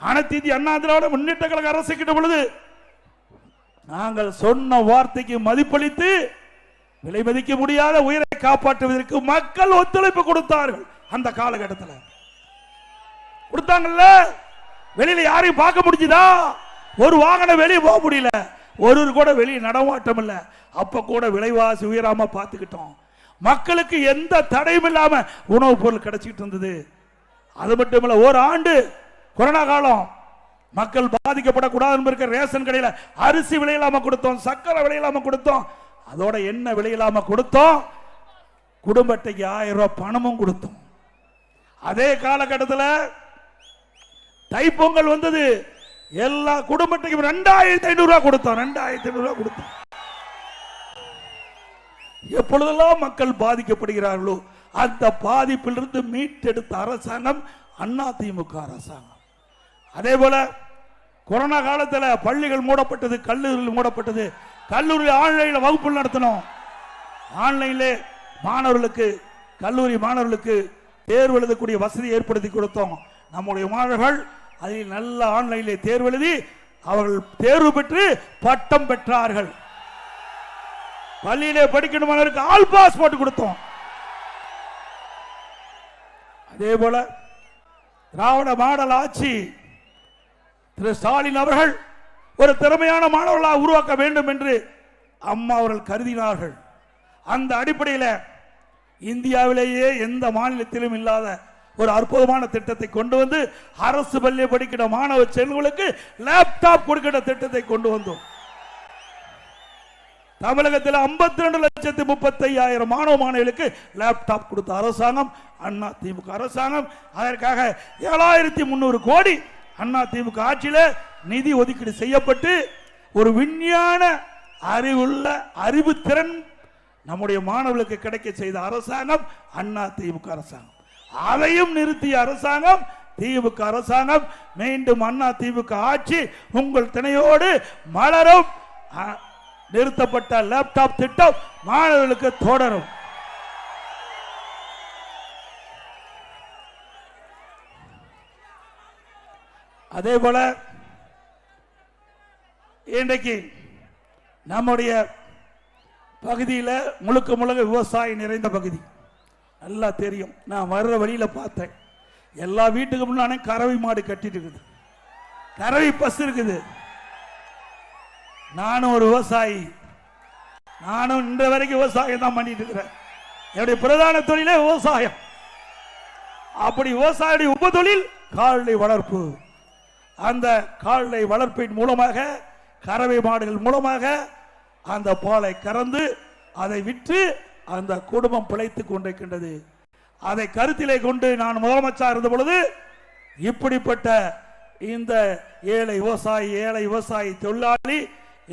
அனைத்து இந்திய அண்ணா திராவிட முன்னேற்ற கழக அரசு கிட்ட பொழுது நாங்கள் சொன்ன வார்த்தைக்கு மதிப்பளித்து விலை மதிக்க முடியாத உயிரை காப்பாற்றுவதற்கு மக்கள் ஒத்துழைப்பு கொடுத்தார்கள். அந்த காலகட்டத்தில் கொடுத்தாங்கல்ல. வெளியில யாரையும் பார்க்க முடிஞ்சுதா? ஒரு வாகனம் வெளியே போக முடியல, ஒரு கூட வெளியே நடமாட்டம் இல்ல. அப்ப கூட விலைவாசி உயராம பார்த்துக்கிட்டோம். மக்களுக்கு எந்த தடையும் இல்லாம உணவுப் பொருள் கிடைச்சிட்டு இருந்தது. அது மட்டும் இல்ல, ஒரு ஆண்டு கொரோனா காலம் மக்கள் பாதிக்கப்படக்கூடாது என்பதற்கு ரேஷன் கடையில அரிசி விலையில்லாம கொடுத்தோம், சக்கரை விலையில்லாம கொடுத்தோம், அதோட என்ன விலையில்லாம கொடுத்தோம், குடும்ப அட்டைக்கு 1000 ரூபாய் பணமும் கொடுத்தோம். அதே காலகட்டத்தில் தைப்பொங்கல் வந்தது, எல்லா குடும்ப அட்டைக்கும் 2500 ரூபாய் கொடுத்தோம். 2500 ரூபாய் கொடுத்தோம். எப்பொழுதெல்லாம் மக்கள் பாதிக்கப்படுகிறார்களோ அந்த பாதிப்பிலிருந்து மீட்டெடுத்த அரசாங்கம் அதிமுக அரசாங்கம். அதே போல கொரோனா காலத்தில் பள்ளிகள் மூடப்பட்டது, கல்லூரிகள் மூடப்பட்டது. கல்லூரி ஆன்லைனில் வகுப்பு நடத்தணும். ஆன்லைனிலே மாணவர்களுக்கு, கல்லூரி மாணவர்களுக்கு தேர்வு எழுதக்கூடிய வசதி ஏற்படுத்தி கொடுத்தோம். நம்முடைய மாணவர்கள் அதில் நல்ல ஆன்லைனிலே தேர்வு எழுதி அவர்கள் தேர்வு பெற்று பட்டம் பெற்றார்கள். பள்ளியிலே படிக்கணுமானவருக்கு ஆல் பாஸ் போட்டு கொடுத்தோம். அதே போல திராவிட மாடல் ஆட்சி திரு ஸ்டாலின் அவர்கள் ஒரு திறமையான மாணவர்களாக உருவாக்க வேண்டும் என்று அம்மா அவர்கள் கருதினார்கள். அந்த அடிப்படையில் இந்தியாவிலேயே எந்த மாநிலத்திலும் இல்லாத ஒரு அற்புதமான திட்டத்தை கொண்டு வந்து அரசு பள்ளியை படிக்கிற மாணவ செல்வங்களுக்கு லேப்டாப் கொடுக்கிற திட்டத்தை கொண்டு வந்தோம். தமிழகத்தில் 52,35,000 மாணவ மாணவிகளுக்கு லேப்டாப் கொடுத்த அரசாங்கம் அண்ணா திமுக அரசாங்கம். அதற்காக 7,300 கோடி அண்ணா திமுக ஆட்சியில நிதி ஒதுக்கீடு செய்யப்பட்டு ஒரு விஞ்ஞான அறிவுள்ள அறிவு திறன் நம்முடைய மாணவர்களுக்கு கிடைக்க செய்த அரசாங்கம் அண்ணா திமுக அரசாங்கம். அதையும் நிறுத்திய அரசாங்கம் திமுக அரசாங்கம். மீண்டும் அண்ணா திமுக ஆட்சி உங்கள் துணையோடு மலரும். நிறுத்தப்பட்ட லேப்டாப் திட்டம் மாணவர்களுக்கு தொடரும். அதே போல இன்றைக்கு நம்முடைய பகுதியில் முழுக்க முழுக்க விவசாயம் நிறைந்த பகுதி. நல்லா தெரியும். நான் வர்ற வழியில பார்த்தேன், எல்லா வீட்டுக்கு முன்னாடி கறவை மாடு கட்டிட்டு இருக்குது, கறவை பஸ் இருக்குது. நானும் ஒரு விவசாயி, நானும் இன்ற வரைக்கும் விவசாயம் தான் பண்ணிட்டு இருக்கிறேன். என்னுடைய பிரதான தொழிலே விவசாயம். அப்படி விவசாயியுடைய உபதொழில் கால்நடை வளர்ப்பு. அந்த கால்நடை வளர்ப்பின் மூலமாக, கறவை மாடுகள் மூலமாக அந்த பாலை கறந்து அதை விற்று அந்த குடும்பம் பிழைத்துக் கொண்டிருக்கின்றது. அதை கருத்திலே கொண்டு நான் முதலமைச்சர் இருந்த பொழுது இப்படிப்பட்ட இந்த ஏழை விவசாயி தொழிலாளி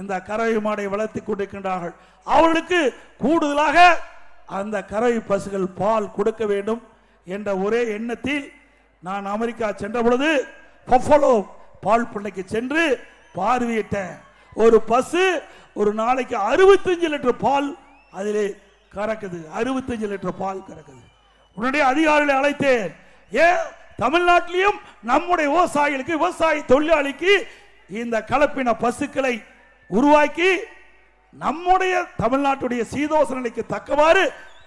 இந்த கறவை மாடை வளர்த்துக் கொண்டிருக்கின்றார்கள். அவர்களுக்கு கூடுதலாக அந்த கறவை பசுகள் பால் கொடுக்க வேண்டும் என்ற ஒரே எண்ணத்தில் நான் அமெரிக்கா சென்ற பொழுது பஃபலோ பால் பண்ணைக்கு சென்று பார்வையிட்டேன். ஒரு பசு ஒரு நாளைக்கு 65 லிட்டர் பால் அதிலே கறக்குது. 65 லிட்டர் பால் கறக்குது. உடனே அதிகாரிகளை அழைத்தேன். ஏன் தமிழ்நாட்டிலையும் நம்முடைய விவசாயிகளுக்கு, விவசாய தொழிலாளிக்கு இந்த கலப்பின பசுக்களை உருவாக்கி நம்முடைய தமிழ்நாட்டுடைய சீதோஷ நிலைக்கு தக்கவாறு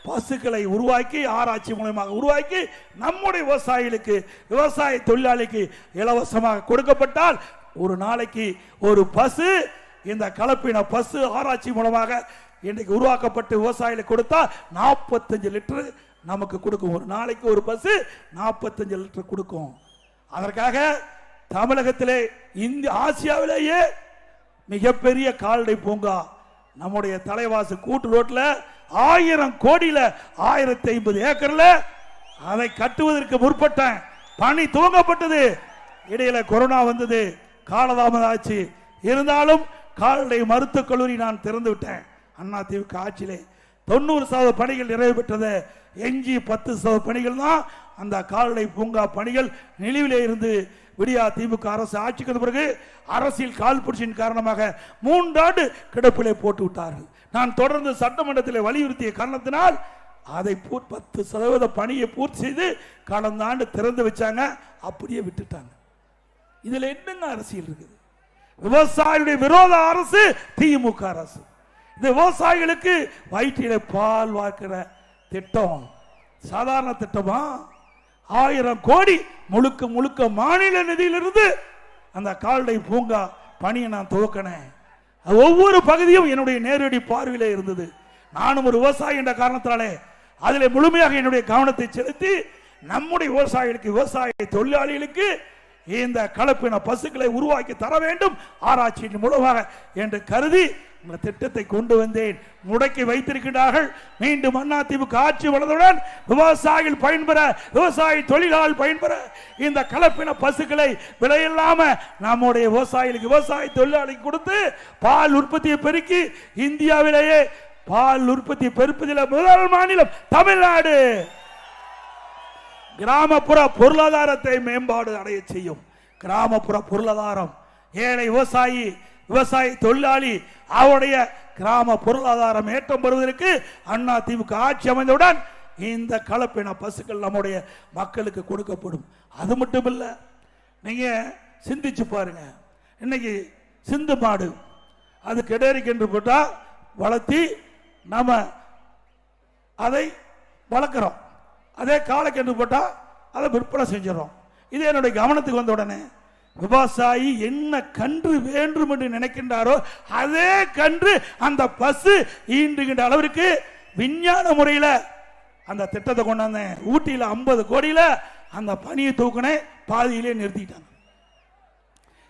பசுக்களை உருவாக்கி ஆராய்ச்சி மூலமாக உருவாக்கி நம்முடைய விவசாயிகளுக்கு, விவசாய தொழிலாளிக்கு இலவசமாக கொடுக்கப்பட்டால் ஒரு நாளைக்கு ஒரு பசு, இந்த கலப்பின பசு ஆராய்ச்சி மூலமாக இன்றைக்கு உருவாக்கப்பட்டு விவசாயிகளுக்கு கொடுத்தா 45 லிட்டர் நமக்கு கொடுக்கும். ஒரு நாளைக்கு ஒரு பசு 45 லிட்டர் கொடுக்கும். அதற்காக தமிழகத்திலே இந்த ஆசியாவிலேயே மிகப்பெரிய கால்நடை பூங்கா நம்முடைய தலைவாசு கூட்டு ரோட்ல 1000 கோடியில 1050 ஏக்கர்ல அதை கட்டுவதற்கு முற்பட்டேன். பணி துவங்கப்பட்டது. இடையில கொரோனா வந்தது, காலதாமதம் ஆச்சு. இருந்தாலும் கால்நடை மருத்துவக் கல்லூரி நான் திறந்து விட்டேன். அண்ணா திமுக ஆட்சியிலே 90% பணிகள் நிறைவு பெற்றது. எஞ்சி 10% பணிகள் தான் அந்த கால்நடை பூங்கா பணிகள் நிலுவிலே இருந்து விடியா திமுக அரசு ஆட்சிக்கு பிறகு அரசியல் கால்புடிச்சின் காரணமாக 3 ஆண்டு கிடப்பிலே போட்டு விட்டார்கள். நான் தொடர்ந்து சட்டமன்றத்தில் வலியுறுத்திய காரணத்தினால் அதை 10% பணியை பூர்த்தி செய்து கடந்த ஆண்டு திறந்து வச்சாங்க. அப்படியே விட்டுட்டாங்க. இதுல என்னங்க அரசியல் இருக்குது? விவசாயிகளுடைய விரோத அரசு திமுக அரசு. இந்த விவசாயிகளுக்கு வயிற்றில பால் வார்க்கிற திட்டம் சாதாரண திட்டமா? 1000 கோடி முழுக்க முழுக்க மாநில நிதியிலிருந்து அந்த கால்நடை பூங்கா பணியை நான் துவக்கினேன். ஒவ்வொரு பகுதியும் என்னுடைய நேரடி பார்வையிலே இருந்தது. நானும் ஒரு விவசாயி என்ற காரணத்தாலே அதில் முழுமையாக என்னுடைய கவனத்தை செலுத்தி நம்முடைய விவசாயிகளுக்கு, விவசாய தொழிலாளிகளுக்கு இந்த கலப்பின பசுக்களை உருவாக்கி தர வேண்டும் ஆராய்ச்சியின் மூலமாக என்று கருதி இந்த திட்டத்தை கொண்டு வந்தேன். முடக்கி வைத்திருக்கிறார்கள். மீண்டும் அதிமுக ஆட்சி வளர்ந்தவுடன் விவசாயிகள் பயன்பெற, விவசாய தொழிலாளர்கள் பயன்பெற இந்த கலப்பின பசுக்களை விலையில்லாம நம்முடைய விவசாயிகளுக்கு, விவசாய தொழிலாளிக்கு கொடுத்து பால் உற்பத்தியை பெருக்கி இந்தியாவிலேயே பால் உற்பத்தி பெருப்பதில் முதல் மாநிலம் தமிழ்நாடு. கிராமப்புற பொருளாதாரத்தை மேம்பாடு அடைய செய்யும். கிராமப்புற பொருளாதாரம், ஏழை விவசாயி, விவசாய தொழிலாளி அவருடைய கிராம பொருளாதாரம் ஏற்றம் பெறுவதற்கு அதிமுக ஆட்சி அமைந்தவுடன் இந்த கலப்பின பசுக்கள் நம்முடைய மக்களுக்கு கொடுக்கப்படும். அது மட்டும் இல்ல, நீங்க சிந்திச்சு பாருங்க. இன்னைக்கு சிந்து மாடு அது கெடேரிக்கு என்று போட்டா வளர்த்தி நாம அதை வளர்க்கிறோம். அதே காலக்கன்று போட்டா அதை விற்பனை செஞ்சிடறோம். இது என்னுடைய கவனத்துக்கு வந்த உடனே விவசாயி என்ன கன்று வேண்டும் என்று நினைக்கின்றாரோ அதே கன்று அந்த பசு ஈண்டுகின்ற அளவிற்கு விஞ்ஞான முறையில் அந்த திட்டத்தை கொண்டாந்தேன். ஊட்டியில் 50 கோடியில அந்த பணியை தூக்கினே பாதியிலே நிறுத்திட்டாங்க.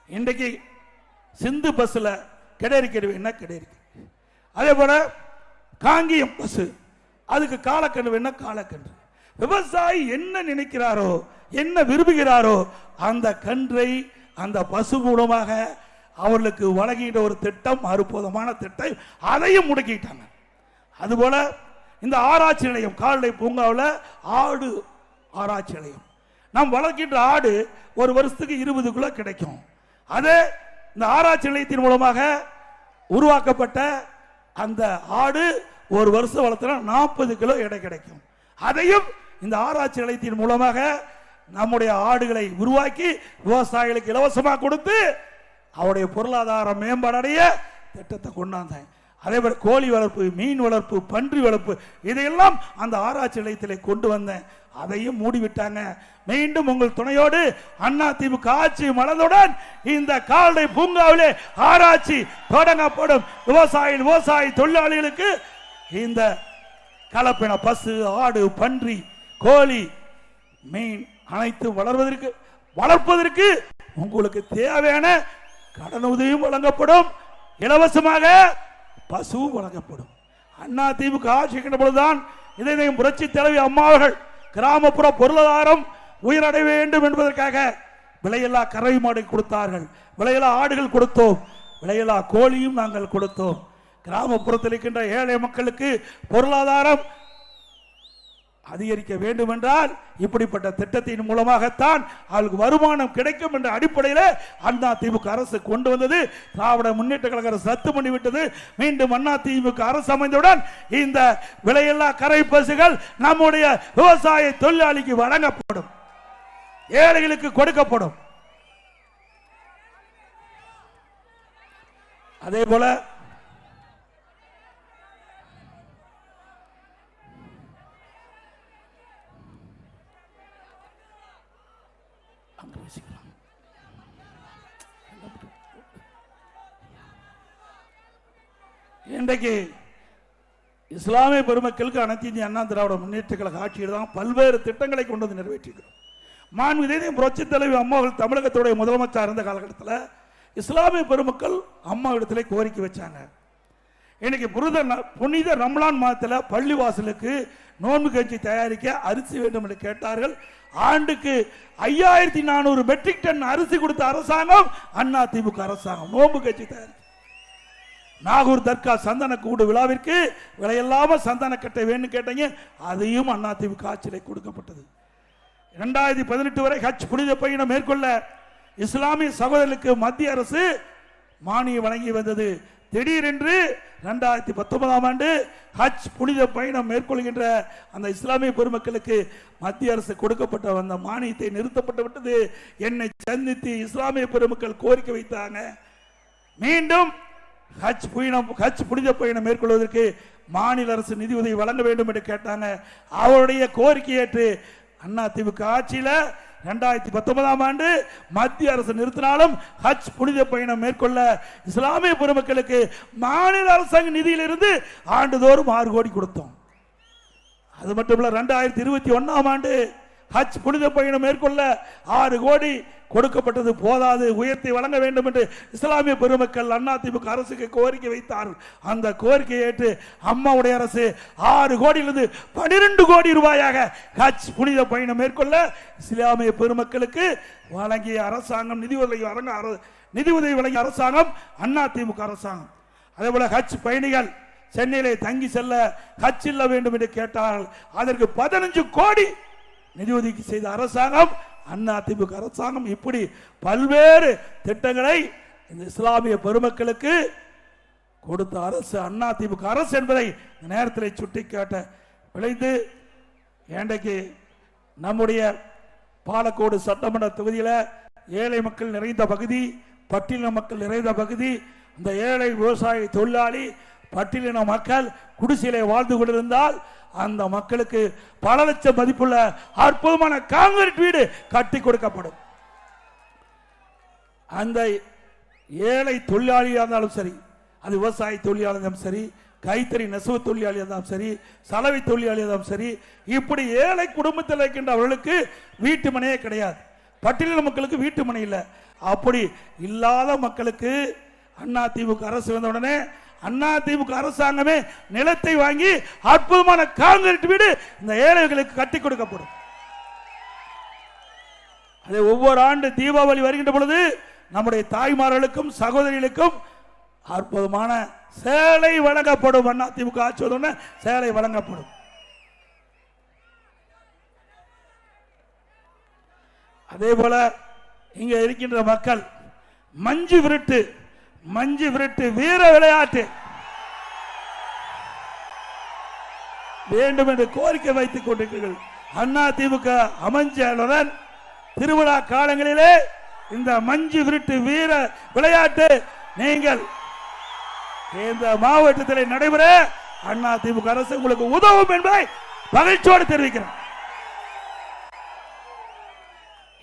இன்றைக்கு சிந்து பஸ்ல கிடையாது என்ன கிடையாது. அதே போல காங்கியம் பசு அதுக்கு காலக்கன்று என்ன காலக்கன்று. விவசாயி என்ன நினைக்கிறாரோ, என்ன விரும்புகிறாரோ அந்த கன்றை அந்த பசு மூலமாக அவர்களுக்கு வழங்குகின்ற ஒரு திட்டம், அற்புதமான திட்டம், அதையும் முடக்கிட்டாங்க. அதுபோல இந்த ஆராய்ச்சி நிலையம், கால்நடை பூங்காவில் ஆடு ஆராய்ச்சி நிலையம், நாம் வளர்க்கின்ற ஆடு ஒரு வருஷத்துக்கு 20 கிலோ கிடைக்கும். அதே இந்த ஆராய்ச்சி நிலையத்தின் மூலமாக உருவாக்கப்பட்ட அந்த ஆடு ஒரு வருஷம் வளர்த்தா 40 கிலோ எடை கிடைக்கும். அதையும் இந்த ஆராய்ச்சி நிலையத்தின் மூலமாக நம்முடைய ஆடுகளை உருவாக்கி விவசாயிகளுக்கு இலவசமாக கொடுத்து அவருடைய பொருளாதார மேம்பாடைய திட்டத்தை கொண்டாந்தேன். அதே போல கோழி வளர்ப்பு, மீன் வளர்ப்பு, பன்றி வளர்ப்பு இதையெல்லாம் அந்த ஆராய்ச்சி நிலையத்திலே கொண்டு வந்தேன். அதையும் மூடிவிட்டாங்க. மீண்டும் உங்கள் துணையோடு அதிமுக ஆட்சி மலர்ந்தவுடன் இந்த கால்நடை பூங்காவிலே ஆராய்ச்சி தொடங்கப்படும். விவசாய தொழிலாளிகளுக்கு இந்த கலப்பின பசு, ஆடு, பன்றி, கோழி, மீன் அனைத்து வளர்ப்பதற்கு உங்களுக்கு தேவையான கடன் உதவியும் வழங்கப்படும். இலவசமாக பசு வழங்கப்படும். அதிமுக ஆட்சிக்கின்ற பொழுதுதான் இதை புரட்சி தலைவி அம்மா அவர்கள் கிராமப்புற பொருளாதாரம் உயரடைய வேண்டும் என்பதற்காக விலையில்லா கறவை மாடு கொடுத்தார்கள், விலையில்லா ஆடுகள் கொடுத்தோம், விலையில்லா கோழியும் நாங்கள் கொடுத்தோம். கிராமப்புறத்தில் இருக்கின்ற ஏழை மக்களுக்கு பொருளாதாரம் அதிகரிக்க வேண்டும் என்றால் இப்படிப்பட்ட திட்டத்தின் மூலமாகத்தான் அவர்களுக்கு வருமானம் கிடைக்கும் என்ற அடிப்படையில் அதிமுக அரசு கொண்டு வந்தது. திராவிட முன்னேற்ற கழக அரசு ரத்து பண்ணிவிட்டது. மீண்டும் அதிமுக அரசு அமைந்தவுடன் இந்த விலையில்லா கரை பசுகள் நம்முடைய விவசாய தொழிலாளிக்கு வழங்கப்படும், ஏழைகளுக்கு கொடுக்கப்படும். அதே போல இன்றைக்கு இஸ்லாமிய பெருமக்களுக்கு அனைத்து இந்திய அண்ணா திராவிட முன்னேற்ற கழக ஆட்சியில் தான் பல்வேறு திட்டங்களை கொண்டு வந்து நிறைவேற்றிக்கிறோம். மாண்புமிகு புரட்சி தலைவி அம்மா அவர்கள் தமிழகத்துடைய முதலமைச்சர் இருந்த காலகட்டத்தில் இஸ்லாமிய பெருமக்கள் அம்மா இடத்துல கோரிக்கை வச்சாங்க. இன்னைக்கு புனித ரம்லான் மாதத்தில் பள்ளிவாசலுக்கு நோன்பு கஞ்சி தயாரிக்க அரிசி வேண்டும் என்று கேட்டார்கள். ஆண்டுக்கு 5400 மெட்ரிக் டன் அரிசி கொடுத்த அரசாங்கம் அதிமுக அரசாங்கம். நோன்பு கஞ்சி தயாரிக்க நாகூர் தர்கா சந்தன கூடு விழாவிற்கு விலையில்லாம சந்தன கட்டை வேண்டும் கேட்டீங்க, அதையும் அதிமுக ஆட்சியில் கொடுக்கப்பட்டது. 2018 வரை ஹஜ் புனித பயணம் மேற்கொள்ள இஸ்லாமிய சகோதரர்களுக்கு மத்திய அரசு மானியம் வழங்கி வந்தது. திடீரென்று 2019ஆம் ஆண்டு ஹஜ் புனித பயணம் மேற்கொள்கின்ற அந்த இஸ்லாமிய பெருமக்களுக்கு மத்திய அரசு கொடுக்கப்பட்ட அந்த மானியத்தை நிறுத்தப்பட்டு விட்டது. என்னை சந்தித்து இஸ்லாமிய பெருமக்கள் கோரிக்கை வைத்தாங்க. மீண்டும் ஹஜ் புனித பயணம் மேற்கொள்வதற்கு மாநில அரசு நிதி உதவி வழங்க வேண்டும் என்று கேட்டாங்க. அவருடைய கோரிக்கை ஏற்று அதிமுக ஆட்சியில 2019ஆம் ஆண்டு மத்திய அரசு நிறுத்தினாலும் ஹஜ் புனித பயணம் மேற்கொள்ள இஸ்லாமிய பெருமக்களுக்கு மாநில அரசாங்க நிதியிலிருந்து ஆண்டுதோறும் 6 கோடி கொடுத்தோம். அது மட்டுமல்ல 2021ஆம் ஆண்டு ஹஜ் புனித பயணம் மேற்கொள்ள 6 கோடி கொடுக்கப்பட்டது போதாது, உயர்த்தி வழங்க வேண்டும் என்று இஸ்லாமிய பெருமக்கள் அதிமுக அரசுக்கு கோரிக்கை வைத்தார்கள். அந்த கோரிக்கையை ஏற்று அம்மாவுடைய அரசு 6 கோடியிலிருந்து 12 கோடி ரூபாயாக ஹஜ் புனித பயணம் மேற்கொள்ள இஸ்லாமிய பெருமக்களுக்கு வழங்கிய அரசாங்கம் நிதி உதவி வழங்கிய அரசாங்கம் அதிமுக அரசாங்கம். அதே போல ஹஜ் பயணிகள் சென்னையிலே தங்கி செல்ல ஹஜ் இல்ல வேண்டும் என்று கேட்டார்கள். அதற்கு 15 கோடி நிதி ஒதுக்கி செய்த அரசாங்கம் அதிமுக அரசாங்கம். இப்படி பல்வேறு திட்டங்களை இந்த இஸ்லாமிய பெருமக்களுக்கு கொடுத்த அரசு அதிமுக அரசு என்பதை இந்த நேரத்தில் சுட்டிக்காட்ட விளைந்து, இன்றைக்கு நம்முடைய பாலக்கோடு சட்டமன்ற தொகுதியில் ஏழை மக்கள் நிறைந்த பகுதி, பட்டியலின மக்கள் நிறைந்த பகுதி. இந்த ஏழை விவசாய தொழிலாளி பட்டியலின மக்கள் குடிசையிலே வாழ்ந்து கொண்டிருந்தால் அந்த மக்களுக்கு பல லட்சம் மதிப்புள்ள அற்புதமான கான்கிரீட் வீடு கட்டி கொடுக்கப்படும். அந்த ஏழை தொழிலாளியாக இருந்தாலும் சரி, அது விவசாய தொழிலாளி இருந்தாலும் சரி, கைத்தறி நெசவு தொழிலாளி இருந்தாலும் சரி, சலவை தொழிலாளி இருந்தாலும் சரி, இப்படி ஏழை குடும்பத்தில் இருக்கின்ற அவர்களுக்கு வீட்டு மனையே கிடையாது. பட்டியலின மக்களுக்கு வீட்டு மனை இல்லை. அப்படி இல்லாத மக்களுக்கு அதிமுக அரசு வந்த உடனே அதிமுக அரசாங்கமே நிலத்தை வாங்கி அற்புதமான கான்கிரீட் வீடு இந்த ஏழைகளுக்கு கட்டி கொடுக்கப்படும். அதை ஒவ்வொரு ஆண்டு தீபாவளி வருகின்ற பொழுது நம்முடைய தாய்மார்களுக்கும் சகோதரிகளுக்கும் அற்புதமான சேலை வழங்கப்படும். அதிமுக ஆட்சி வந்த சேலை வழங்கப்படும். அதே போல இங்க இருக்கின்ற மக்கள் மஞ்சு விரட்டு வீர விளையாட்டு வேண்டும் என்று கோரிக்கை வைத்துக் கொண்டிருக்கிறீர்கள். அதிமுக அமைச்சருடன் திருவிழா காலங்களிலே இந்த மஞ்சு விரட்டு வீர விளையாட்டு நீங்கள் இந்த மாவட்டத்தில் நடைபெற அதிமுக அரசு உங்களுக்கு உதவும் என்பதை மகிழ்ச்சியோடு தெரிவிக்கிறேன்.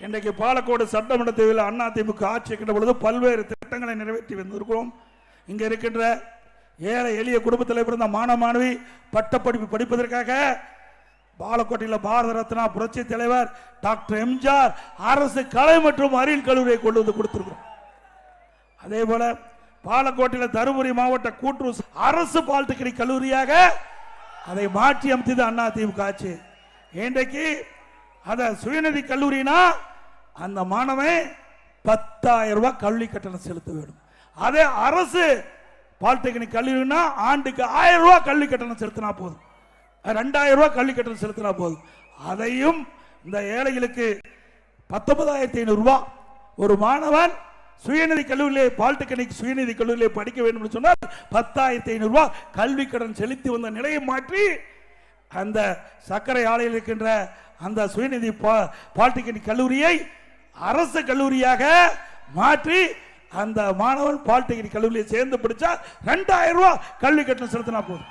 இன்றைக்கு பாலக்கோடு சட்டமன்ற தேர்தலில் அதிமுக ஆட்சி இருக்கின்ற பொழுது பல்வேறு திட்டங்களை நிறைவேற்றி வந்திருக்கிறோம். இங்க இருக்கின்ற ஏழை எளிய குடும்பத்தில் பிறந்த மாணவ மாணவி பட்டப்படிப்பு படிப்பதற்காக பாலக்கோட்டையில் பாரத ரத்னா புரட்சி தலைவர் டாக்டர் எம்ஜிஆர் அரசு கலை மற்றும் அறிவியல் கல்லூரியை கொண்டு வந்து கொடுத்திருக்கிறோம். அதே போல பாலக்கோட்டையில் தருமபுரி மாவட்ட கூட்டுறவு அரசு பாலிடெக்னிக் கல்லூரியாக அதை மாற்றி அமைத்தது அதிமுக ஆட்சி. இன்றைக்கு அத சுயநிதி கல்லூரினா அந்த மாணவன் 10,000 ரூபாய் கல்வி கட்டணம் செலுத்த வேண்டும். அதே அரசு பாலிடெக்னிக் கல்லூரினா ஆண்டுக்கு 1000 ரூபாய் கல்வி கட்டணம் செலுத்தினா போதும், 2000 ரூபாய் கல்வி கட்டணம் செலுத்தினா போதும். அதையும் இந்த ஏழைகளுக்கு 19,500 ரூபாய் ஒரு மாணவன் சுயநிதி கல்லூரியிலே பாலிடெக்னிக் சுயநிதி கல்லூரியிலே படிக்க வேண்டும் என்று சொன்னால் 10,500 ரூபாய் கல்வி கடன் செலுத்தி வந்த நிலையை மாற்றி அந்த சர்க்கரை ஆலையில் இருக்கின்ற அந்த சுயநிதி பாலிடெக்னிக் கல்லூரியை அரசு கல்லூரியாக மாற்றி அந்த மாணவன் பாலிடெக்னிக் கல்லூரியை சேர்ந்து படிச்சா 2000 ரூபாய் கல்வி கட்டணம் செலுத்தினா போதும்.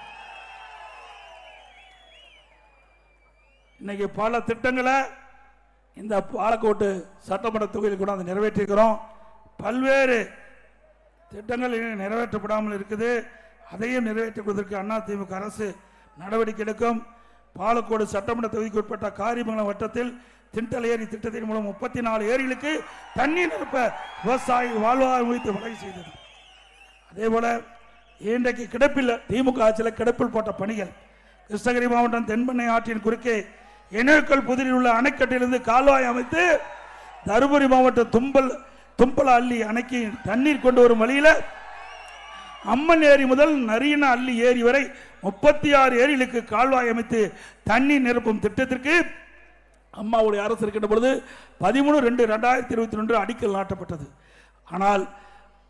இன்னைக்கு பல திட்டங்களை இந்த பாலக்கோட்டு சட்டமன்ற தொகுதியில் கூட நிறைவேற்றிருக்கிறோம். பல்வேறு திட்டங்கள் நிறைவேற்றப்படாமல் இருக்குது. அதையும் நிறைவேற்றுவதற்கு அதிமுக அரசு நடவடிக்கை எடுக்கும். பாலக்கோடு சட்டமன்ற தொகுதிக்கு உட்பட்ட காரிமங்கலம் வட்டத்தில் திண்டல் ஏரி திட்டத்தின் மூலம் 34 ஏரிகளுக்கு தண்ணீர் நிரப்ப விவசாய வாழ்வாதாரம் குறித்து வகை செய்தது. அதே போல இன்றைக்கு கிடப்பில் திமுக ஆட்சியில் கிடப்பில் போட்ட பணிகள் கிருஷ்ணகிரி மாவட்டம் தென்பெண்ணை ஆற்றின் குறுக்கே இணையக்கல் புதிரில் உள்ள அணைக்கட்டிலிருந்து கால்வாய் அமைத்து தருமபுரி மாவட்டம் தும்பல அள்ளி அணைக்கு தண்ணீர் கொண்டு வரும் வழியில் அம்மன் ஏரி முதல் நரியன அள்ளி ஏரி வரை 36 ஏரிகளுக்கு கால்வாய் அமைத்து தண்ணீர் நிரப்பும் திட்டத்திற்கு அம்மாவுடைய அரசு இருக்கின்ற பொழுது 13/2/2022 அடிக்கல் நாட்டப்பட்டது. ஆனால்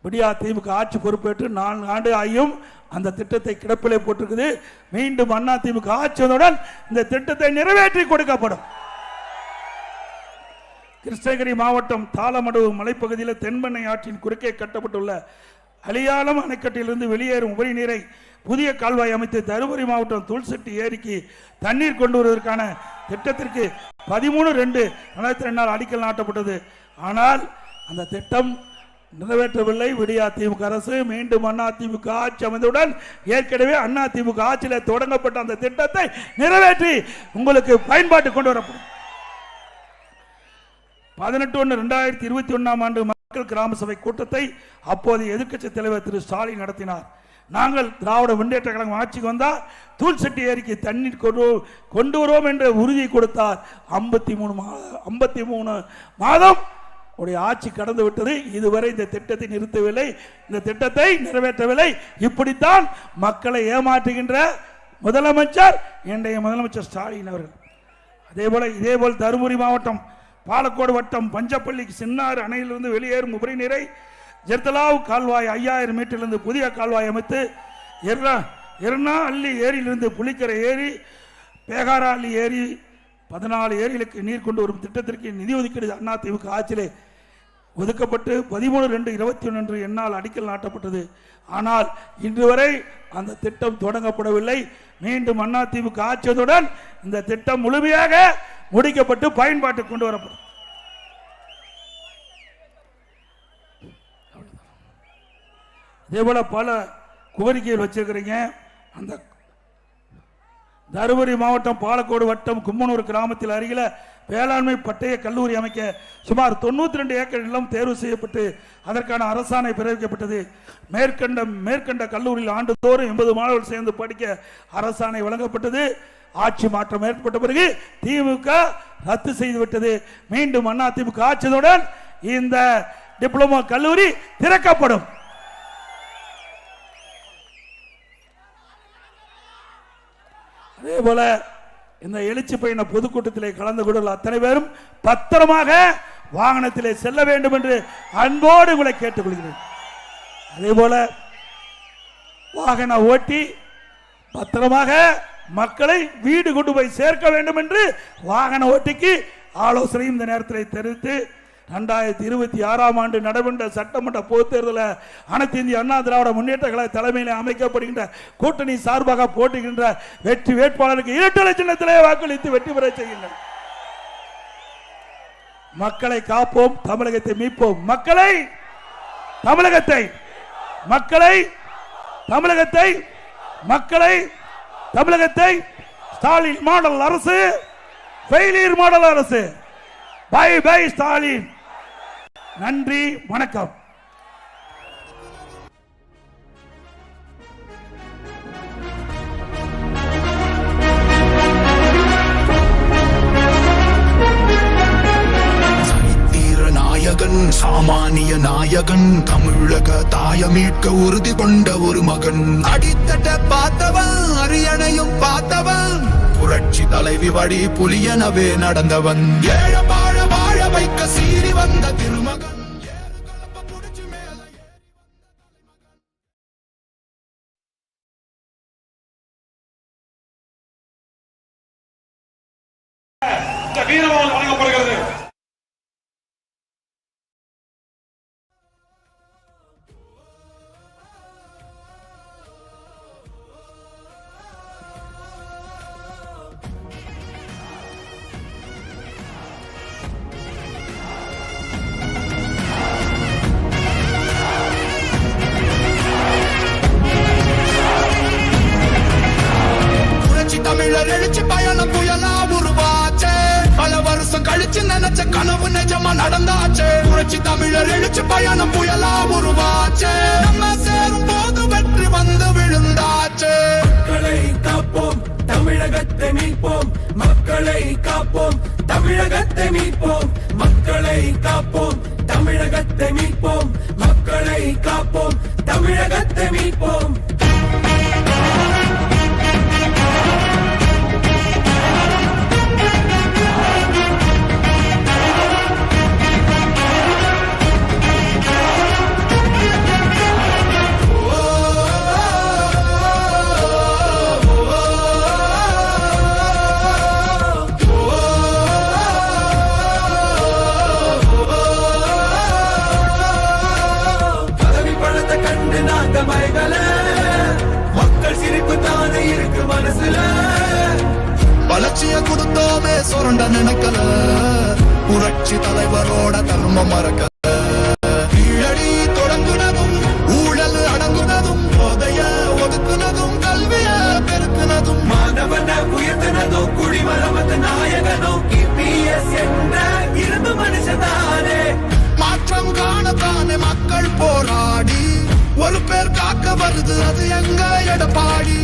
விடியா திமுக ஆட்சி பொறுப்பேற்று 4 ஆண்டு ஆகியும் அந்த திட்டத்தை கிடப்பிலே போட்டிருக்குது. மீண்டும் அண்ணா திமுக ஆட்சி வந்தவுடன் இந்த திட்டத்தை நிறைவேற்றி கொடுக்கப்படும். கிருஷ்ணகிரி மாவட்டம் தாளமடுவு மலைப்பகுதியில் தென்பெண்ணை ஆற்றின் குறுக்கே கட்டப்பட்டுள்ள அலியாலம் அணைக்கட்டிலிருந்து வெளியேறும் உபரி நீரை புதிய கால்வாய் அமைத்து தருமபுரி மாவட்டம் தூள்செட்டி ஏரிக்கு தண்ணீர் கொண்டு வருவதற்கான திட்டத்திற்கு 13/2/2022 அடிக்கல் நாட்டப்பட்டது. ஆனால் அந்த திட்டம் நிறைவேற்றவில்லை. விடியா திமுக அரசு மீண்டும் அண்ணா திமுக ஆட்சி அமைந்தவுடன் ஏற்கனவே அண்ணா திமுக ஆட்சியில் தொடங்கப்பட்ட அந்த திட்டத்தை நிறைவேற்றி உங்களுக்கு பயன்பாட்டு கொண்டு வரப்படும். 18/1/2021 மக்கள் கிராம சபை கூட்டத்தை அப்போதைய எதிர்க்கட்சி தலைவர் திரு ஸ்டாலின் நடத்தினார். நாங்கள் திராவிட முன்னேற்ற கழகம் ஆட்சிக்கு வந்தால் தூள்செட்டி ஏரிக்கு தண்ணீர் கொண்டு வருவோம் என்ற உறுதியை கொடுத்தார். 53 மாதம் உடைய ஆட்சி கடந்து விட்டது. இதுவரை இந்த திட்டத்தை நிறுத்தவில்லை, இந்த திட்டத்தை நிறைவேற்றவில்லை. இப்படித்தான் மக்களை ஏமாற்றுகின்ற முதலமைச்சர் இன்றைய முதலமைச்சர் ஸ்டாலின் அவர்கள். இதேபோல் தருமபுரி மாவட்டம் பாலக்கோடு வட்டம் பஞ்சப்பள்ளி சின்னாறு அணையிலிருந்து வெளியேறும் உபரி நீரை ஜெர்தலாவ் கால்வாய் 5000 மீட்டரிலிருந்து புதிய கால்வாய் அமைத்து எர்ணா அள்ளி ஏரியிலிருந்து புலிக்கரை ஏரி பேகாரா அள்ளி ஏரி 14 ஏரிகளுக்கு நீர் கொண்டு வரும் திட்டத்திற்கு நிதி ஒதுக்கீடு அண்ணா திமுக ஆட்சியிலே ஒதுக்கப்பட்டு 13/2/21 என்னால் அடிக்கல் நாட்டப்பட்டது. ஆனால் இன்று வரை அந்த திட்டம் தொடங்கப்படவில்லை. மீண்டும் அண்ணா திமுக ஆட்சியுடன் இந்த திட்டம் முழுமையாக முடிக்கப்பட்டு பயன்பாட்டு கொண்டு வரப்படும். இதேபோல பல கோரிக்கைகள் வச்சிருக்கிறீங்க. அந்த தருமபுரி மாவட்டம் பாலக்கோடு வட்டம் கும்மனூர் கிராமத்தில் அருகில வேளாண்மை பட்டய கல்லூரி அமைக்க சுமார் 92 ஏக்கர் நிலம் தேர்வு செய்யப்பட்டு அதற்கான அரசாணை பிறப்பிக்கப்பட்டது. மேற்கண்ட கல்லூரியில் ஆண்டுதோறும் 80 மாணவர்கள் சேர்ந்து படிக்க அரசாணை வழங்கப்பட்டது. ஆட்சி மாற்றம் ஏற்பட்ட பிறகு திமுக ரத்து செய்துவிட்டது. மீண்டும் அண்ணா திமுக ஆட்சியுடன் இந்த டிப்ளமோ கல்லூரி திறக்கப்படும். அதே போல இந்த எழுச்சி பயண பொதுக்கூட்டத்திலே கலந்து கொண்டுள்ள அத்தனை பேரும் பத்திரமாக வாகனத்திலே செல்ல வேண்டும் என்று அன்போடு உங்களை கேட்டுக்கொள்கிறேன். அதே போல வாகன ஓட்டி பத்திரமாக மக்களை வீடு கொண்டு போய் சேர்க்க வேண்டும் என்று வாகன ஓட்டிக்கு ஆலோசனையும் இந்த நேரத்தில் தெரிவித்து 2026 ஆண்டு நடைபெற்ற சட்டமன்ற பொதுத் தேர்தலில் அனைத்து இந்திய அண்ணா திராவிட முன்னேற்ற கழக தலைமையில் அமைக்கப்படுகின்ற கூட்டணி சார்பாக போட்டுகின்ற வெற்றி வேட்பாளருக்கு இரட்டை சின்னத்திலே வாக்களித்து வெற்றி பெற செய்கின்றனர். மக்களை காப்போம், தமிழகத்தை மீட்போம். தமிழகத்தை ஸ்டாலின் மாடல் அரசு, ஃபெயிலியர் மாடல் அரசு. Bye bye Stalin. நன்றி, வணக்கம். நாயகன், சாமானிய நாயகன், தமிழக தாய மீட்க உறுதி கொண்ட ஒரு மகன். அடித்தட்ட பார்த்தவன், அரியணையும் பார்த்தவன், புரட்சி தலைவி வழி புலியனவே நடந்தவன். ஏழ வாழ வாழ வைக்க சீறி வந்த திருமகன். வீரவான் வழங்கப்படுகிறது. தமிழர் எழுச்சி பயணம் புயலா உருவாச்சே. பல வருஷம் கழிச்சு நினைச்ச கனவு நிஜமா நடந்தாச்சே. புரட்சி தமிழர் எழுச்சி பயணம் புயலா உருவாச்சே. நம்ம சேரும் போது வெற்றி வந்து விழுந்தாச்சே. மக்களை காப்போம், தமிழகத்தை மீட்போம். மக்களை காப்போம், தமிழகத்தை மீட்போம். மக்களை காப்போம், தமிழகத்தை மீட்போம். மக்களை காப்போம், தமிழகத்தை மீட்போம். மறைகள மக்கள் சிரிப்பு தானே இருக்கு மனசுல வளர்ச்சிய கொடுத்தோமே சுரண்ட நினைக்கல புரட்சி தலைவரோட தர்மம் மறக்கல கீழடி தொடங்குனதும் ஊழல் அடங்குனதும் போதைய ஒதுக்குனதும் கல்விய பெருக்குனதும் மாணவன உயர்த்தினதும் குடிமரமத்து நாயகனும் கிபிஎஸ் என்ற இருந்து மனுஷதானே மாற்றம் காணத்தானே மக்கள் போராடி ஒரு பேர் காக்க வருது அது எங்க எடப்பாடி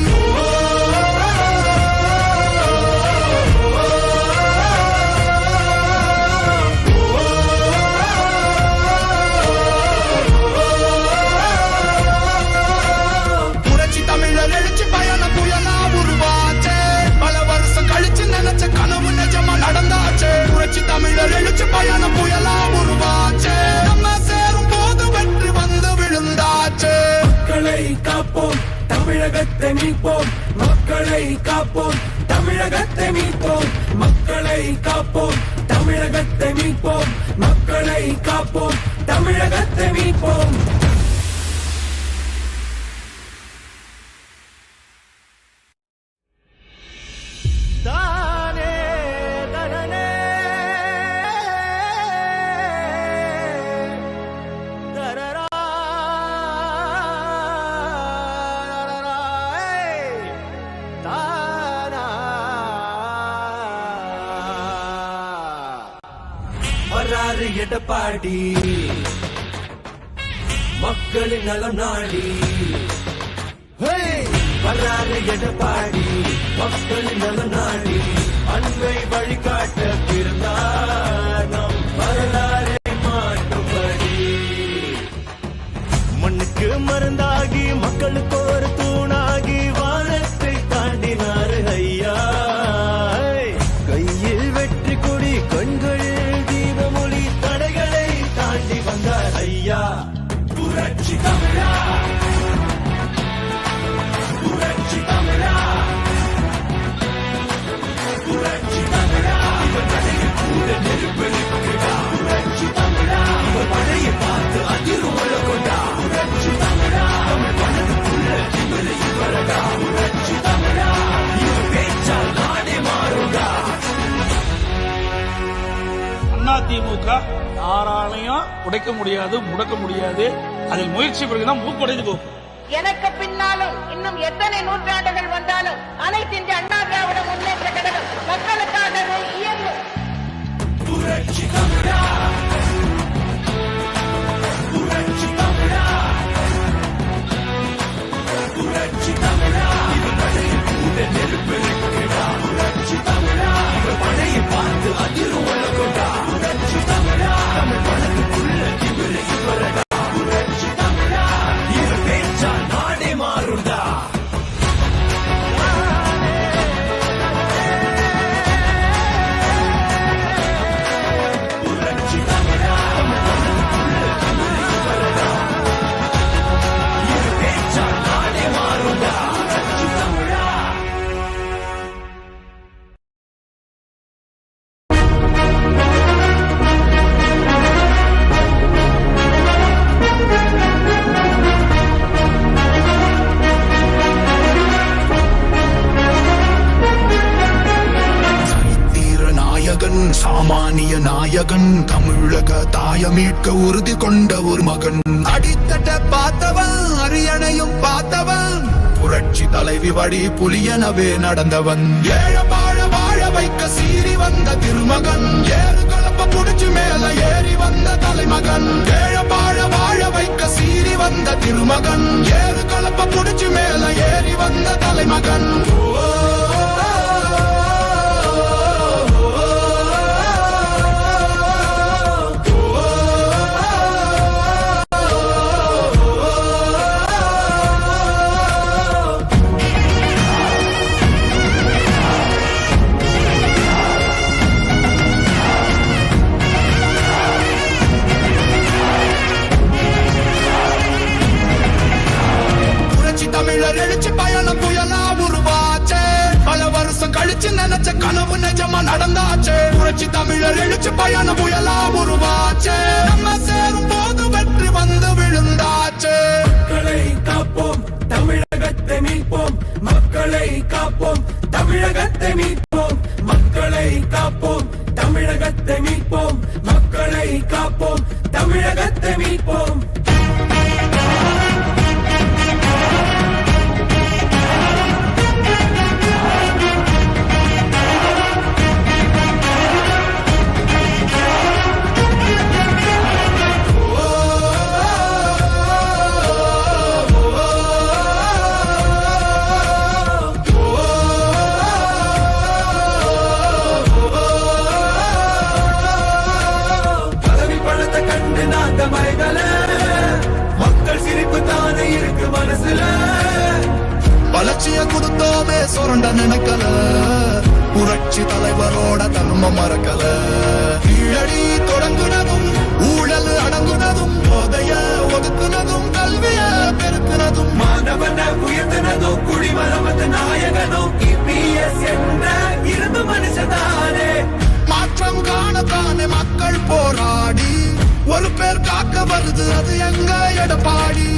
புரட்சி தமிழர் எழுச்சி பயண புயலா உருவாச்சே பல வருஷம் கழிச்சு நினைச்ச கனவு நிஜமா நடந்தாச்சே புரட்சி தமிழர் எழுச்சி பயண புயலா உருவாச்சே நம்ம சேரும் போது வெற்றி வந்து விழுந்தாச்சே மக்களை காப்போம் தமிழகத்தை மீட்போம் மக்களை காப்போம் தமிழகத்தை மீட்போம் மக்களை காப்போம் தமிழகத்தை மீட்போம் மக்களை காப்போம் தமிழகத்தை மீட்போம் வராறு எடப்பாடி மக்களின் நலம் நாடி வராறு எடப்பாடி மக்களின் நலம் நாடி அன்பை வழிகாட்ட பிறந்தார் நம் வரலாறை மாற்றும்படி மண்ணுக்கு மருந்தாகி மக்களுக்கு ஒரு தூணாகி வானத்தை தாண்டினார் ஐயா கையில் வெற்றி கொடி கண்களில் தீபமொழி தடைகளை தாண்டி வந்தார் ஐயா புரட்சி தமிழா புரட்சி தமிழா புரட்சி தமிழா இவர் நடையில் கூட நெருப்பெருக்கிறா புரட்சி தமிழா இவர் மழையை பார்த்து அதிரும் கொண்டா புரட்சி தமிழா தமிழ் மனதுக்குள்ள திமிரை வரடா புரட்சி தமிழா இவர் பேச்சால் நாடே மாறுடா அதிமுக யாராலையும் உடைக்க முடியாது முடக்க முடியாது அதில் முயற்சி பிறகுதான் மூக்குடைந்து போகும் எனக்கு பின்னாலும் இன்னும் எத்தனை நூற்றாண்டுகள் வந்தாலும் அனைத்து இந்திய அண்ணா திராவிட முன்னேற்ற கழகம் மக்களுக்காகவே இயங்கும் புரட்சி தமிழா புரட்சி தமிழா புரட்சி தமிழா இவர் மழையில் கூட நெருப்பெருக்கிறா புரட்சி தமிழா இவர் மழையை பார்த்து அதிரும் கொண்டா புரட்சி தமிழா தமிழ் மனதுக்குள்ள திமிரை வரடா புரட்சி தமிழா இவர் பேச்சால் நாடே மாறுடா புரட்சி தமிழா தமிழ் மனதுக்குள்ள திமிரை வரடா இவர் பேச்சால் நாடே மாறுடா புரட்சி தமிழா சரித்திர நாயகன் சாமானிய நாயகன் தமிழக தாய மீட்க உறுதி கொண்ட ஒரு மகன் அடித்தட்ட பார்த்தவன் அரியணையும் பார்த்தவன் புரட்சி தலைவி வழி புலியனவே நடந்தவன் ஏழ வாழ வாழ வைக்க சீறி வந்த திருமகன் ஏறு கலப்ப புடிச்சு மேல ஏறி வந்த தலைமகன் ஏழ வாழ வாழ வைக்க சீறி வந்த திருமகன் ஏறு கலப்ப புடிச்சு மேல ஏறி வந்த தலைமகன் தமிழர் எழுச்சி பயணம் புயலா உருவாச்சே பல வருஷம் கழிச்சு நினைச்ச கனவு நிஜமா நடந்தாச்சே புரட்சி தமிழர் எழுச்சி பயணம் புயலா உருவாச்சே நம்ம சேரும் போது வெற்றி வந்து விழுந்தாச்சே மக்களை காப்போம் தமிழகத்தை மீட்போம் மக்களை காப்போம் தமிழகத்தை மீட்போம் மக்களை காப்போம் தமிழகத்தை மீட்போம் மக்களை காப்போம் தமிழகத்தை மீட்போம் மக்கள் சிரிப்பு தானே இருக்கு மனசுல வளர்ச்சிய கொடுத்தோமே சுரண்ட நினைக்கல புரட்சி தலைவரோட தர்மம் மறக்கல கீழடி தொடங்குனதும் ஊழல் அடங்குனதும் போதைய ஒதுக்குனதும் கல்விய பெருக்குனதும் மாணவன உயர்த்தினதும் குடிமரமத்து நாயகனும் EPS என்ற இரும்பு மனுஷதானே மாற்றம் காணத்தானே மக்கள் போராடி ஒரு பேர் காக்க வருது அது எங்க எடப்பாடி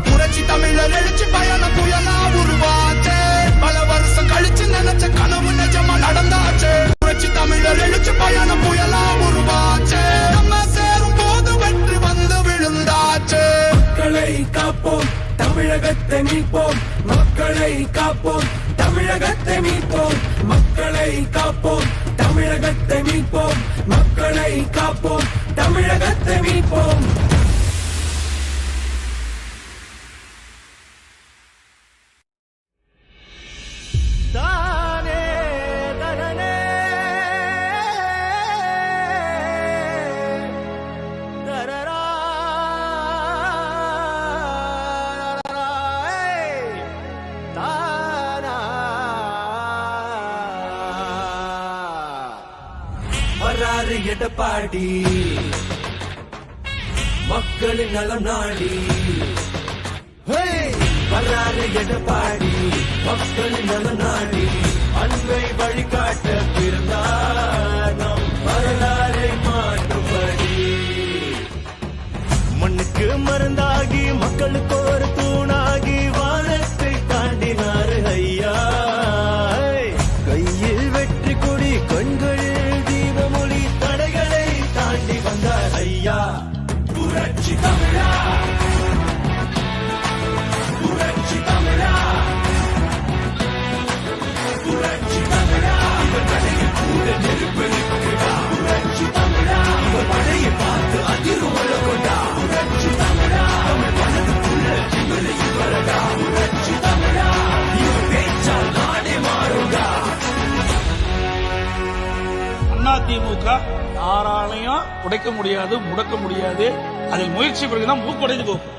புரட்சி தமிழர் எழுச்சி பயண புயலா உருவாச்சே பல வருஷம் கழிச்சு நினைச்ச கனவு நிஜமா நடந்தாச்சே புரட்சி தமிழர் எழுச்சி பயண புயலா உருவாச்சே நம்ம சேரும் போது வெற்றி வந்து விழுந்தாச்சே மக்களை காப்போம் தமிழகத்தை மீட்போம் மக்களை காப்போம் தமிழகத்தை மீட்போம் மக்களை காப்போம் தமிழகத்தை மீட்போம் மக்களை காப்போம் தமிழகத்தை மீட்போம் வராறு எடப்பாடி மக்களின் நலம் நாடி வராறு எடப்பாடி மக்களின் நலம் நாடி அன்பை வழிகாட்ட பிறந்தார் நம் வரலாறை மாற்றும்படி மண்ணுக்கு மருந்தாகி மக்களுக்கு ஒரு தூணாகி வானத்தை தாண்டினார் ஐயா கையில் வெற்றி கொடி கண்களில் தீபமொழி தடைகளை தாண்டி வந்தார் ஐயா புரட்சி தமிழா புரட்சி தமிழா புரட்சி தமிழா இவர் கடையில் கூட நெருப்பெடுக்கிறா புரட்சி தமிழா இவர் படையை பார்த்து அதிரும் கொண்டா புரட்சி தமிழா தமிழ் மனதுக்குள்ள இவரை இவரடா புரட்சி தமிழா இவர் பேச்சால் நாடே மாறுடா அதிமுக யாராலையும் உடைக்க முடியாது முடக்க முடியாது அதில் முயற்சி பிறகுதான் மூக்குடைந்து போகும்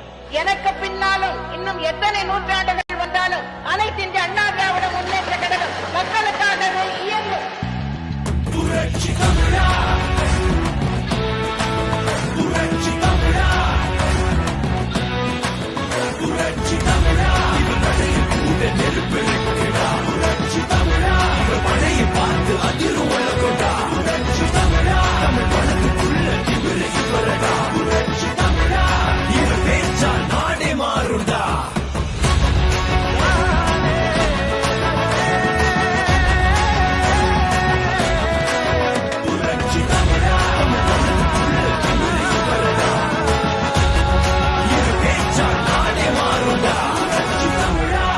எனக்கு பின்னாலும் இன்னும் எத்தனை நூற்றாண்டுகள் வந்தாலும் அனைத்து இந்திய அண்ணா திராவிட முன்னேற்ற கழகம் மக்களுக்காகவே இயங்கும் புரட்சி தமிழா புரட்சி தமிழா புரட்சி தமிழா இவர் படையில் கூட நெருப்பெடுக்கிறா புரட்சி தமிழா இவர் படையை பார்த்து அதிரும் கொண்டா புரட்சி தமிழா தமிழ் மனதுக்குள்ள இவரை இவரடா புரட்சி தமிழா இவர் பேச்சால் நாடே மாறுடா புரட்சி தமிழா தமிழ் மனதுக்குள்ள இவரை இவரடா இவர் பேச்சால் நாடே மாறுடா புரட்சி தமிழா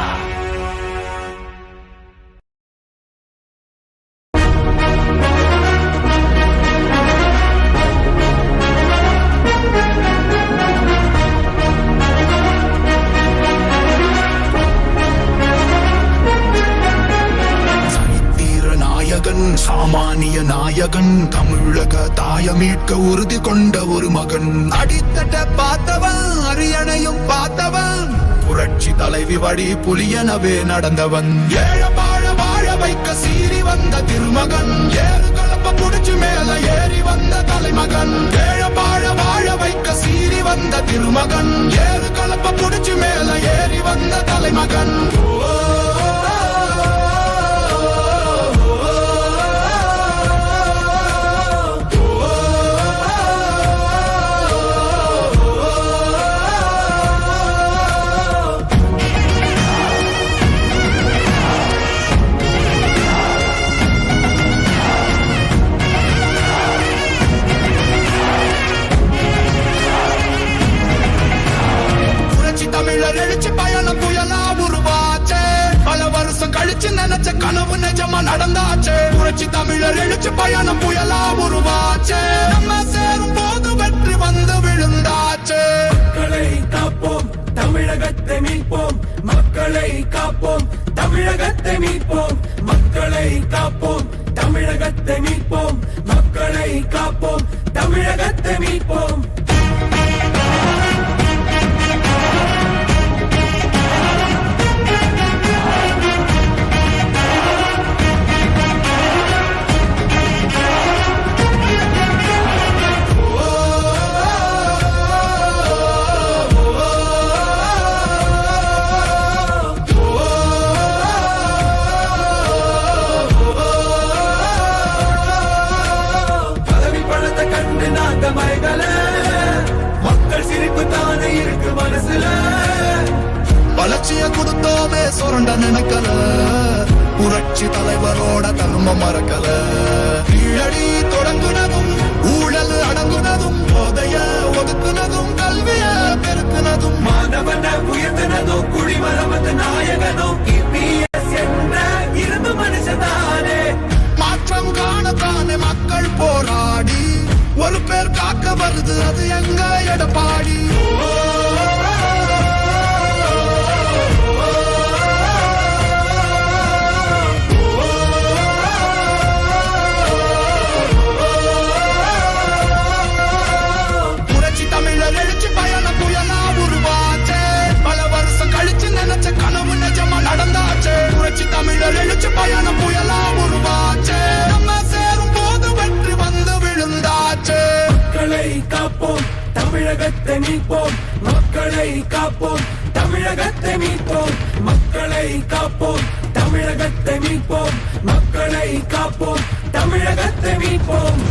சாமானிய நாயகன் தமிழக தாய மீட்க உறுதி கொண்ட ஒரு மகன் அடித்தட்ட பார்த்தவன் அரியணையும் பார்த்தவன் புரட்சி தலைவி வழி புலியனவே நடந்தவன் ஏழ வாழ வைக்க சீறி வந்த திருமகன் ஏறு கலப்ப புடிச்சு மேல ஏறி வந்த தலைமகன் ஏழ வாழ வைக்க அழிக்க சீறி வந்த திருமகன், ஏறு கலப்ப புடிச்சு மேல ஏறி வந்த தலைமகன். தமிழர் எழுச்சி பயணம் புயலா உருவாச்சே, பல வருஷம் கழிச்சு நினைச்ச கனவு நிஜமா நடந்தாச்சே. புரட்சி தமிழர் எழுச்சி பயணம் புயலா உருவாச்சே, நம்ம சேரும் போது வெற்றி வந்து விழுந்தாச்சே. மக்களை காப்போம், தமிழகத்தை மீட்போம், மக்களை காப்போம், தமிழகத்தை மீட்போம், மக்களை காப்போம், தமிழகத்தை மீட்போம், மக்களை காப்போம், தமிழகத்தை மீட்போம். மக்கள் சிரிப்பு தானே இருக்கு மனசுல, வளர்ச்சிய கொடுத்தோமே சுரண்ட நினைக்கல, புரட்சி தலைவரோட தர்மம் மறக்கல. கீழடி தொடங்குனதும் ஊழல் அடங்குனதும், போதைய ஒதுக்குனதும் கல்விய பெருக்குனதும், மாணவன உயர்த்தினதும் குடிமரமத்து நாயகனும் EPS என்ற இரும்பு மனுஷதானே. மாற்றம் காணத்தானே மக்கள் போராடி, ஒரு பேர் காக்க வருது அது எங்க எடப்பாடி. புரட்சி தமிழர் எழுச்சி பயணம் புயலா உருவாச்சே, பல வருஷம் கழிச்சு நினைச்ச கனவு நிஜமா நடந்தாச்சே. புரட்சி தமிழர் எழுச்சி பயணம் புயலா உருவாச்சே, நம்ம சேரும் போது வெற்றி வந்து விழுந்தாச்சே. மக்களை காப்போம், தமிழகத்தை மீட்போம், மக்களை காப்போம், தமிழகத்தை மீட்போம், மக்களை காப்போம், தமிழகத்தை மீட்போம், மக்களை காப்போம், தமிழகத்தை மீட்போம்.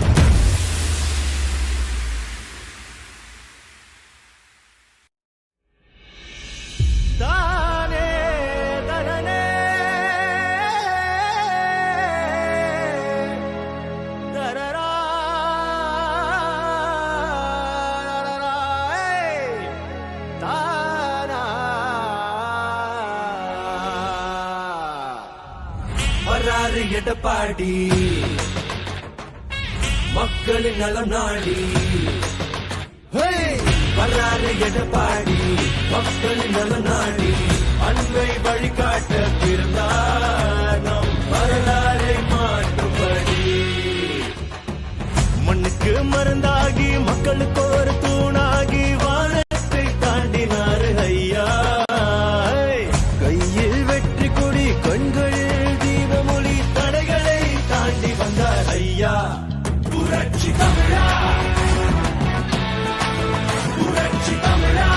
வராறு எடப்பாடி, மக்களின் நலம் நாடி. வராறு எடப்பாடி, மக்களின் நலம் நாடி, அன்பை வழிகாட்ட பிறந்தார் நம் வரலாறை மாற்றும்படி. மண்ணுக்கு மருந்தாகி மக்களுக்கு ஒரு தூணாகி வானத்தை தாண்டினார் ஐயா. கையில் வெற்றி கொடி, கண்களில் தீபமொழி, தடைகளை தாண்டி வந்தார் ஐயா. புரட்சி தமிழா, புரட்சி தமிழா,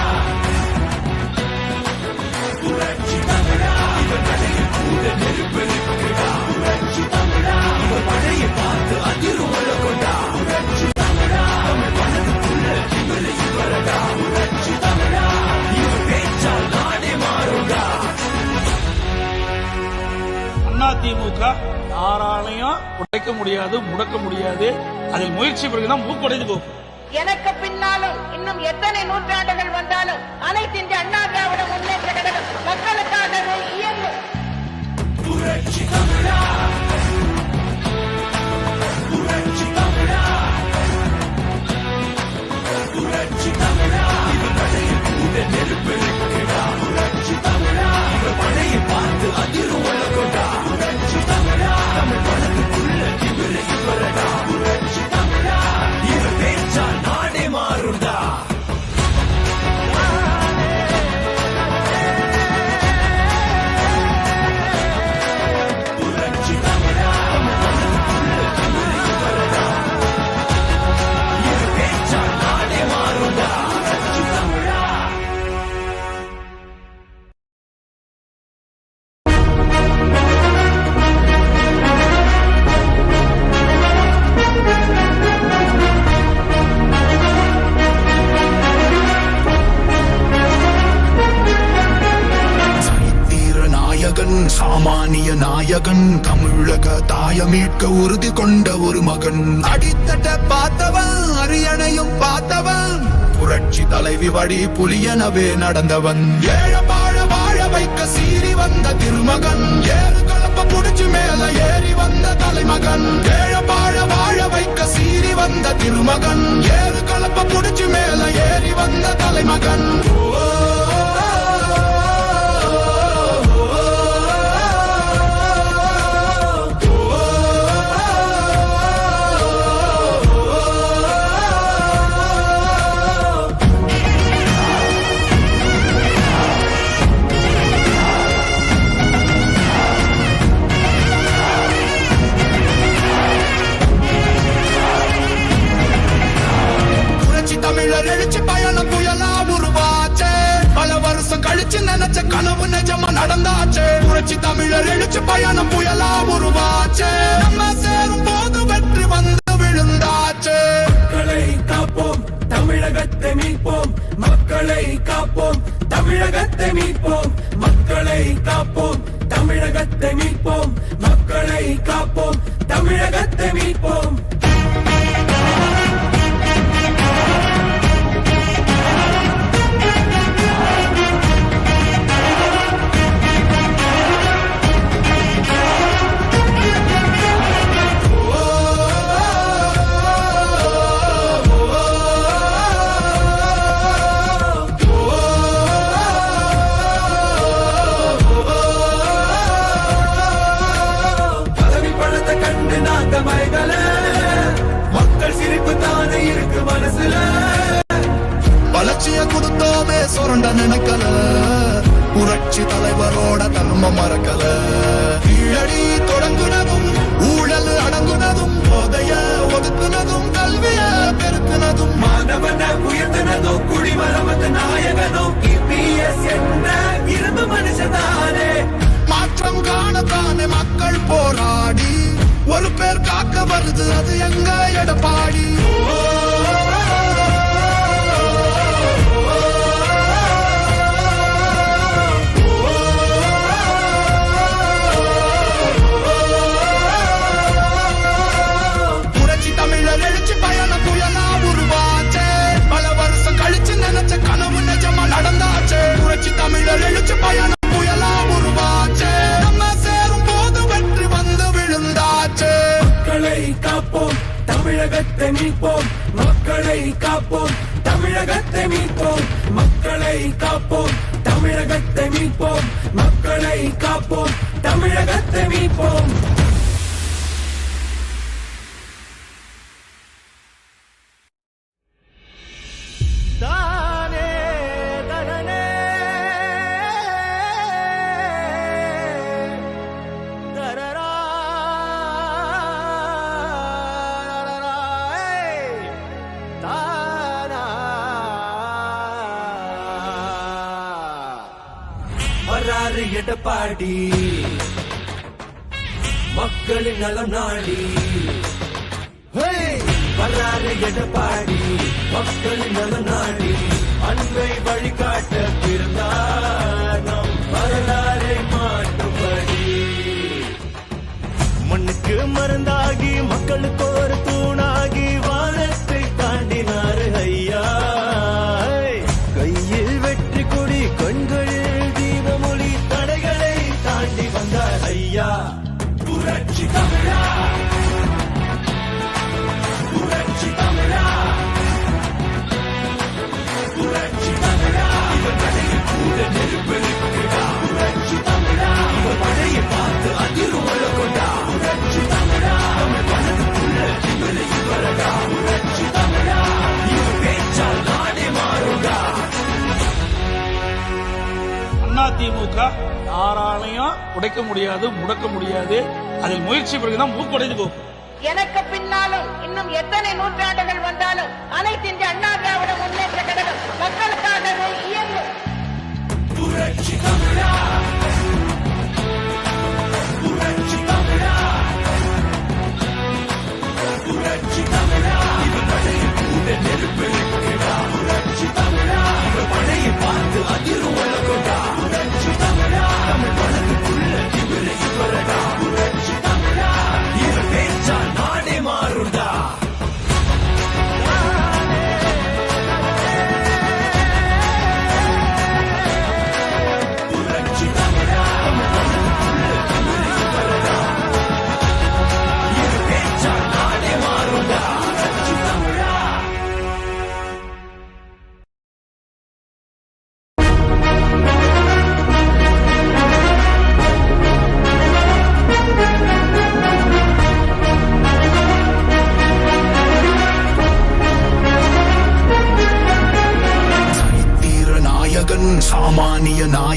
புரட்சி தமிழா, இவர் நடையில் கூட நெருப்பெருக்குடா. புரட்சி தமிழா, இவர் படையை பார்த்து அதிரும் கொண்டா. புரட்சி தமிழா, தமிழ் மனதுக்குள்ள திமிரை வரடா. புரட்சி தமிழா, இவர் பேச்சால் நாடே மாறுடா. அதிமுக யாராலையும் உடைக்க முடியாது, முடக்க முடியாது. அதில் முயற்சி பிறகுதான் மூக்குடைந்து போகும். எனக்கு பின்னாலும் இன்னும் எத்தனை நூற்றாண்டுகள் வந்தாலும் அனைத்து இந்திய அண்ணா திராவிட முன்னேற்ற கழகம் மக்களுக்காகவே இயங்கும். புரட்சி தமிழா, புரட்சி தமிழா, புரட்சி தமிழா, இவர் படையில் கூட நெருப்பெருக்குடா. புரட்சி தமிழா, இவர் படையை பார்த்து அதிரும் கொண்டா. புரட்சி தமிழா, தமிழ் மனதுக்குள்ள திமிரை வரடா. புரட்சி தமிழா, இவர் பேச்சால் நாடே மாறுடா. சாமானிய நாயகன் தமிழக தாய மீட்க உறுதி கொண்ட ஒரு மகன் அடித்தட்ட பார்த்தவன் அரியணையும் பார்த்தவன் புரட்சி தலைவி வழி புலியனவே நடந்தவன் ஏழ வாழ வாழ வைக்க சீறி வந்த திருமகன் ஏறு கலப்ப புடிச்சு மேல ஏறி வந்த தலைமகன் ஏழ வாழ வாழ வைக்க சீறி வந்த திருமகன் ஏறு கலப்ப புடிச்சு மேல ஏறி வந்த தலைமகன் தமிழர் எழுச்சி பயணம் புயலா உருவாச்சே பல வருஷம் கழிச்சு நினைச்ச கனவு நிஜமா நடந்தாச்சே புரட்சி தமிழர் எழுச்சி பயணம் புயலா உருவாச்சே நம்ம சேரும் போது வெற்றி வந்து விழுந்தாச்சே மக்களை காப்போம் தமிழகத்தை மீட்போம் மக்களை காப்போம் தமிழகத்தை மீட்போம் மக்களை காப்போம் தமிழகத்தை மீட்போம் மக்களை காப்போம் தமிழகத்தை மீட்போம் மக்கள் சிரிப்பு தானே இருக்கு மனசுல வளர்ச்சிய கொடுத்தோமே சுரண்ட நினைக்கல புரட்சி தலைவரோட தர்ம மறக்கல கீழடி தொடங்குனதும் ஊழல் அடங்குனதும் போதைய ஒதுக்குனதும் கல்விய பெருக்குனதும் மாணவன உயர்த்தினதும் குடிமரமத்து நாயகனும் EPS என்ற இரும்பு மனுஷதானே மாற்றம் காணத்தானே மக்கள் போராடி ஒரு பேர் காக்க வருது அது எங்க எடப்பாடி புரட்சி தமிழர் எழுச்சி பயணம் புயலா உருவாச்சே பல வருஷம் கழிச்சு நினைச்ச கனவு நிஜமா நடந்தாச்சே புரட்சி தமிழர் எழுச்சி பயணம் புயலா உருவாச்சே நம்ம சேரும் போது வெற்றி வந்து விழுந்தாச்சே மக்களை காப்போம் தமிழகத்தை மீட்போம் மக்களை காப்போம் தமிழகத்தை மீட்போம் மக்களை காப்போம் தமிழகத்தை மீட்போம் மக்களை காப்போம் தமிழகத்தை மீட்போம் வராறு எடப்பாடி மக்களின் நலம் நாடி வராறு எடப்பாடி மக்களின் நலம் நாடி அன்பை வழிகாட்ட பிறந்தார் நம் வரலாறை மாற்றும்படி மண்ணுக்கு மருந்தாகி மக்களுக்கு ஒரு தூணாகி வானத்தை தாண்டினார் ஐயா கையில் வெற்றி கொடி கண்களில் தீபமொழி தடைகளை தாண்டி வந்தார் ஐயா புரட்சி தமிழா புரட்சி தமிழா புரட்சி தமிழா இவர் நடையில் கூட நெருப்பெருக்குடா புரட்சி தமிழா இவர் மழையை பார்த்து அதிரும் கொண்டா புரட்சி தமிழா தமிழ் மனதுக்குள்ள இவரை இவரடா புரட்சி தமிழா இவர் பேச்சால் நாடே மாறுடா அதிமுக யாராலையும் உடைக்க முடியாது முடக்க முடியாது அதில் முயற்சி பிறகுதான் மூக்குடைந்து போகும் எனக்கு பின்னாலும் இன்னும் எத்தனை நூற்றாண்டுகள் வந்தாலும் அனைத்து இந்திய அண்ணா திராவிட முன்னேற்ற கழகம் மக்களுக்காகவே இயங்கும் புரட்சி தமிழா புரட்சி தமிழா புரட்சி தமிழா இவர் நடையில் கூட நெருப்பெருக்குடா புரட்சி தமிழா இவர் படையை பார்த்து அதிரும் கொண்டா புரட்சி தமிழா தமிழ் மனதுக்குள்ள இவரை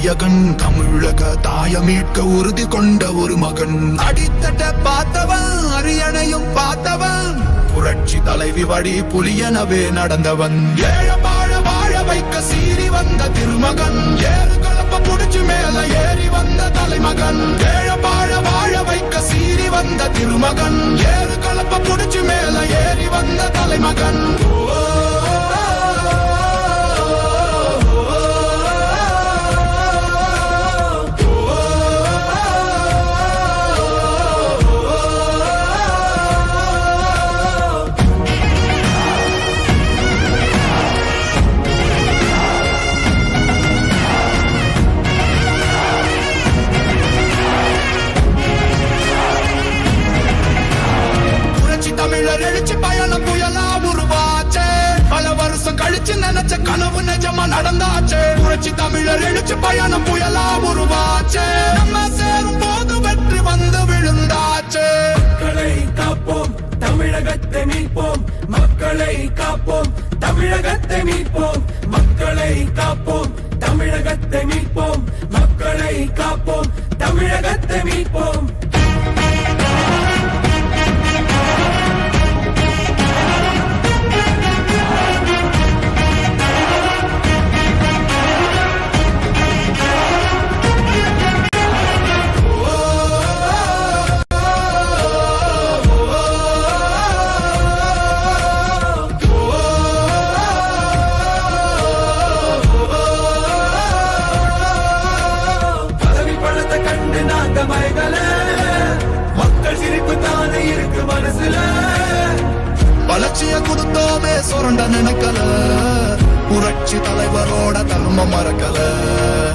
நாயகன் தமிழக தாயமீட்க உறுதி கொண்ட ஒரு மகன் அடித்தட்ட பார்த்தவன் அரியணையும் பார்த்தவன் புரட்சி தலைவி வழி புலியனவே நடந்தவன் ஏழ வாழ வைக்க சீறி வந்த திருமகன் ஏறு கலப்ப புடிச்சு மேல ஏறி வந்த தலைமகன் ஏழ வாழ வைக்க சீறி வந்த திருமகன் ஏறு கலப்ப புடிச்சு மேல ஏறி வந்த தலைமகன் தமிழர் எழுச்சி பயணம் புயலா உருவாச்சே பல வருஷம் கழிச்சு நினைச்ச கனவு நிஜமா நடந்தாச்சே புரட்சி தமிழர் எழுச்சி பயணம் புயலா உருவாச்சே நம்ம சேரும் போது வெற்றி வந்து விழுந்தாச்சே மக்களை காப்போம் தமிழகத்தை மீட்போம் மக்களை காப்போம் தமிழகத்தை மீட்போம் மக்களை காப்போம் தமிழகத்தை மீட்போம் மக்களை காப்போம் தமிழகத்தை மீட்போம் மக்கள் சிரிப்பு தானே இருக்கு மனசுல வளர்ச்சிய கொடுத்தோமே சுரண்ட நினைக்கல புரட்சி தலைவரோட தர்மம் மறக்கல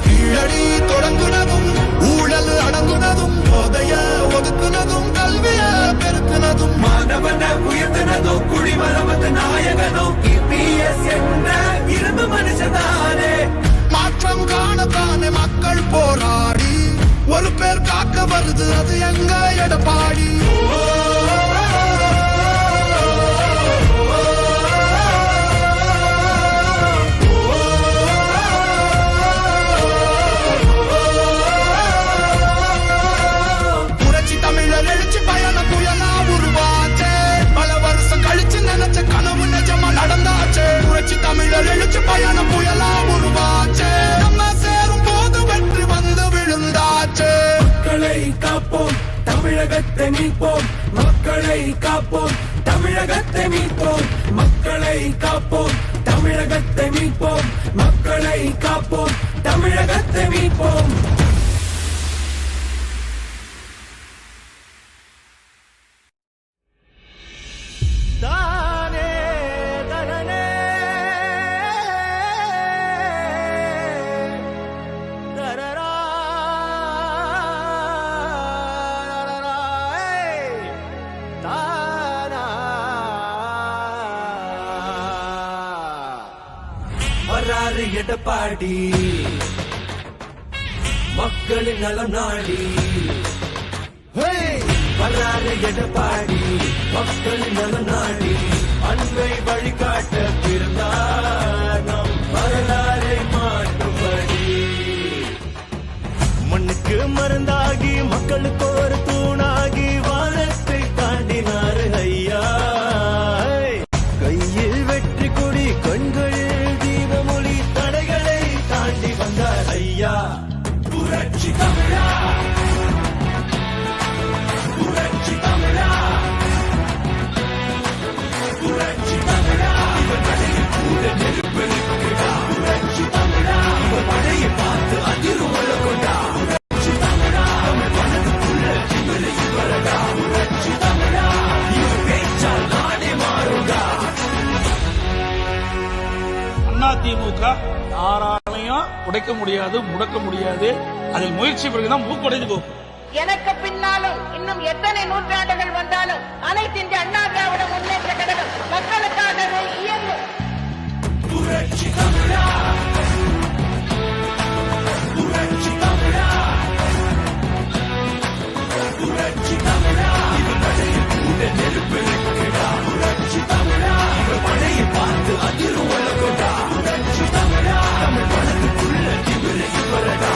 கீழடி தொடங்குனதும் ஊழல் அடங்குனதும் போதைய ஒதுக்குனதும் கல்விய பெருக்குனதும் மாணவன உயர்த்தினதும் குடிமரமத்து நாயகனும் EPS என்ற இரும்பு மனுஷதானே மாற்றம் காணத்தானே மக்கள் போராடி ஒரு பேர் காக்க வருது அது எங்க எடப்பாடி புரட்சி தமிழர் எழுச்சி பயணம் புயலா உருவாச்சே பல வருஷம் கழிச்சு நினைச்ச கனவு நிஜமா நடந்தாச்சே புரட்சி தமிழர் எழுச்சி பயணம் புயலா உருவாச்சே நம்ம சேரும் போது வெற்றி வந்து விழுந்தாச்சே மக்களை காப்போம் தமிழகத்தை மீட்போம் மக்களை காப்போம் தமிழகத்தை மீட்போம் மக்களை காப்போம் தமிழகத்தை மீட்போம் மக்களை காப்போம் தமிழகத்தை மீட்போம் வராறு எடப்பாடி மக்களின் நலம் நாடி வராறு எடப்பாடி மக்களின் நலம் நாடி அன்பை வழிகாட்ட பிறந்தார் நம் வரலாறை மாற்றும்படி மண்ணுக்கு மருந்தாகி மக்களுக்கு ஒரு தூணாகி வானத்தை தாண்டினார் ஐயா கையில் வெற்றி கொடி கண்களில் தீபமொழி தடைகளை தாண்டி வந்தார் ஐயா புரட்சி தமிழா புரட்சி தமிழா புரட்சி தமிழா இவர் கடையில் கூட நெருப்பெருக்கிறா புரட்சி தமிழா இவர் படையை பார்த்து அதிர்வுள்ள கொண்டா புரட்சி தமிழா தமிழ் மனதுக்குள்ள திமிரை வரடா புரட்சி தமிழா இவர் பேச்சால் நாடே மாறுடா அதிமுக யாராலையும் உடைக்க முடியாது முடக்க முடியாது அதில் முயற்சி பிறகுதான் மூக்குடைந்து போகும் எனக்கு பின்னாலும் இன்னும் எத்தனை நூற்றாண்டுகள் வந்தாலும் அனைத்து இந்திய அண்ணா திராவிட முன்னேற்ற கழகம் மக்களுக்காகவே இயங்கும் புரட்சி தமிழா புரட்சி தமிழா புரட்சி தமிழா இவர் படையில் கூட நெருப்பெருக்கிறா புரட்சி தமிழா இவர் படையை பார்த்து அதிரும் கொண்டா புரட்சி தமிழா தமிழ் மனதுக்குள்ள திமிரை வரடா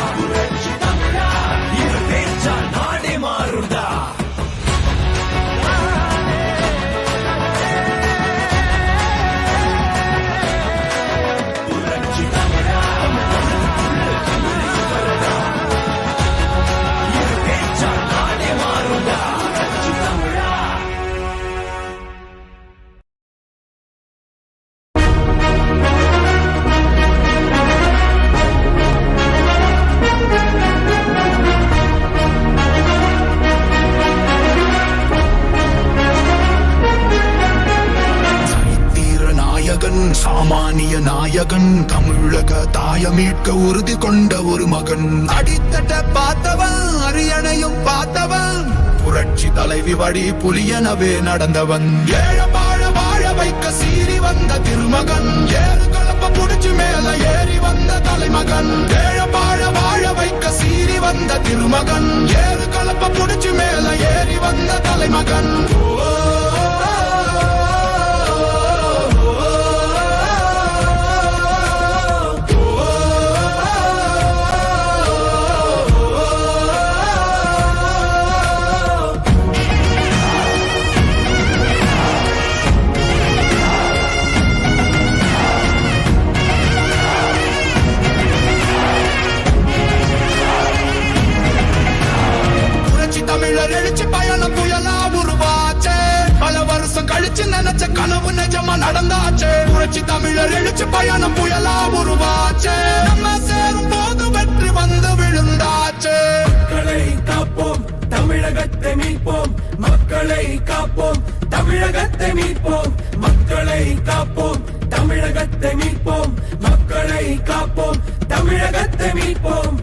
சாமானிய நாயகன் தமிழக தாய மீட்க உறுதி கொண்ட ஒரு மகன் அடித்தட்ட பார்த்தவன் அரியணையும் பார்த்தவன் புரட்சி தலைவி வழி புலியனவே நடந்தவன் ஏழ வாழ வைக்க சீறி வந்த திருமகன் ஏறு கலப்ப புடிச்சு மேல ஏறி வந்த தலைமகன் ஏழ வாழ வைக்க சீறி வந்த திருமகன் ஏறு கலப்ப புடிச்சு மேல ஏறி வந்த தலைமகன் தமிழர் எழுச்சி பயணம் புயலா உருவாச்சே பல வருஷம் கழிச்சு நினைச்ச கனவு நிஜமா நடந்தாச்சே புரட்சி தமிழர் எழுச்சி பயணம் புயலா உருவாச்சே நம்ம சேரும் போது வெற்றி வந்து விழுந்தாச்சே மக்களை காப்போம் தமிழகத்தை மீட்போம் மக்களை காப்போம் தமிழகத்தை மீட்போம் மக்களை காப்போம் தமிழகத்தை மீட்போம் மக்களை காப்போம் தமிழகத்தை மீட்போம்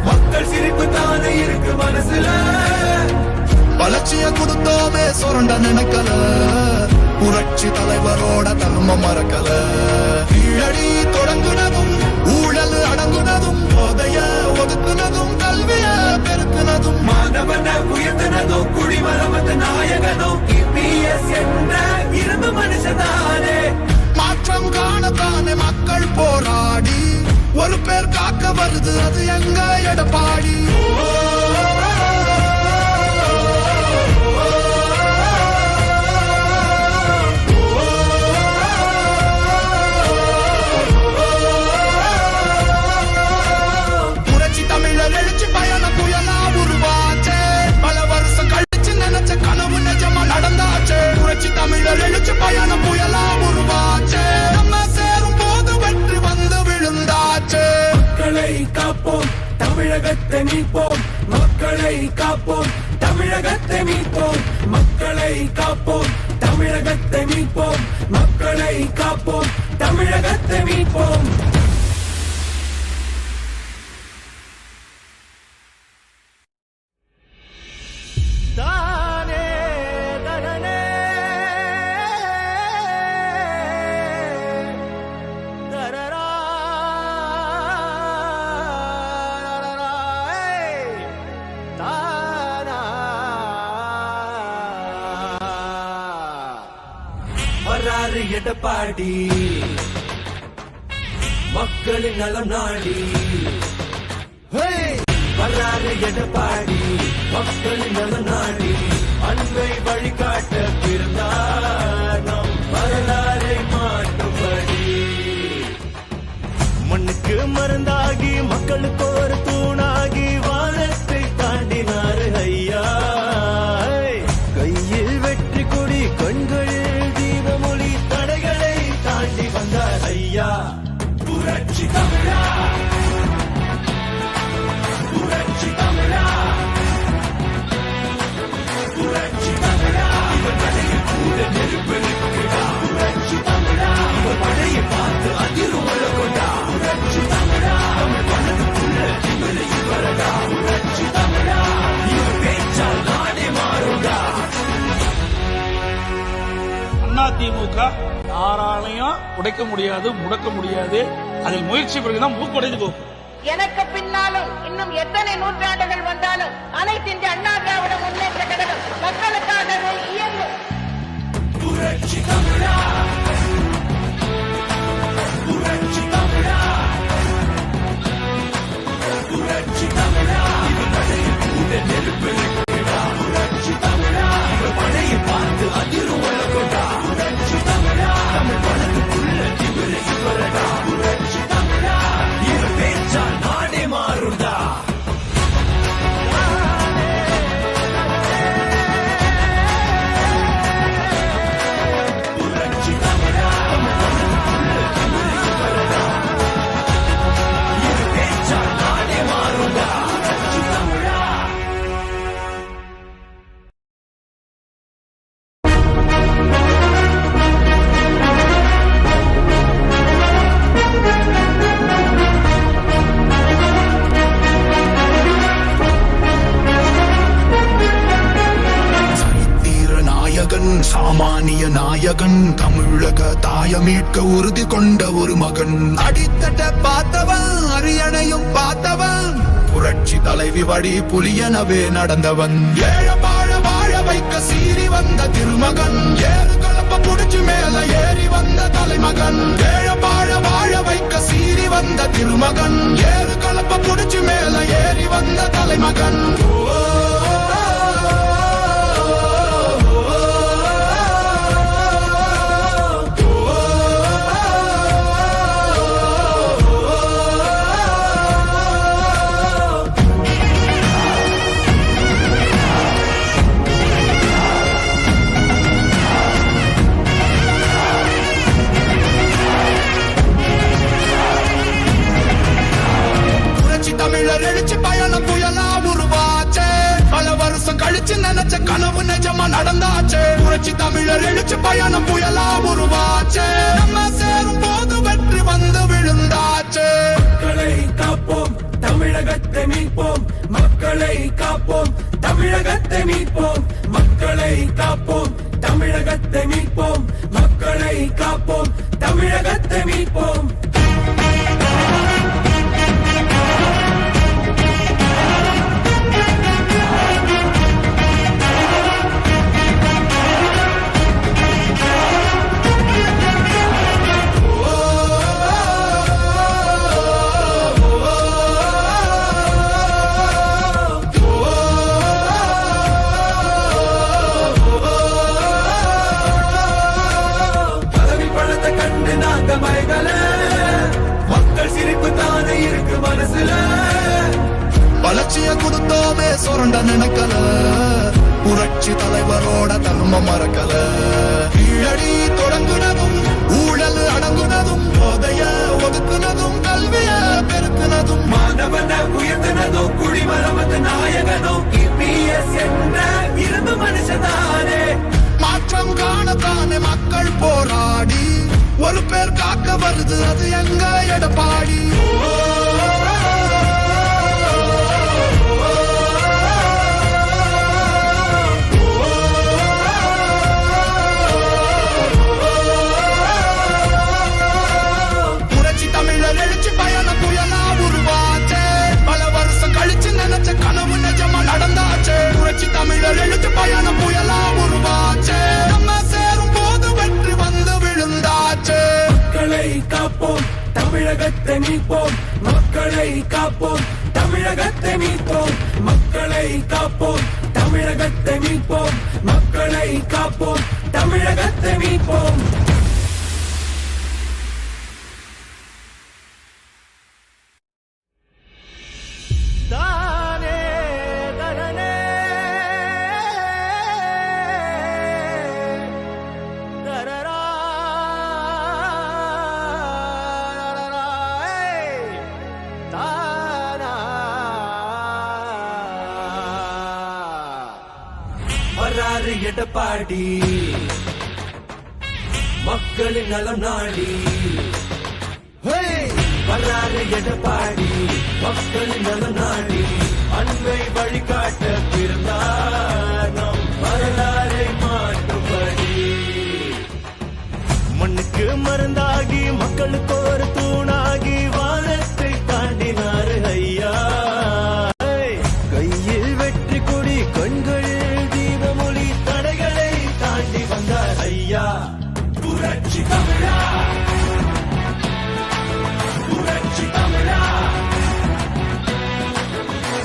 மக்கள் சிரிப்பு தானே இருக்கு மனசுல வளர்ச்சிய கொடுத்தோமே சுரண்ட நினைக்கல புரட்சி தலைவரோட தர்மம் மறக்கல கீழடி தொடங்குனதும் ஊழல் அடங்குனதும் போதைய ஒதுக்குனதும் கல்விய பெருக்குனதும் மாணவன உயர்த்தினதும் குடிமரமத்த நாயகனும் EPS என்ற இரும்பு மனுஷனானே மாற்றம் காணத்தானே மக்கள் போராடி ஒரு பேர் காக்க வருது அது எங்க எடப்பாடி புரட்சி தமிழர் எழுச்சி பயணம் புயலா உருவாச்சே பல வருஷம் கழிச்சு நினைச்ச கனவு நிஜமா நடந்தாச்சே புரட்சி தமிழர் எழுச்சி பயணம் புயலா உருவாச்சே நம்ம சேரும் போது வெற்றி வந்து விழுந்தாச்சே மக்களை காப்போம் தமிழகத்தை மீட்போம் மக்களை காப்போம் தமிழகத்தை மீட்போம் மக்களை காப்போம் தமிழகத்தை மீட்போம் மக்களை காப்போம் தமிழகத்தை மீட்போம் வராறு எடப்பாடி மக்களின் நலம் நாடி வராறு எடப்பாடி மக்களின் நலம் நாடி அன்பை வழிகாட்ட பிறந்தார் நம் வரலாறை மாற்றும்படி மண்ணுக்கு மருந்தாகி மக்களுக்கு ஒரு தூணாகி வானத்தை தாண்டினார் ஐயா கையில் வெற்றி கொடி கண்களில் தீபமொழி தடைகளை தாண்டி வந்தார் ஐயா புரட்சி தமிழா புரட்சி தமிழா புரட்சி தமிழா இவர் கடையில் கூட நெருப்பு நிற்கிறா புரட்சி தமிழா இவர் படையை பார்த்து அதிரும் கொண்டா புரட்சி தமிழா தமிழ் மனதுக்குள்ள இவரை இவரடா புரட்சி தமிழா இவர் பேச்சால் நாடே மாறுடா அதிமுக யாராலையும் உடைக்க முடியாது முடக்க முடியாது அதில் முயற்சி பிறகுதான் மூக்குடைந்து போகும் எனக்கு பின்னாலும் இன்னும் எத்தனை நூற்றாண்டுகள் வந்தாலும் அனைத்து இந்திய அண்ணா திராவிட முன்னேற்ற கழகம் மக்களுக்காகவே இயங்கும் புரட்சி தமிழா புரட்சி தமிழா புரட்சி தமிழா இது படையில் கூட நெருப்பு நிற்கிறா புரட்சி தமிழா இவர் படையை பார்த்து அதிரும் கொண்டா புரட்சி தமிழா தமிழ் படத்துக்குள்ள சாமானிய நாயகன் தமிழக தாயமீட்க உறுதி கொண்ட ஒரு மகன் அடித்தட்ட பார்த்தவன் அரியணையும் பார்த்தவன் புரட்சி தலைவி வழி புலியனவே நடந்தவன் ஏழ வாழ வைக்க சீறி வந்த திருமகன் ஏறு கலப்ப புடிச்சு மேல ஏறி வந்த தலைமகன் ஏழ வாழ வைக்க சீறி வந்த திருமகன் ஏறு கலப்ப புடிச்சு மேல ஏறி வந்த தலைமகன் தமிழர் எழுச்சி பயணம் புயலா உருவாச்சே பல வருஷம் கழிச்சு நினைச்ச கனவு நிஜமா நடந்தாச்சே புரட்சி தமிழர் எழுச்சி பயணம் புயலா உருவாச்சே நம்ம சேரும் போது வெற்றி வந்து விழுந்தாச்சே மக்களை காப்போம் தமிழகத்தை மீட்போம் மக்களை காப்போம் தமிழகத்தை மீட்போம் மக்களை காப்போம் தமிழகத்தை மீட்போம் மக்களை காப்போம் தமிழகத்தை மீட்போம் மக்கள் சிரிப்பு தானே இருக்கு மனசுல வளர்ச்சிய கொடுத்தோமே சுரண்ட நினைக்கல புரட்சி தலைவரோட தர்மம் மறக்கல கீழடி தொடங்குனதும் ஊழல் அடங்குனதும் போதைய ஒதுக்குனதும் கல்விய பெருக்குனதும் மாணவன உயர்த்தினதும் குடிமரமத்து நாயகனும் இபிஎஸ் என்ற இரும்பு மனுஷனானே மாற்றம் காணத்தானே மக்கள் போராடி ஒரு பேர் காக்க வருது அது எங்க எடப்பாடி புரட்சி தமிழர் எழுச்சி பயணம் புயலா உருவாச்சே பல வருஷம் கழிச்சு நினைச்ச கனவு நிஜமா நடந்தாச்சே புரட்சி தமிழர் எழுச்சி பயணம் புயலா உருவாச்சே நம்ம சேரும் போது வெற்றி வந்து விழுந்தாச்சே மக்களை காப்போம் தமிழகத்தை மீட்போம் மக்களை காப்போம் தமிழகத்தை மீட்போம் மக்களை காப்போம் தமிழகத்தை மீட்போம் மக்களை காப்போம் தமிழகத்தை மீட்போம் வராறு எடப்பாடி மக்களின் நலம் நாடி வராறு எடப்பாடி மக்களின் நலம் நாடி அன்பை வழிகாட்ட பிறந்தார் நம் வரலாறை மாற்றும்படி மண்ணுக்கு மருந்தாகி மக்களுக்கு ஒரு தூணாகி வானத்தை தாண்டினார் ஐயா கையில் வெற்றி கொடி கண்களில் தீபமொழி தடைகளை தாண்டி வந்தார் ஐயா புரட்சி தமிழா புரட்சி தமிழா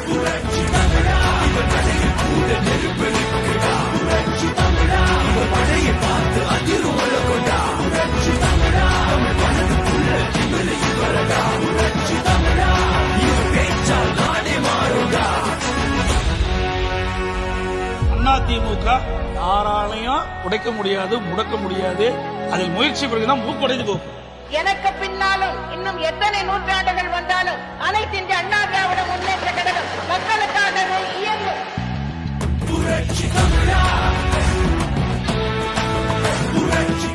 புரட்சி தமிழா இவர் நடையில் கூட நெருப்பெடுக்கிறா புரட்சி தமிழா இவர் படையை பார்த்து அதிரும் கொண்டா புரட்சி தமிழா தமிழ் மனதுக்குள்ள திமிழை வரடா புரட்சி தமிழா இவர் பேச்சால் நாடே மாறுடா அதிமுக யாராலையும் உடைக்க முடியாது முடக்க முடியாது அதில் முயற்சி பிறகுதான் மூப்படைந்து போகும் எனக்கு பின்னாலும் இன்னும் எத்தனை நூற்றாண்டுகள் வந்தாலும் அனைத்து இந்திய அண்ணா திராவிட முன்னேற்ற கழகம் மக்களுக்காகவே இயங்கும் புரட்சி தமிழா புரட்சி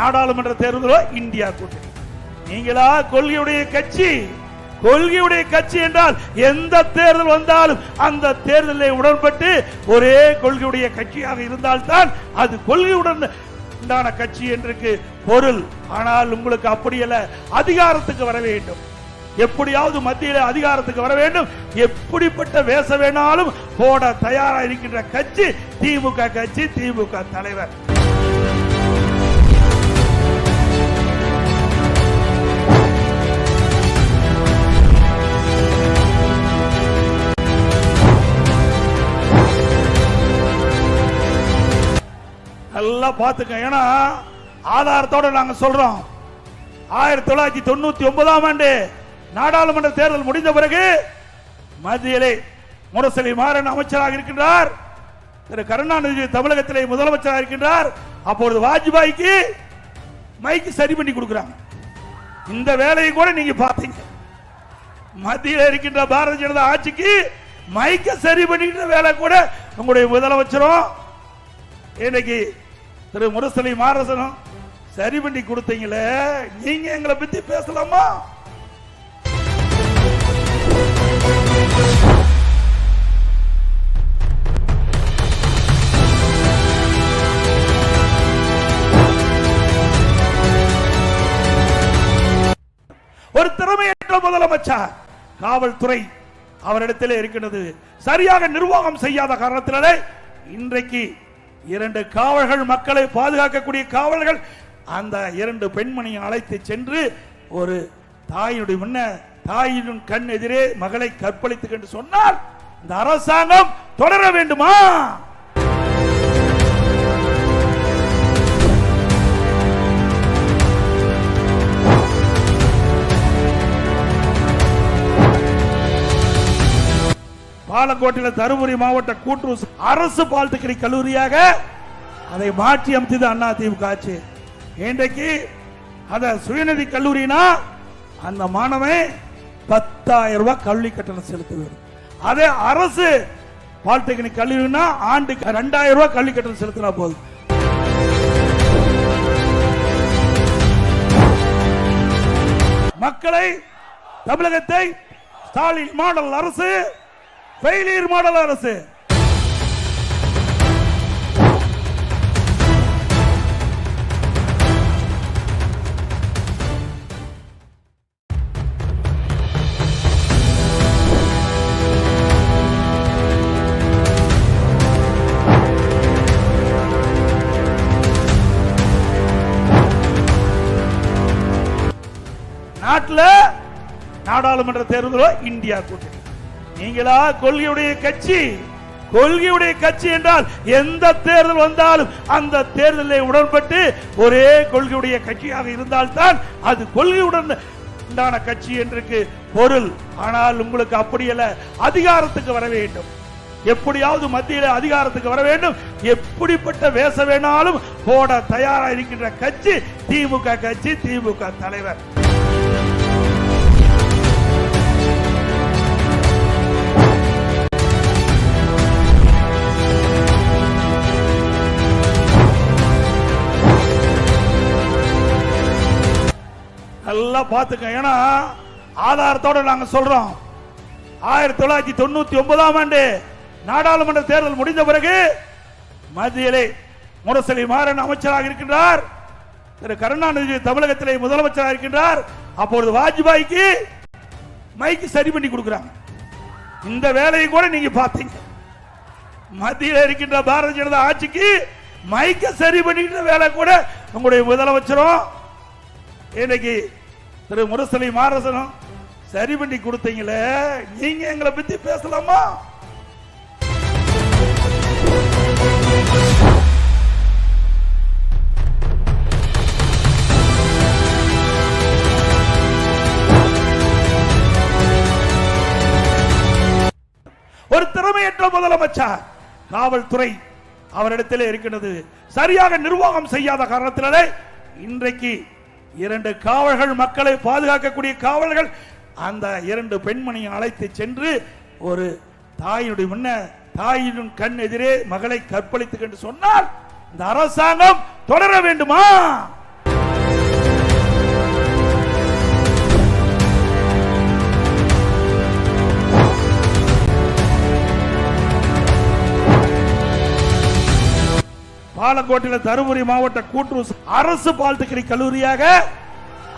நாடாளுமன்ற தேர்தலோ இந்தியா கூட்டணி. நீங்களா கொள்கையுடைய கட்சி? கொள்கையுடைய கட்சி என்றால் எந்த தேர்தல் வந்தாலும் அந்த தேர்தலில் உடன்பட்டு ஒரே கொள்கையுடைய கட்சியாக இருந்தால்தான் அது கொள்கையுடன் உண்டான கட்சி என்று பொருள். ஆனால் உங்களுக்கு அப்படியல்ல, அதிகாரத்துக்கு வர வேண்டும். எப்படியாவது மத்தியில் அதிகாரத்துக்கு வர வேண்டும். எப்படிப்பட்ட வேஷ வேணாலும் போட தயாராக இருக்கின்ற கட்சி திமுக கட்சி, திமுக தலைவர். நல்லா பாத்துக்க. ஏன்னா ஆதாரத்தோட நாங்க சொல்றோம். 1999ஆம் ஆண்டு நாடாளுமன்ற தேர்தல் முடிந்த பிறகு மத்தியிலே முரசொலி மாறன் அமைச்சராக இருக்கின்றார். திரு கருணாநிதி தமிழகத்திலே முதலமைச்சராக இருக்கின்றார். அப்பொழுது வாஜ்பாய்க்கு மைக்கு சரி பண்ணி கொடுக்கிறாங்க. இந்த வேலையை கூட நீங்க பாத்தீங்க. மத்தியில் இருக்கின்ற பாரதிய ஜனதா ஆட்சிக்கு மைக்க சரி பண்ணிக்கிற வேலை கூட உங்களுடைய முதலமைச்சரும் இன்னைக்கு திரு முரசொலி மாறனும் சரி பண்ணி கொடுத்தீங்களே. நீங்க எங்களை பத்தி பேசலாமா? ஒரு திறமையற்ற முதலமைச்சர். காவல்துறை அவரிடத்திலே இருக்கிறது. சரியாக நிர்வாகம் செய்யாத காரணத்தினாலே இன்றைக்கு 2 காவலர்கள், மக்களை பாதுகாக்கக்கூடிய காவலர்கள், அந்த 2 பெண்மணியை அழைத்து சென்று ஒரு தாயினுடைய முன்ன தாயின் கண் எதிரே மகளை கற்பழித்து என்று சொன்னால் இந்த அரசாங்கம் தொடர வேண்டுமா? பாலக்கோட்டையில் தருமபுரி மாவட்ட கூட்டுறவு அரசு பாலிடெக்னிக் கல்லூரியாக அதை மாற்றி அமைத்தது அண்ணா திமுக ஆட்சி. இன்றைக்கு அத சுயநிதி கல்லூரினா அந்த மாணவன் 10,000 ரூபாய் கல்வி கட்டணம் செலுத்துவார். அதே அரசு பாலிடெக்னிக் கல்லூரினா ஆண்டுக்கு 2,000 ரூபாய் கல்வி கட்டணம் செலுத்தினா போதும். மக்களை, தமிழகத்தை ஸ்டாலின் மாடல் அரசு, ஃபெயிலியர் மாடல் அரசு. நாட்டில் நாடாளுமன்ற தேர்தலோ இந்தியா கூட்டணி. நீங்களா கொள்கையுடைய கட்சி? கொள்கையுடைய கட்சி என்றால் எந்த தேர்தல் வந்தாலும் அந்த தேர்தலில் உடன்பட்டு ஒரே கொள்கையுடைய கட்சியாக இருந்தால்தான் அது கொள்கையுடன் உண்டான கட்சி என்று பொருள். ஆனால் உங்களுக்கு அப்படியல்ல, அதிகாரத்துக்கு வர வேண்டும். எப்படியாவது மத்தியில் அதிகாரத்துக்கு வர வேண்டும். எப்படிப்பட்ட வேஷ வேணாலும் போட தயாராக இருக்கின்ற கட்சி திமுக கட்சி, திமுக தலைவர். நல்லா பாத்துக்க. ஏன்னா ஆதாரத்தோட நாங்க சொல்றோம். 1999ஆம் ஆண்டு நாடாளுமன்ற தேர்தல் முடிந்த பிறகு மத்தியிலே முரசொலி மாறன் அமைச்சராக இருக்கின்றார். திரு கருணாநிதி தமிழகத்திலே முதலமைச்சராக இருக்கின்றார். அப்பொழுது வாஜ்பாய்க்கு மைக்கு சரி பண்ணி கொடுக்கிறாங்க. இந்த வேலையை கூட நீங்க பாத்தீங்க. மத்தியில் இருக்கின்ற பாரதிய ஜனதா ஆட்சிக்கு மைக்க சரி பண்ணிக்கிற வேலை கூட உங்களுடைய முதலமைச்சரும் இன்னைக்கு திரு முரசொலி மாறனும் சரி பண்ணி கொடுத்தீங்களே. நீங்க எங்களை பத்தி பேசலாமா? ஒரு திறமையற்ற முதலமைச்சர். காவல்துறை அவரிடத்திலே இருக்கிறது. சரியாக நிர்வாகம் செய்யாத காரணத்தினாலே இன்றைக்கு 2 காவலர்கள், மக்களை பாதுகாக்கக்கூடிய காவலர்கள், அந்த 2 பெண்மணியை அழைத்து சென்று ஒரு தாயினுடைய முன்ன தாயின் கண் எதிரே மகளை கற்பழித்து என்று சொன்னால் இந்த அரசாங்கம் தொடர வேண்டுமா? பாலக்கோட்டையில் தருமபுரி மாவட்ட கூட்டுறவு அரசு பாலிடெக்னிக் கல்லூரியாக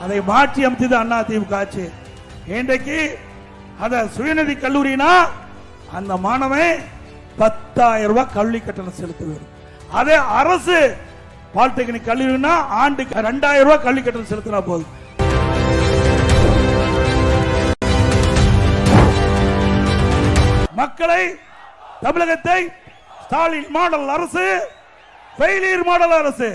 அதை மாற்றி அமைத்தது அண்ணா திமுக ஆட்சி. இன்றைக்கு அத சுயநிதி கல்லூரினா அந்த மாணவன் 10,000 ரூபாய் கல்வி கட்டணம் செலுத்த வேண்டும். அதே அரசு பாலிடெக்னிக் கல்லூரினா ஆண்டுக்கு 2,000 ரூபாய் கல்வி கட்டணம் செலுத்தினா போதும். மக்களை தமிழகத்தை ஸ்டாலின் மாடல் அரசு, ஃபெயிலியர் மாடல் அரசு.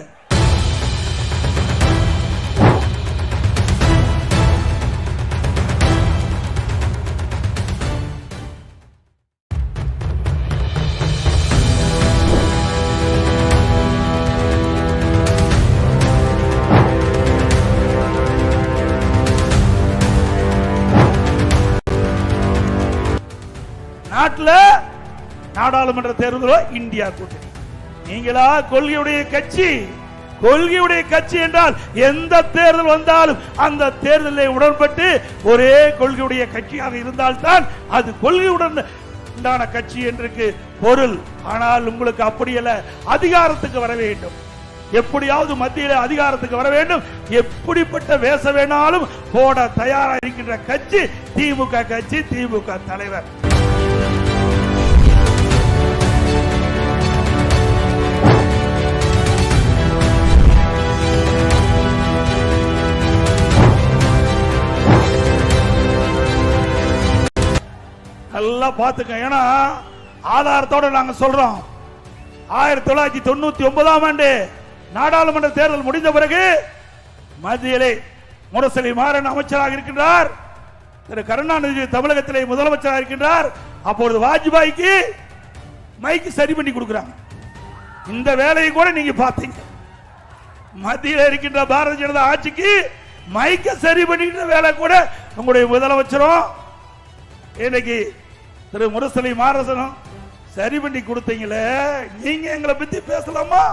நாட்டில் நாடாளுமன்ற தேர்தலோ இந்தியா கூட்டணி. நீங்களா கொள்கையுடைய கட்சி என்றால் எந்த தேர்தல் வந்தாலும் அந்த தேர்தலில் உடன்பட்டு ஒரே கொள்கையுடைய கட்சியாக இருந்தால்தான் அது கொள்கையுடன் உண்டான கட்சி என்று பொருள். ஆனால் உங்களுக்கு அப்படியல்ல, அதிகாரத்துக்கு வர வேண்டும், எப்படியாவது மத்தியில் அதிகாரத்துக்கு வர வேண்டும், எப்படிப்பட்ட வேஷ வேணாலும் போட தயாராக இருக்கின்ற கட்சி திமுக கட்சி, திமுக தலைவர். நல்லா பாத்துக்க. ஏன்னா ஆதாரத்தோட நாங்க சொல்றோம். 1999ஆம் ஆண்டு நாடாளுமன்ற தேர்தல் முடிந்த பிறகு மத்தியிலே முரசொலி மாறன் அமைச்சராக இருக்கின்றார், திரு கருணாநிதி தமிழகத்திலே முதலமைச்சராக இருக்கின்றார். அப்பொழுது வாஜ்பாய்க்கு மைக்கு சரி பண்ணி கொடுக்கிறாங்க. இந்த வேலையை கூட நீங்க பாத்தீங்க. மத்தியில் இருக்கின்ற பாரதிய ஜனதா ஆட்சிக்கு மைக்க சரி பண்ணிக்கிற வேலை கூட உங்களுடைய முதலமைச்சரும் இன்னைக்கு திரு முரசொலி மாறனும் சரி பண்ணி கொடுத்தீங்களே. நீங்க எங்களை பத்தி பேசலாமா?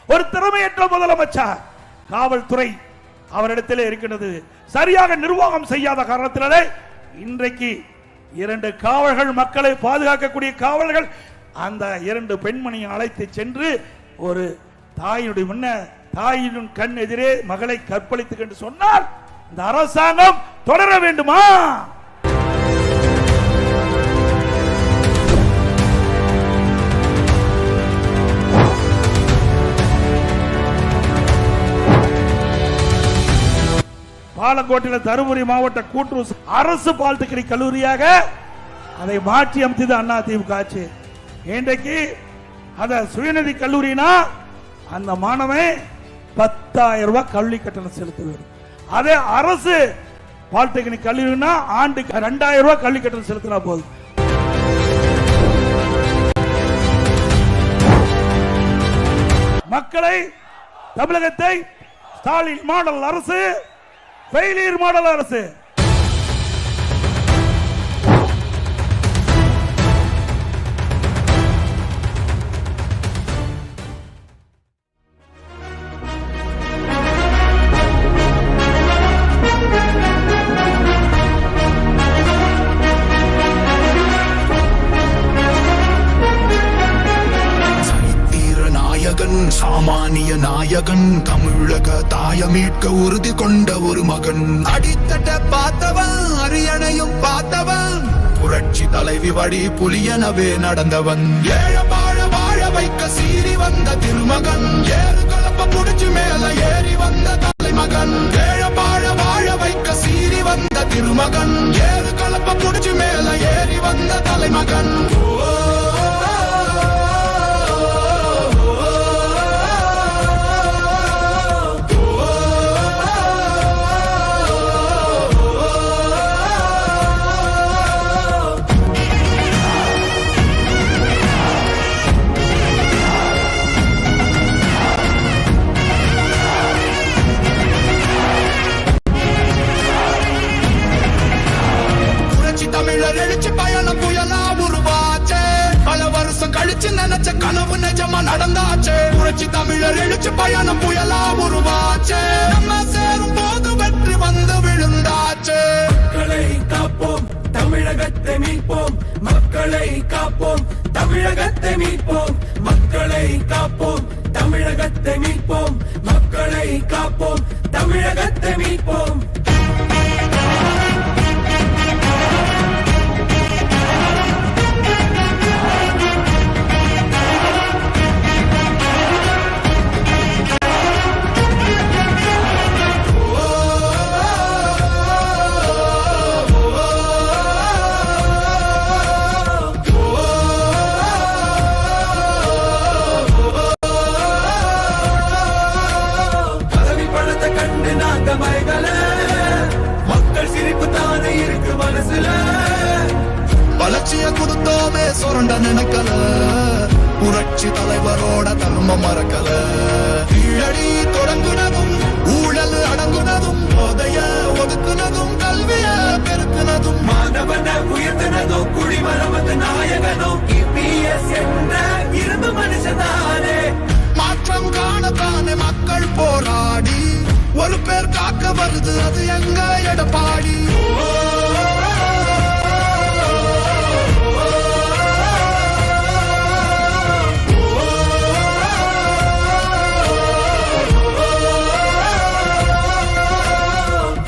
ஒரு திறமையற்ற முதலமைச்சர், காவல்துறை அவரிடத்தில் இருக்கின்றது, சரியாக நிர்வாகம் செய்யாத காரணத்தினாலே இன்றைக்கு 2 காவலர்கள், மக்களை பாதுகாக்கக்கூடிய காவலர்கள், அந்த 2 பெண்மணியை அழைத்து சென்று ஒரு தாயினுடைய முன்ன தாயின் கண் எதிரே மகளை கற்பழித்து என்று சொன்னால் இந்த அரசாங்கம் தொடர வேண்டுமா? பாலக்கோட்டையில் தருமபுரி மாவட்ட கூட்டுறவு அரசு பாலிடெக்னிக் கல்லூரியாக அதை மாற்றி அமைத்தது அண்ணா திமுக ஆட்சி. இன்றைக்கு அத சுயநிதி கல்லூரினா அந்த மாணவன் 10,000 ரூபாய் கல்வி கட்டணம் செலுத்த வேண்டும். அதே அரசு பாலிடெக்னிக் கல்லூரினா ஆண்டுக்கு 2,000 ரூபாய் கல்வி கட்டணம் செலுத்தினா போதும். மக்களை தமிழகத்தை ஸ்டாலின் மாடல் அரசு, ஃபெயிலியர் மாடல் அரசு. சாமானிய நாயகன், தமிழக தாயமீட்க உறுதி கொண்ட ஒரு மகன். அடித்தட்ட பார்த்தவன், அரியணையும் பார்த்தவன், புரட்சி தலைவி வழி புலியனவே நடந்தவன். ஏழ வாழ வாழ வைக்க சீறி வந்த திருமகன், ஏறு கலப்ப புடிச்சு மேல ஏறி வந்த தலைமகன். ஏழ வாழ வாழ வைக்க சீறி வந்த திருமகன், ஏறு கலப்ப புடிச்சு மேல ஏறி வந்த தலைமகன். தமிழர் எழுச்சி பயணம் புயலா உருவாச்சே, நினைச்ச கனவு நிஜமா நடந்தாச்சு. புரட்சி தமிழர் எழுச்சி பயணம் புயலா உருவாச்சு. நம்ம சேரும் போது வெற்றி வந்து விழுந்தாச்சு. மக்களை காப்போம், தமிழகத்தை மீட்போம். மக்களை காப்போம், தமிழகத்தை மீட்போம். மக்களை காப்போம், தமிழகத்தை மீட்போம். மக்களை காப்போம், தமிழகத்தை மீட்போம். பதவி பணத்தை கண்டு நாங்க மயங்கல, மக்கள் சிரிப்பு தானே இருக்கு மனசுல. வளர்ச்சிய கொடுத்தோமே சுரண்ட நினைக்கல, புரட்சி தலைவரோட தர்மம் மறக்கல. கீழடி தொடங்குனதும் ஊழல் அடங்குனதும், போதைய ஒதுக்குனதும் கல்விய பெருக்குனதும், மாணவன உயர்த்தினதும் குடிமரமது நாயகனும் EPS என்ற இரும்பு மனுஷனானே. மாற்றம் காணத்தானே மக்கள் போராடி ஒரு பேர் காக்க வருது, அது எங்க எடப்பாடி.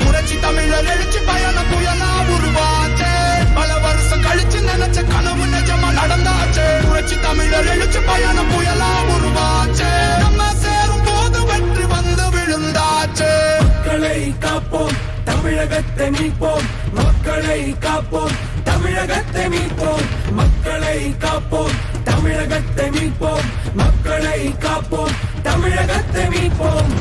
புரட்சி தமிழர் எழுச்சி பயணம் புயலா உருவாச்சு. பல வருஷம் கழிச்சு நினைச்ச கனவு நிஜமா நடந்தாச்சு. புரட்சி தமிழர் எழுச்சி பயணம் புயலா உருவாச்சு. நம்ம சேரும் போது வெற்றி வந்து விழுந்தாச்சு. மக்களை காப்போம், தமிழகத்தை மீட்போம். மக்களை காப்போம், தமிழகத்தை மீட்போம். மக்களை காப்போம், தமிழகத்தை மீட்போம். மக்களை காப்போம், தமிழகத்தை மீட்போம்.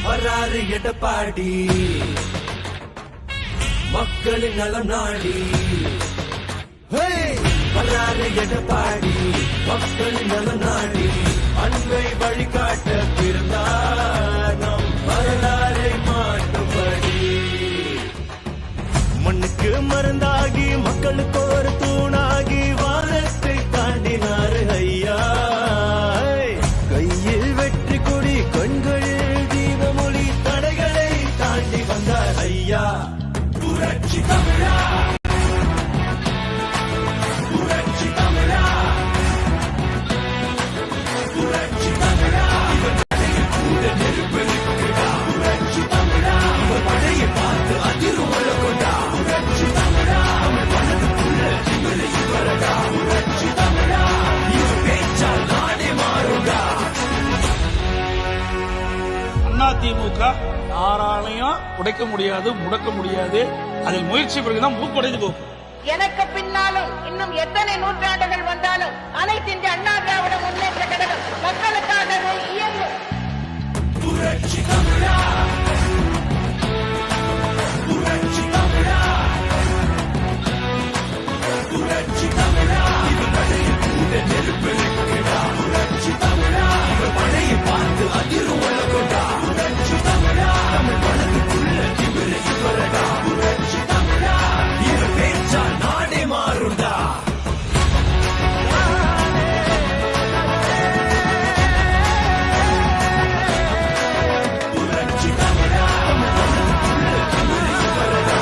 வராறு எடப்பாடி, மக்களின் நலம் நாடி. வராறு எடப்பாடி, மக்களின் நலம் நாடி. அன்பை வழிகாட்ட பிறந்தார் நம் வரலாறை மாற்றும்படி. மண்ணுக்கு மருந்தாகி மக்களுக்கு ஒரு தூணாகி வானத்தை தாண்டினார் ஐயா. கையில் வெற்றி கொடி, கண்களில் தீபமொழி, தடைகளை தாண்டி வந்தார் ஐயா. புரட்சி தமிழா, புரட்சி தமிழா, புரட்சி தமிழா. இவர் படையில் கூட நெருப்பெருக்குடா. புரட்சி தமிழா, இவர் படையை பார்த்து அதிரும் கொண்டா. புரட்சி தமிழா, அவன் மனதுக்குள்ள திமிரை வரடா. புரட்சி தமிழா, இவர் பேச்சால் நாடே மாறுடா. அதிமுக யாராலையும் உடைக்க முடியாது, முடக்க முடியாது. அதில் முயற்சி பிறகுதான் மூக்குடைந்து போகும். எனக்கு பின்னாலும் இன்னும் எத்தனை நூற்றாண்டுகள் வந்தாலும் அனைத்து இந்திய அண்ணா திராவிட முன்னேற்ற கழகம் மக்களுக்காகவே இயங்கும். புரட்சி தமிழா, புரட்சி தமிழா, புரட்சி தமிழா. இவர் படையில் கூட நெருப்பெருக்குடா. புரட்சி தமிழா, இவர் படையை பார்த்து அதிரும் கொண்டா. புரட்சி தமிழா, தமிழ் மனதுக்குள்ள திமிரை வரடா. புரட்சி தமிழா, இவர் பேச்சால் நாடே மாறுண்டா. புரட்சி தமிழா, தமிழ் மனதுக்குள்ள திமிரை வரடா.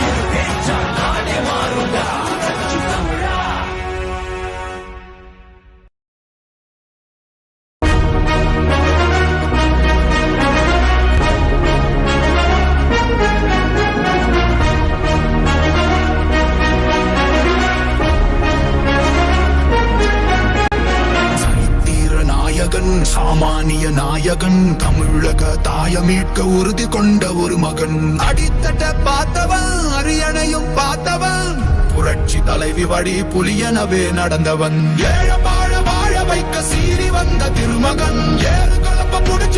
இவர் பேச்சால் நாடே மாறுண்டா. புரட்சி தமிழா. சாமானிய நாயகன், தமிழக தாய மீட்க உறுதி கொண்ட ஒரு மகன். அடித்தட்ட பார்த்தவன், அரியணையும் பார்த்தவன், புரட்சி தலைவி வழி புலியனவே நடந்தவன். ஏழ வாழ வாழ வைக்க சீறி வந்த திருமகன், ஏறு கலப்ப புடிச்ச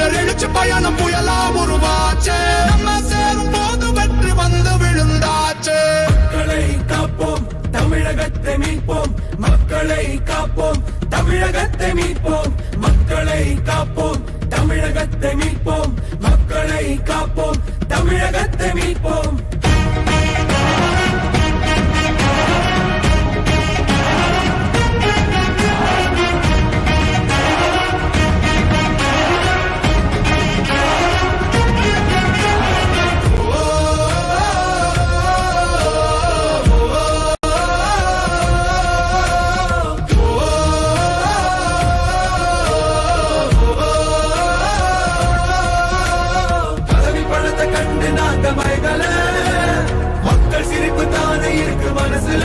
தமிழர் எழுச்சி பயணம் புயலா உருவாச்சு நம்ம சேரும் போது வெற்றி வந்து விழுந்தாச்சு மக்களை காப்போம் தமிழகத்தை மீட்போம் மக்களை காப்போம் தமிழகத்தை மீட்போம் மக்களை காப்போம் தமிழகத்தை மீட்போம் மக்களை காப்போம் தமிழகத்தை மீட்போம் மக்கள் சிரிப்பு தானே இருக்கு மனசுல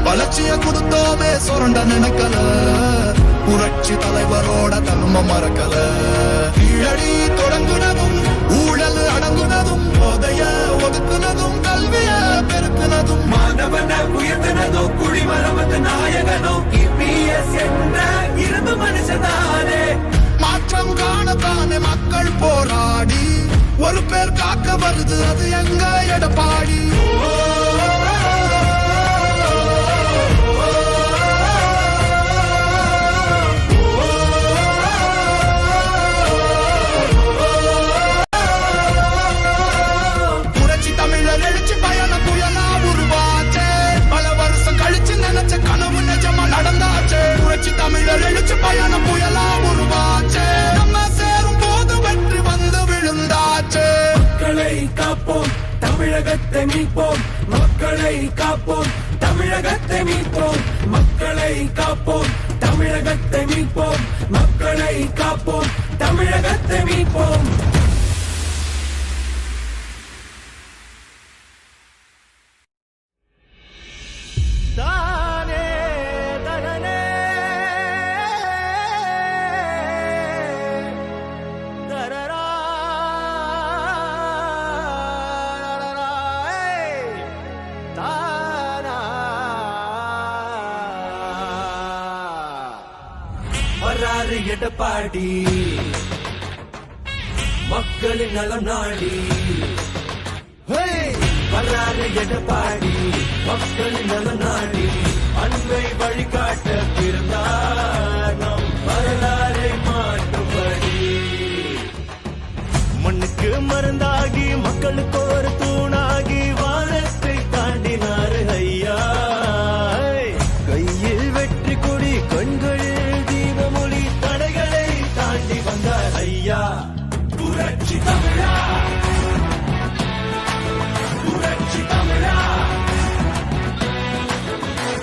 வளர்ச்சிய கொடுத்தோமே சுரண்ட நினைக்கல புரட்சி தலைவரோட தர்மம் மறக்கல கீழடி தொடங்குனதும் ஊழல் அடங்குனதும் போதைய ஒதுக்குனதும் கல்விய பெருக்குனதும் மாணவன உயர்த்தினதோ குடிமரமத்து நாயகனோ இபிஎஸ் என்ற இருந்து மனுஷனானே மாற்றம் காணத்தானே மக்கள் போராடி ஒரு பேர் காக்க வருது அது எங்க எடப்பாடி புரட்சி தமிழர் எழுச்சி பயணம் புயலா உருவாச்சு பல வருஷம் கழிச்சு நினைச்ச கனவு நிஜமா நடந்தாச்சு புரட்சி தமிழர் எழுச்சி பயணம் புயலா உருவாச்சு நம்ம சேரும் போது வெற்றி வந்து விழுந்தாச்சு மக்களை காப்போம் தமிழகத்தை மீட்போம் மக்களை காப்போம் தமிழகத்தை மீட்போம் மக்களை காப்போம் தமிழகத்தை மீட்போம் மக்களை காப்போம் தமிழகத்தை மீட்போம் தானே தனனே தரரா தானா வராறு எடப்பாடி மக்களின் நலம் நாடி வராறு எடப்பாடி மக்களின் நலம் நாடி அன்பை வழிகாட்ட பிறந்தார் நம் வரலாறை மாற்றும்படி மண்ணுக்கு மருந்தாகி மக்களுக்கு ஒரு தூணாகி வானத்தை தாண்டினார் ஐயா கையில் வெற்றி கொடி கண்களில் தீபமொழி தடைகளை தாண்டி வந்தார் ஐயா புரட்சி தமிழா புரட்சி தமிழா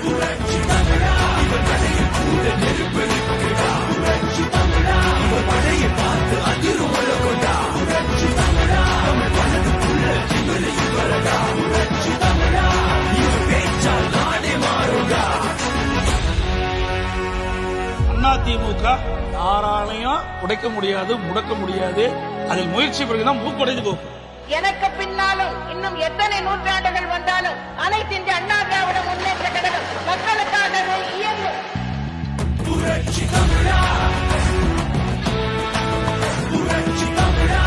புரட்சி தமிழா இவர் கடையில் கூட நெருப்பெருக்கிறா புரட்சி தமிழா இவர் படையை பார்த்து அதிரும் கொண்டா புரட்சி தமிழா தமிழ் மனதுக்குள்ள திமிரை வரடா புரட்சி தமிழா இவர் பேச்சால் நாடே மாறுடா அதிமுக யாராலையும் உடைக்க முடியாது முடக்க முடியாது அதில் முயற்சி பிறகுதான் மூக்குடைந்து போகும் எனக்கு பின்னாலும் இன்னும் எத்தனை நூற்றாண்டுகள் வந்தாலும் அனைத்து இந்திய அண்ணா திராவிட முன்னேற்ற கழகம் மக்களுக்காகவே இயங்கும் புரட்சி தமிழா புரட்சி தமிழா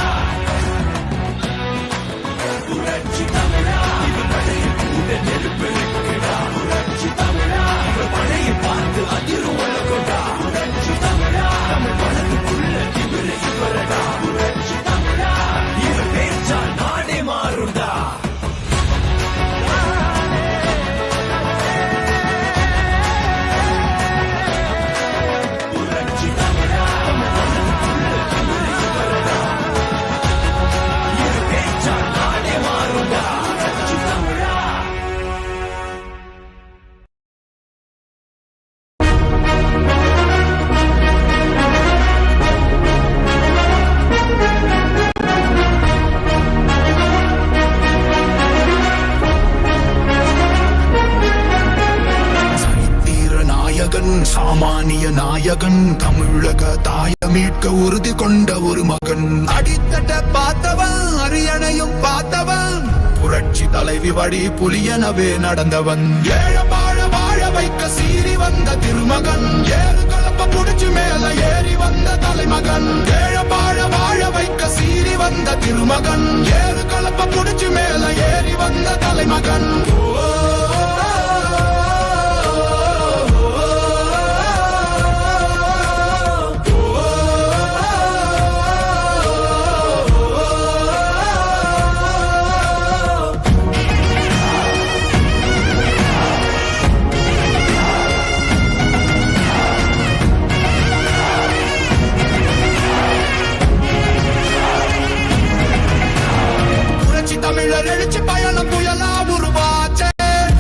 புரட்சி தமிழா இவர் படையில் கூட நெருப்பெருக்கிறா புரட்சி தமிழா இவர் படையை பார்த்து அதிரும் கொண்டா புரட்சி தமிழா தமிழ் மனதுக்குள்ள திமிரை வரடா புரட்சி தமிழா இவர் பேச்சால் நாடே மாறுண்டா புரட்சி தமிழா தமிழ் மனதுக்குள்ள திமிரை வரடா இவர் பேச்சால் நாடே மாறுண்டா புரட்சி தமிழா சாமானிய நாயகன் தமிழக தாய மீட்க உறுதி கொண்ட ஒரு மகன் அடித்தட்ட பார்த்தவன் அரியணையும் பார்த்தவன் புரட்சி தலைவி வழி புலியனவே நடந்தவன் ஏழ வாழ வைக்க சீறி வந்த திருமகன் ஏறு கலப்ப புடிச்சு மேல ஏறி வந்த தலைமகன் ஏழ மகன் ஏறு கலப்ப புடிச்சு மேல ஏறி வந்த தலைமகன் தமிழர் எழுச்சி பயணம் புயலா உருவாச்சே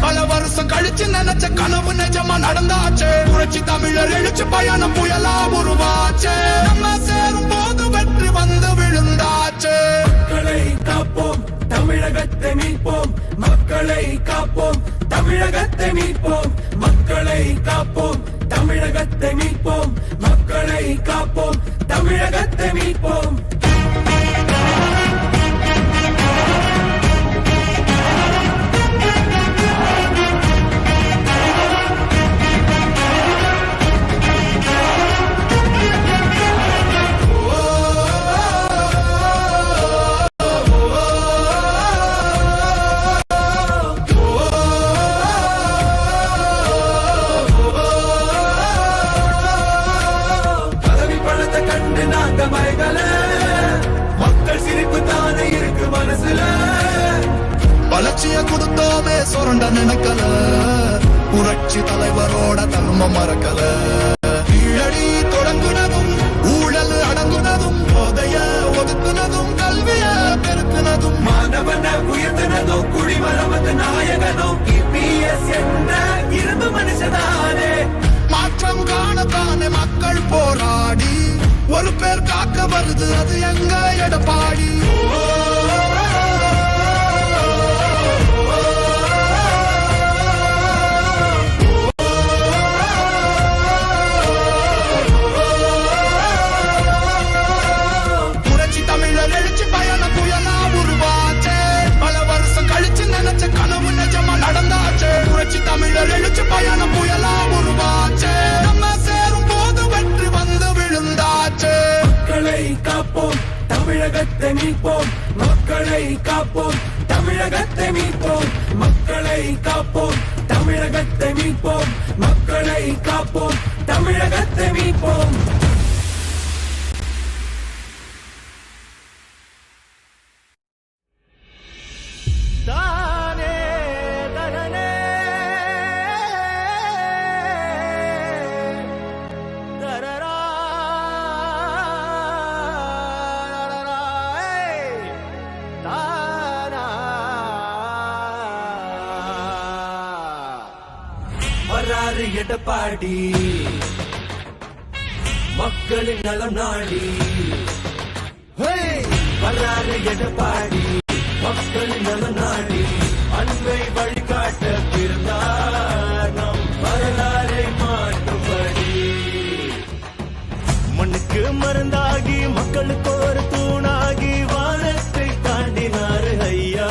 பல வருஷம் கழிச்சு நினைச்ச கனவு நிஜமா நடந்தாச்சே புரட்சி தமிழர் எழுச்சி பயணம் புயலா உருவாச்சே நம்ம சேரும் போது வெற்றி வந்து விழுந்தாச்சே மக்களை காப்போம் தமிழகத்தை மீட்போம் மக்களை காப்போம் தமிழகத்தை மீட்போம் மக்களை காப்போம் தமிழகத்தை மீட்போம் மக்களை காப்போம் தமிழகத்தை மீட்போம் மக்கள் சிரிப்பு தானே இருக்கு மனசுல வளர்ச்சிய கொடுத்தோமே சுரண்ட நினைக்கல புரட்சி தலைவரோட தர்மம் மறக்கல கீழடி தொடங்குனதும் ஊழல் அடங்குனதும் போதைய ஒதுக்குனதும் கல்விய பெருக்குனதும் மாணவன உயர்த்தினதும் குடிமரமத்து நாயகனும் EPS என்ற இரும்பு மனுஷனானே மாற்றம் காணத்தானே மக்கள் போராடி ஒரு பேர் காக்க வருது அது எங்க எடப்பாடி புரட்சி தமிழர் எழுச்சி பயணம் புயலா உருவாச்சே பல வருஷம் கழிச்சு நினைச்ச கனவு நிஜமா நடந்தாச்சே புரட்சி தமிழர் எழுச்சி பயணம் புயலா உருவாச்சே நம்ம சேரும் போது வெற்றி வந்து விழுந்தாச்சே மக்களை காப்போம் தமிழகத்தை மீட்போம் மக்களை காப்போம் தமிழகத்தை மீட்போம் மக்களை காப்போம் தமிழகத்தை மீட்போம் மக்களை காப்போம் தமிழகத்தை மீட்போம் வராறு எடப்பாடி மக்களின் நலம் நாடி வராறு எடப்பாடி மக்களின் நலம் நாடி அன்பை வழிகாட்ட பிறந்தார் நம் வரலாறை மாற்றும்படி மண்ணுக்கு மருந்தாகி மக்களுக்கு ஒரு தூணாகி வானத்தை தாண்டினார் ஐயா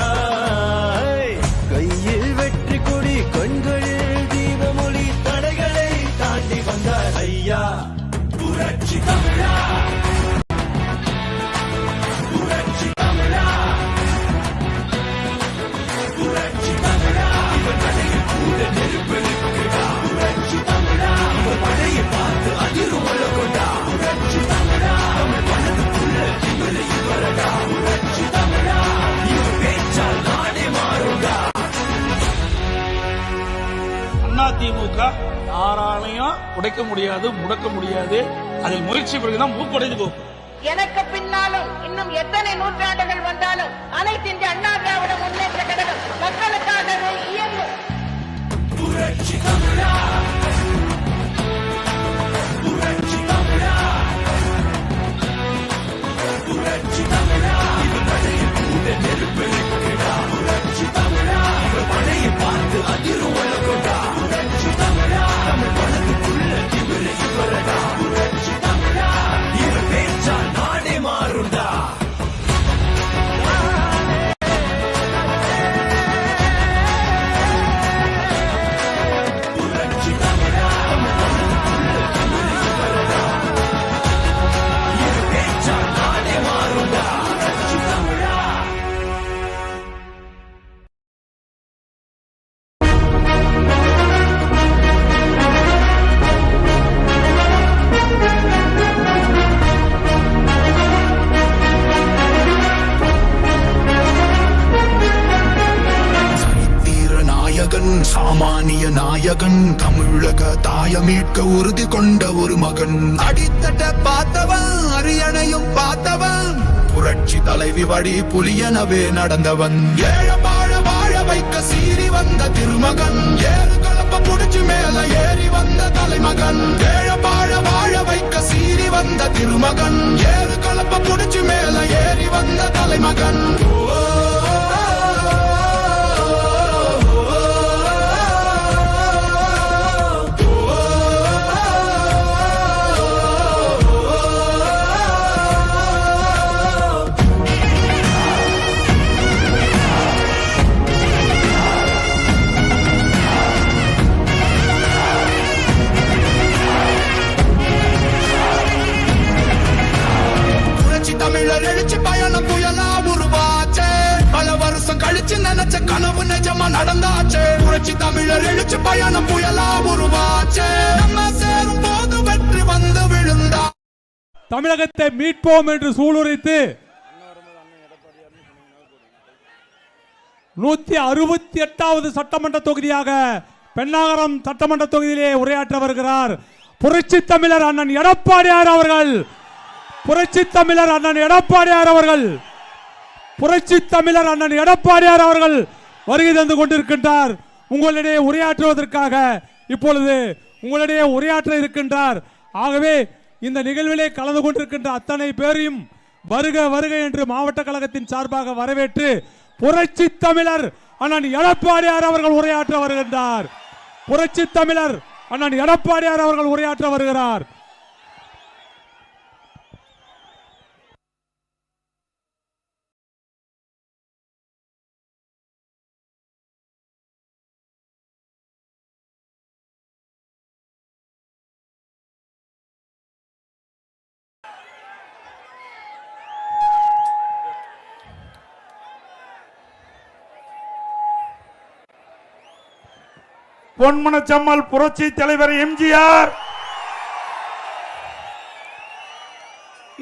கையில் வெற்றி கொடி கண்களில் தீபமொழி தடைகளை தாண்டி வந்தார் ஐயா புரட்சி தமிழா புரட்சி தமிழா புரட்சி தமிழா இவர் நடையில் கூட நெருப்பெருக்குடா புரட்சி தமிழா இவர் படையை பார்த்து அதிரும் கொண்டா புரட்சி தமிழா தமிழ் மனதுக்குள்ள திமிரை வரடா புரட்சி தமிழா இவர் பேச்சால் நாடே மாறுண்டா அதிமுக யாராலையும் உடைக்க முடியாது முடக்க முடியாது அதில் முயற்சி பிறகுதான் மூப்படைந்து போகும் எனக்கு பின்னாலும் இன்னும் எத்தனை நூற்றாண்டுகள் வந்தாலும் அனைத்து இந்திய அண்ணா திராவிட முன்னேற்ற கழகம் மக்களுக்காகவே இயங்கும் புரட்சி தமிழா புரட்சி தமிழா புரட்சி தமிழா இவர் படையை கூட நெருப்பெருக்குடா புரட்சி தமிழா இவர் படையை பார்த்து அதிரும் கொண்டா புரட்சி தமிழா தமிழ் மனதுக்குள்ள திமிரை வரடா புரட்சி தமிழா இவர் பேச்சால் நாடே மாறுண்டா புரட்சி தமிழா சாமானிய நாயகன் தமிழக தாயமீட்க உறுதி கொண்ட ஒரு மகன் அடித்தட்ட பார்த்தவன் அரியணையும் பார்த்தவன் புரட்சி தலைவி வழி புலியனவே நடந்தவன் ஏழ வாழ வாழ வைக்க சீறி வந்த திருமகன் ஏறு கலப்ப புடிச்சு மேல ஏறி வந்த தலைமகன் ஏழ வாழ வாழ வைக்க சீறி வந்த திருமகன் ஏறு கலப்ப புடிச்சு மேல ஏறி வந்த தலைமகன் தமிழர் எழுச்சி பயணம் புயலா உருவாச்சே பல வருஷம் கழிச்சு நினைச்ச கனவு நிஜமா நடந்தாச்சே புரட்சி தமிழர் எழுச்சி பயணம் புயலா உருவாச்சே நம்ம சேரும் போது வெற்றி வந்து விழுந்தா தமிழகத்தை மீட்போம் என்று சூளுரைத்து 168வது சட்டமன்ற தொகுதியாக பென்னாகரம் சட்டமன்ற தொகுதியிலே உரையாற்ற வருகிறார் புரட்சி தமிழர் அண்ணன் எடப்பாடியார் அவர்கள். புரட்சி தமிழர் அண்ணன் எடப்பாடியார் அவர்கள் புரட்சி தமிழர் அண்ணன் எடப்பாடியார் அவர்கள் வருகை தந்து கொண்டிருக்கின்றார். உங்களிடையே உரையாற்றுவதற்காக இப்பொழுது உங்களிடையே உரையாற்ற இருக்கின்றார். ஆகவே இந்த நிகழ்விலே கலந்து கொண்டிருக்கின்ற அத்தனை பேரையும் வருக வருக என்று மாவட்ட கழகத்தின் சார்பாக வரவேற்று புரட்சி தமிழர் அண்ணன் எடப்பாடியார் அவர்கள் உரையாற்ற வருகின்றார். புரட்சி தமிழர் அண்ணன் எடப்பாடியார் அவர்கள் உரையாற்ற வருகிறார். பொன்மனச்சம்மல் புரட்சி தலைவர் எம்ஜிஆர்,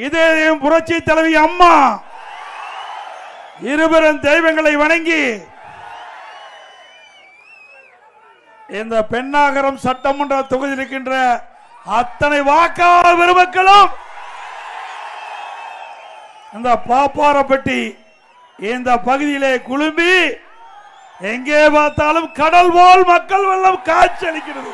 இதே புரட்சி தலைவி அம்மா இருவரும் தெய்வங்களை வணங்கி இந்த பென்னாகரம் சட்டமன்ற தொகுதியில் இருக்கின்ற அத்தனை வாக்காளர் பெருமக்களும் இந்த பாப்பாரப்பட்டி இந்த பகுதியிலே குழும்பி எங்கே பார்த்தாலும் கடல் போல் மக்கள் வெள்ளம் காட்சியளிக்கிறது.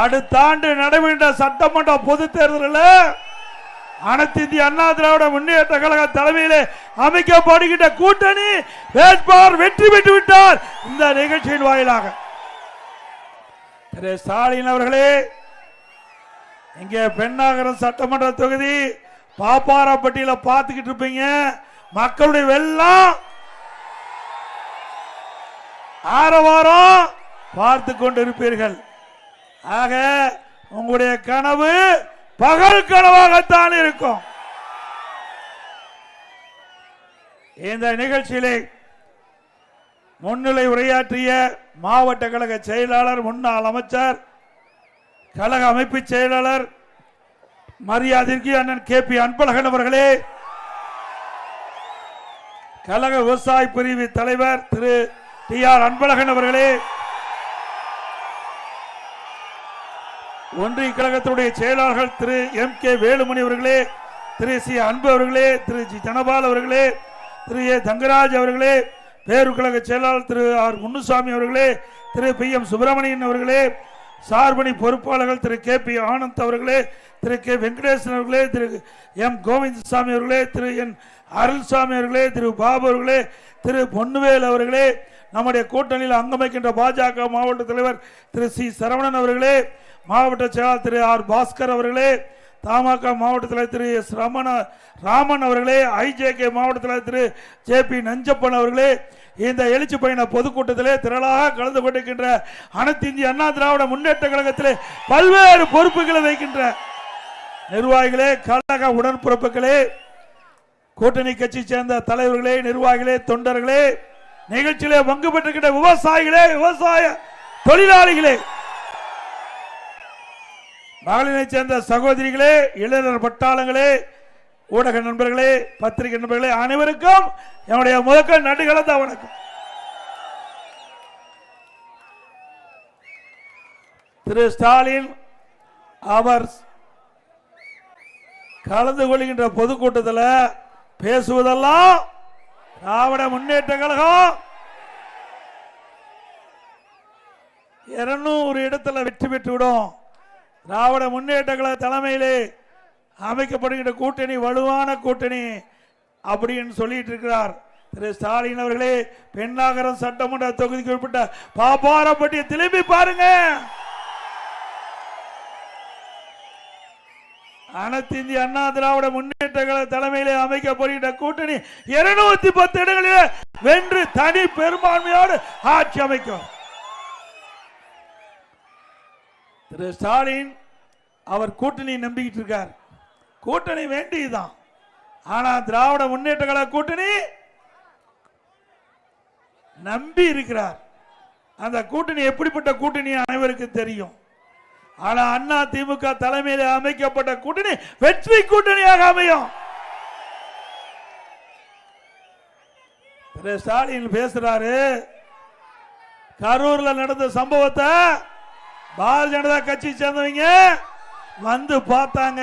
அடுத்த ஆண்டு நடைபெற்ற சட்டமன்ற பொது தேர்தலில் அனைத்து இந்திய அண்ணா திராவிட முன்னேற்ற கழக தலைமையிலே அமைக்கப்படுகின்ற கூட்டணி வேட்பாளர் வெற்றி பெற்று விட்டார். இந்த நிகழ்ச்சியின் வாயிலாக திரு ஸ்டாலின் அவர்களே, இங்கே பென்னாகரம் சட்டமன்ற தொகுதி பாப்பாரப்பட்டியில பார்த்துக்கிட்டு இருப்பீங்க. மக்களுடைய வெள்ளம் ஆரவாரம் பார்த்து கொண்டிருப்பீர்கள். ஆக உங்களுடைய கனவு பகல் கனவாகத்தான் இருக்கும். இந்த நிகழ்ச்சியிலே முன்னிலை உரையாற்றிய மாவட்ட கழக செயலாளர், முன்னாள் அமைச்சர், கழக அமைப்பு செயலாளர் மரியாதைக்கு அண்ணன் KP அன்பழகன் அவர்களே, கழக விவசாய பிரிவு தலைவர் திரு TR அன்பழகன் அவர்களே, ஒன்றிய கழகத்தினுடைய செயலாளர்கள் திரு MK வேலுமணி அவர்களே, திரு C அன்பு அவர்களே, திரு G தனபால் அவர்களே, திரு A தங்கராஜ் அவர்களே, பேரு கழக செயலாளர் திரு R முன்னுசாமி அவர்களே, திரு PM சுப்பிரமணியன் அவர்களே, சார்பணி பொறுப்பாளர்கள் திரு KP ஆனந்த் அவர்களே, திரு K வெங்கடேசன் அவர்களே, திரு M கோவிந்தசாமி அவர்களே, திரு N அருள்சாமி அவர்களே, திரு பாபு அவர்களே, திரு பொன்னுவேல் அவர்களே, நம்முடைய கூட்டணியில் அங்கமைக்கின்ற பாஜக மாவட்ட தலைவர் திரு C சரவணன் அவர்களே, மாவட்ட செயலாளர் திரு R பாஸ்கர் அவர்களே, தமாக மாவட்ட தலைவர் திரு S ராமன் அவர்களே, IJK மாவட்ட தலைவர் திரு JP நஞ்சப்பன் அவர்களே, இந்த எழுச்சி பயண பொதுக்கூட்டத்திலே திரளாக கலந்து கொண்டிருக்கின்ற அனைத்து இந்திய அண்ணா திராவிட முன்னேற்ற கழகத்திலே பல்வேறு பொறுப்புகளை வைக்கின்ற நிர்வாகிகளே, கழக உடன்பிறப்புகளே, கூட்டணி கட்சி சேர்ந்த தலைவர்களே, நிர்வாகிகளே, தொண்டர்களே, நிகழ்ச்சியிலே பங்கு பெற்றிருக்கின்ற விவசாயிகளே, விவசாய தொழிலாளிகளே, மகளிரை சேர்ந்த சகோதரிகளே, இளைஞர் பட்டாளங்களே, ஊடக நண்பர்களே, பத்திரிகை நண்பர்களே, அனைவருக்கும் என்னுடைய முதற்க நன்றி கலந்த வணக்கம். திரு ஸ்டாலின் அவர் கலந்து கொள்கின்ற பொதுக்கூட்டத்தில் பேசுவதெல்லாம் திராவிட முன்னேற்ற கழகம் 200 இடத்துல வெற்றி பெற்றுவிடும். திராவிட முன்னேற்ற கழக தலைமையிலே அமைக்கப்படுகின்ற கூட்டணி வலுவான கூட்டணி அப்படின்னு சொல்லிட்டு இருக்கிறார் திரு ஸ்டாலின் அவர்களே. பெண்ணாகரம் சட்டமன்ற தொகுதிக்கு உட்பட்ட பாப்பாரப்பட்டியை திரும்பி பாருங்க. அனைத்து இந்திய அண்ணா திராவிட முன்னேற்ற கழக தலைமையிலே அமைக்கப்படுகின்ற கூட்டணி 210 இடங்களிலே வென்று தனி பெரும்பான்மையோடு ஆட்சி அமைக்கும். திரு ஸ்டாலின் அவர் கூட்டணி நம்பிக்கிட்டு இருக்கார். கூட்டணி வேண்டியதுதான். ஆனா திராவிட முன்னேற்ற கழக கூட்டணி நம்பி இருக்கிறார். அந்த கூட்டணி எப்படிப்பட்ட கூட்டணி அனைவருக்கு தெரியும். ஆனா அண்ணா திமுக தலைமையில் அமைக்கப்பட்ட கூட்டணி வெற்றி கூட்டணியாக அமையும். திரு ஸ்டாலின் பேசுறாரு, கரூர்ல நடந்த சம்பவத்தை பாரதிய ஜனதா கட்சி சேர்ந்தவங்க வந்து பார்த்தாங்க.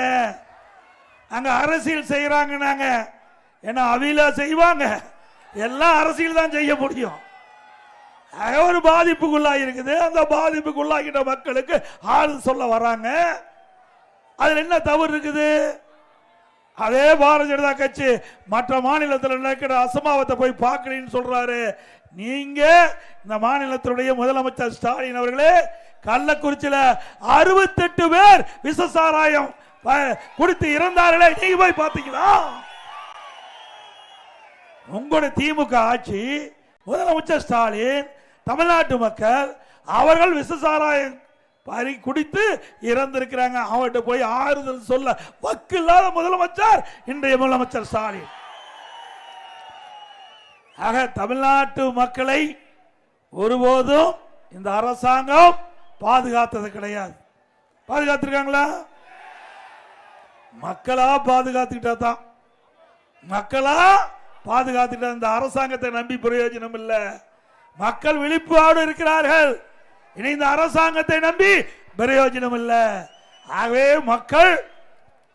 அங்க அரசியல் செய்யறாங்க. ஏன்னா அவில செய்வாங்க, எல்லாம் அரசியல் தான் செய்ய முடியும். ஒரு பாதிப்புக்குள்ளாகி இருக்குது. அந்த பாதிப்புக்குள்ளாகிட்ட மக்களுக்கு ஆறுதல் சொல்ல வராங்க. அதுல என்ன தவறு இருக்குது? அதே பாரதிய ஜனதா கட்சி மற்ற மாநிலத்தில் நடக்கிற அசம்பாவத்தை போய் பார்க்கலன்னு சொல்றாரு. நீங்க இந்த மாநிலத்தினுடைய முதலமைச்சர் ஸ்டாலின் அவர்களே, கள்ளக்குறிச்சியில 68 பேர் விஷசாராயம் குடித்து இறந்தார்களே, நீங்க போய் பார்த்தீங்களா? உங்களுடைய திமுக ஆட்சி, முதலமைச்சர் ஸ்டாலின், தமிழ்நாட்டு மக்கள் அவர்கள் விஷசாராயம் குடித்து இறந்திருக்கிறாங்க. அவர்கிட்ட போய் ஆறுதல் சொல்ல வக்கில்லாத முதலமைச்சர் இன்றைய முதலமைச்சர் ஸ்டாலின். ஆக தமிழ்நாட்டு மக்களை ஒருபோதும் இந்த அரசாங்கம் பாதுகாத்தது கிடையாது. பாதுகாத்திருக்காங்களா? மக்களா பாதுகாத்துக்கிட்டா தான். மக்களா பாதுகாத்துக்கிட்ட இந்த அரசாங்கத்தை நம்பி பிரயோஜனம் இல்லை. மக்கள் விழிப்போடு இருக்கிறார்கள். இனி இந்த அரசாங்கத்தை நம்பி பிரயோஜனம் இல்லை. ஆகவே மக்கள்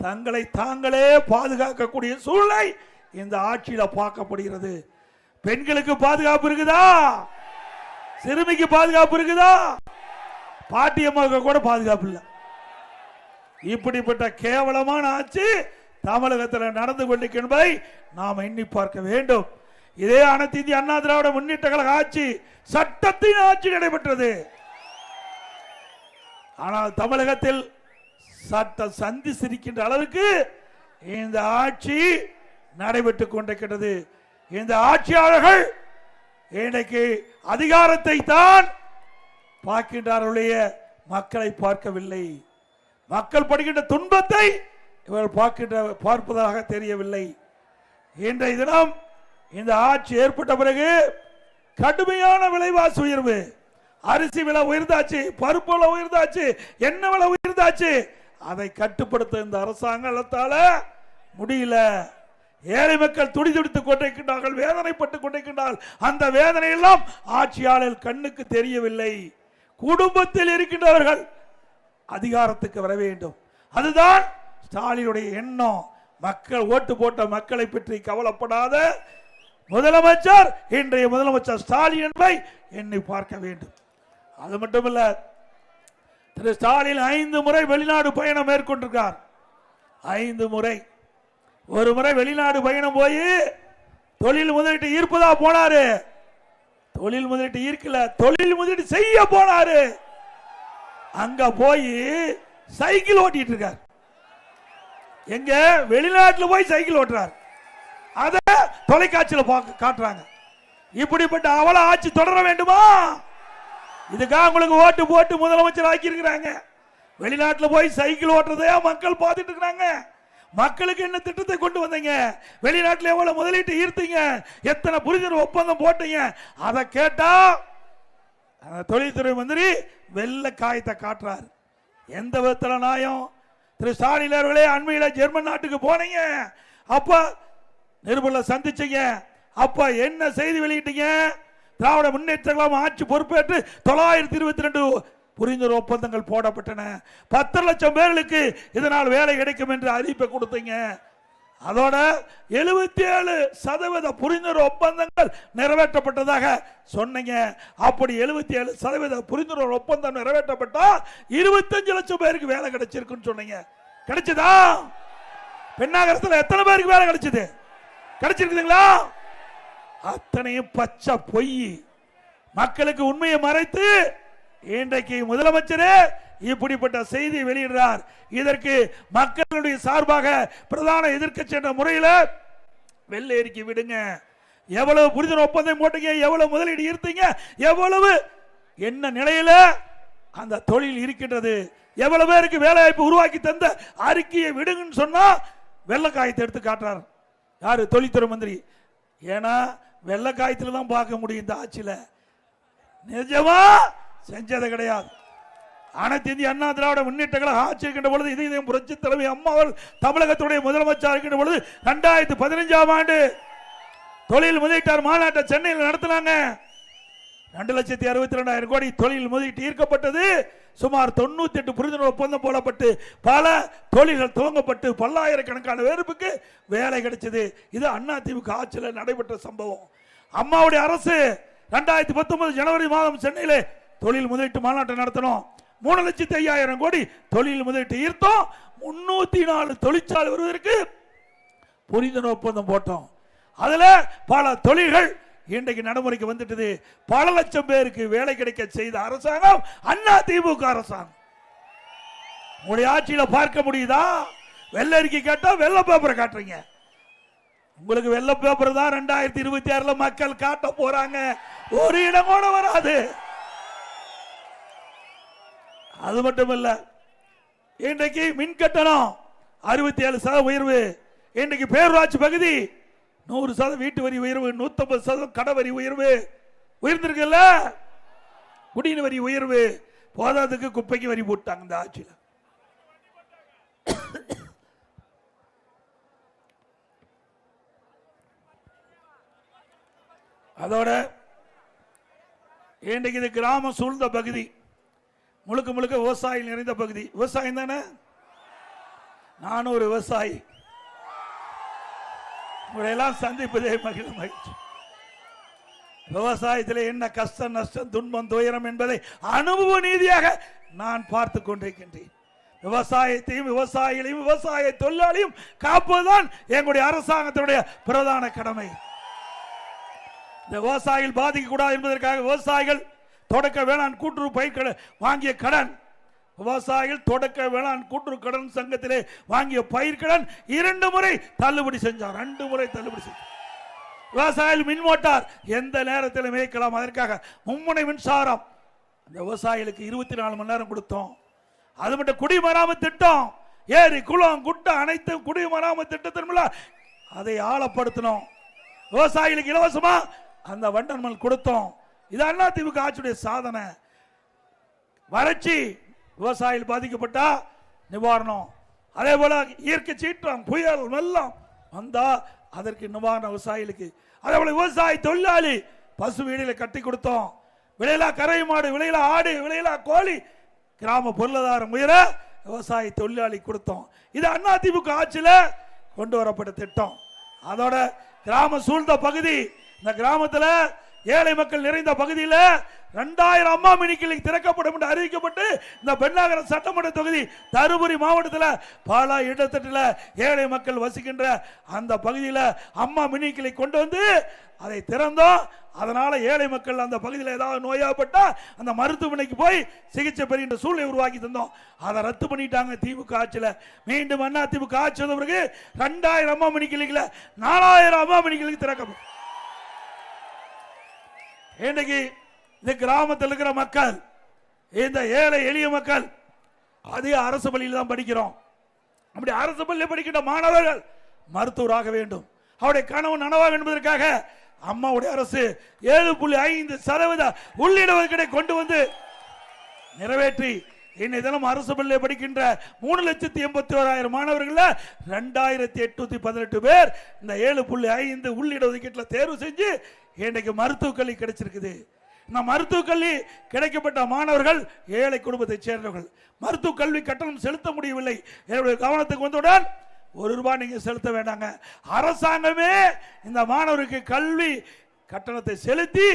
தங்களை தாங்களே பாதுகாக்கக்கூடிய சூழ்நிலை இந்த ஆட்சியில பார்க்கப்படுகிறது. பெண்களுக்கு பாதுகாப்பு இருக்குதா? சிறுமிக்கு பாதுகாப்பு இருக்குதா? பாட்டியம்மாவுக்கு கூட பாதுகாப்பு இல்லை. இப்படிப்பட்ட கேவலமான ஆட்சி தமிழகத்தில் நடந்து கொண்டிருப்பதை நாம் எண்ணி பார்க்க வேண்டும். இதே அனைத்து இந்திய அண்ணா திராவிட முன்னேற்ற கழக ஆட்சி சட்டத்தின் ஆட்சி நடைபெற்றது. ஆனால் தமிழகத்தில் சட்டம் சந்தி சிரிக்கின்ற அளவுக்கு இந்த ஆட்சி நடைபெற்றுக் கொண்டிருக்கிறது. இந்த ஆட்சியாளர்கள் இன்றைக்கு அதிகாரத்தை தான் பார்க்கின்றார்களுடைய மக்களை பார்க்கவில்லை. மக்கள் படுகின்ற துன்பத்தை இவர்கள் பார்ப்பதாக தெரியவில்லை. இன்றைய தினம் இந்த ஆட்சி ஏற்பட்ட பிறகு கடுமையான விலைவாசி உயர்வு, அரிசி விலை உயர்ந்தாச்சு, பருப்பு விலை உயர்ந்தாச்சு, எண்ணெய் விலை உயர்ந்தாச்சு. அதை கட்டுப்படுத்த இந்த அரசாங்கத்தால முடியல. ஏழை மக்கள் துடிதுடித்துக் கொண்டிருக்கின்றார்கள், வேதனைப்பட்டுக் கொண்டிருக்கின்றார்கள். அந்த வேதனை எல்லாம் ஆட்சியாளர் கண்ணுக்கு தெரியவில்லை. குடும்பத்தில் இருக்கின்றவர்கள் அதிகாரத்துக்கு வர வேண்டும். அதுதான் ஸ்டாலினுடைய எண்ணம். மக்கள் ஓட்டு போட்ட மக்களை பற்றி கவலைப்படாத முதலமைச்சர் இன்றைய முதலமைச்சர் ஸ்டாலின் என்பதை எண்ணி பார்க்க வேண்டும். அது மட்டுமல்ல, திரு ஸ்டாலின் 5 முறை வெளிநாடு பயணம் மேற்கொண்டிருக்கார். 5 முறை. ஒரு முறை வெளிநாடு பயணம் போய் தொழில் முதலீட்டு ஈர்ப்பதா போனாரு. தொழில் முதலீட்டு ஈர்க்கல, தொழில் முதலீட்டு செய்ய போனாரு. அங்க போய் சைக்கிள் ஓட்டிட்டு இருக்கார். எங்க? வெளிநாட்டில் போய் சைக்கிள் ஓட்டுறார். அத தொலைக்காட்சியில் காட்டுறாங்க. இப்படிப்பட்ட அவல ஆட்சி தொடர வேண்டுமா? இதுக்காக உங்களுக்கு ஓட்டு போட்டு முதலமைச்சர் ஆக்கி இருக்கிறாங்க. வெளிநாட்டில் போய் சைக்கிள் ஓட்டுறதையா மக்கள் பார்த்துட்டு இருக்கிறாங்க. மக்களுக்கு என்ன திட்டத்தை கொண்டு வந்தீங்க? வெளிநாட்டில் எவ்வளவு முதலீட்டு ஈர்த்தீங்க? எத்தனை புரிதல் ஒப்பந்தம் போட்டீங்க? அதை கேட்டா தொழில்துறை மந்திரி வெள்ள காயத்தை காட்டுறார். எந்த விதத்தில் நியாயம்? திரு ஸ்டாலின் அவர்களே, அண்மையில ஜெர்மன் நாட்டுக்கு போனீங்க. அப்ப நிருபர்களை சந்திச்சீங்க. அப்ப என்ன செய்தி வெளியிட்டீங்க? திராவிட முன்னேற்ற கழகம் ஆட்சி பொறுப்பேற்று 922 புரிந்துணர்வு ஒப்பந்தங்கள் போடப்பட்டன. 10 லட்சம் பேர்களுக்கு இதனால் வேலை கிடைக்கும் என்று அறிவிப்பை கொடுத்தீங்க. அதோட 77% புரிந்துணர்வு ஒப்பந்தங்கள் நிறைவேற்றப்பட்டதாக சொன்னீங்க. அப்படி 77% புரிந்துணர்வு ஒப்பந்தம் நிறைவேற்றப்பட்டா 25 லட்சம் பேருக்கு வேலை கிடைச்சிருக்குன்னு சொன்னீங்க. கிடைச்சதா? பெண்ணாகரத்தில் எத்தனை பேருக்கு வேலை கிடைச்சது? கிடைச்சிருக்குதுங்களா? அத்தனையும் பச்சை பொய். மக்களுக்கு உண்மையை மறைத்து இன்றைக்கு முதலமைச்சரே இப்படிப்பட்ட செய்தி வெளியிடுறார். இதற்கு மக்களுடைய சார்பாக பிரதான எதிர்க்கட்சி என்ற முறையில் வெள்ளை அறிக்கை விடுங்க. எவ்வளவு புரிந்துணர்வு ஒப்பந்தம் போட்டீங்க, எவ்வளவு முதலீடு ஈர்த்தீங்க, எவ்வளவு என்ன நிலையில அந்த தொழில் இருக்கின்றது, எவ்வளவு பேருக்கு வேலை வாய்ப்பு உருவாக்கி தந்த அறிக்கையை விடுங்கன்னு சொன்னா வெள்ளக்காயத்தை எடுத்து காட்டுறார். யாரு? தொழில்துறை மந்திரி. ஏன்னா வெள்ளக்காயத்தில் தான் பார்க்க முடியும் இந்த ஆட்சியில. நிஜமா செஞ்சது கிடையாது. அனைத்து இந்திய அண்ணா திராவிட முன்னேற்ற கழகம் ஆட்சி இருக்கின்ற பொழுது, இதயம் புரட்சி தலைவி அம்மா அவர்கள் தமிழகத்துடைய முதலமைச்சர் இருக்கின்ற பொழுது 2015ஆம் ஆண்டு தொழில் முதலீட்டாளர் மாநாட்டை சென்னையில் நடத்தினாங்க. 2,62,000 கோடி தொழில் முதலீட்டு ஈர்க்கப்பட்டது. சுமார் 98 புரிந்துணர்வு ஒப்பந்தம் போடப்பட்டு பல தொழில்கள் துவங்கப்பட்டு பல்லாயிரக்கணக்கான பேருக்கு வேலை கிடைச்சது. இது அதிமுக ஆட்சியில் நடைபெற்ற சம்பவம். அம்மாவுடைய அரசு 2019 ஜனவரி மாதம் சென்னையிலே தொழில் முதலீட்டு மாநாட்டை நடத்தணும். 3,05,000 கோடி தொழில் முதலீட்டு ஈர்த்தோம். 304 தொழிற்சாலை வருவதற்கு புரிந்துணர்வு ஒப்பந்தம் போட்டோம். அதுல பல தொழில்கள் இன்றைக்கு நடைமுறைக்கு வந்துட்டது. பல லட்சம் பேருக்கு வேலை கிடைக்க செய்த அரசாங்கம் அதிமுக அரசாங்கம். உங்களுடைய ஆட்சியில பார்க்க முடியுதா? வெள்ளை அறிக்கை கேட்டா வெள்ளை பேப்பரை காட்டுறீங்க. உங்களுக்கு வெள்ளை பேப்பர் தான் 2026 மக்கள் காட்ட போறாங்க. ஒரு இடம் கூட வராது. அது மட்டுமல்ல, இன்றைக்கு மின் கட்டணம் 67% உயர்வு. இன்றைக்கு பேரூராட்சி பகுதி 100% வீட்டு வரி உயர்வு, 150% கடை வரி உயர்வு உயர்ந்திருக்குல்ல. குடிநீர் வரி உயர்வு போதாதுக்கு குப்பைக்கு வரி போட்டாங்க இந்த ஆட்சியில். அதோட இன்றைக்கு இது கிராமம் சூழ்ந்த பகுதி, முழுக்க முழுக்க விவசாயம் நிறைந்த பகுதி. விவசாயம் தானே? நானும் ஒரு விவசாயி. உங்களையெல்லாம் சந்திப்பதே மகிழ்ச்சி. விவசாயத்தில் என்ன கஷ்டம், நஷ்டம், துன்பம், துயரம் என்பதை அனுபவ நீதியாக நான் பார்த்து கொண்டிருக்கின்றேன். விவசாயத்தையும் விவசாயிகளையும் விவசாய தொழிலாளியும் காப்பதுதான் எங்களுடைய அரசாங்கத்தினுடைய பிரதான கடமை. இந்த விவசாயிகள் பாதிக்க கூடாது என்பதற்காக விவசாயிகள் தொடக்க வேளாண் கூட்டுறவு பயிர்களை வாங்கிய கடன், விவசாயிகள் தொடக்க வேளாண் கூட்டுறவு கடன் சங்கத்திலே வாங்கிய பயிர்கடன் 2 முறை தள்ளுபடி செஞ்சார். 2 முறை தள்ளுபடி செஞ்சார். விவசாயிகள் மின் மோட்டார் எந்த நேரத்தில் மேய்க்கலாம், அதற்காக மும்முனை மின்சாரம் அந்த விவசாயிகளுக்கு 24 மணி நேரம் கொடுத்தோம். அது மட்டும் குடிமராமத்து திட்டம், ஏரி குளம் குட்டை அனைத்து குடிமராமத்து திட்டத்தின் மூலம் அதை ஆழப்படுத்தணும். விவசாயிகளுக்கு இலவசமா அந்த வண்டன்மல் கொடுத்தோம். இது அதிமுக ஆட்சியுடைய சாதனை. வறட்சி விவசாயிகள் பாதிக்கப்பட்டா நிவாரணம், அதே போல இயற்கை சீற்றம், புயல், வெள்ளம் வந்தா அதற்கு நிவாரணம் விவசாயிகளுக்கு. அதே போல விவசாய தொழிலாளி பசு வீடுகளை கட்டி கொடுத்தோம். விளையிலா கரை மாடு, விளையிலா ஆடு, விளையிலா கோழி, கிராம பொருளாதாரம் உயர விவசாய தொழிலாளி கொடுத்தோம். இது அதிமுக ஆட்சியில் கொண்டு வரப்பட்ட திட்டம். அதோட கிராம சூழ்ந்த பகுதி, இந்த கிராமத்தில் ஏழை மக்கள் நிறைந்த பகுதியில் 2000 அம்மா மினி கிளினிக் திறக்கப்படும் என்று அறிவிக்கப்பட்டு இந்த பெண்ணாகரம் சட்டமன்ற தொகுதி தருமபுரி மாவட்டத்தில் பல இடத்தில ஏழை மக்கள் வசிக்கின்ற அந்த பகுதியில் அம்மா மினி கிளினிக் கொண்டு வந்து அதை திறந்தோம். அதனால ஏழை மக்கள் அந்த பகுதியில் ஏதாவது நோயாப்பட்டா அந்த மருத்துவமனைக்கு போய் சிகிச்சை பெறுகின்ற சூழ்நிலை உருவாக்கி தந்தோம். அதை ரத்து பண்ணிட்டாங்க திமுக ஆட்சியில். மீண்டும் அதிமுக ஆட்சி வந்த பிறகு 2000 அம்மா மினி கிளினிக்ல 4000 அம்மா மினி கிளினிக் திறக்கப்படும். இன்னைக்கு இந்த கிராமத்தில் இருக்கிற மக்கள், இந்த ஏழை எளிய மக்கள் அதிக அரசு பள்ளியில் தான் படிக்கிறோம். அப்படி அரசு பள்ளியில் படிக்கின்ற மாணவர்கள் மருத்துவராக வேண்டும், அவருடைய கனவு நனவாக என்பதற்காக அம்மாவுடைய அரசு 7.5% உள்ளிடஒதுக்கீடை கொண்டு வந்து நிறைவேற்றி இன்னைய தினம் அரசு பள்ளியில் படிக்கின்ற 3,81,000 மாணவர்கள் 2,818 பேர் இந்த 7.5 உள்ளிடஒதுக்கீட்டில் தேர்வு செஞ்சு இன்றைக்கு மருத்துவக் கல்வி கிடைச்சிருக்குது. இந்த மருத்துவ கல்வி கிடைக்கப்பட்ட மாணவர்கள் ஏழை குடும்பத்தை சேர்ந்தவர்கள். மருத்துவ கல்வி கட்டணம் செலுத்த முடியவில்லை. என்னுடைய கவனத்துக்கு வந்தவுடன் ₹1 நீங்க செலுத்த வேண்டாங்க, அரசாங்கமே இந்த மாணவருக்கு கல்வி கட்டணத்தை செலுத்தி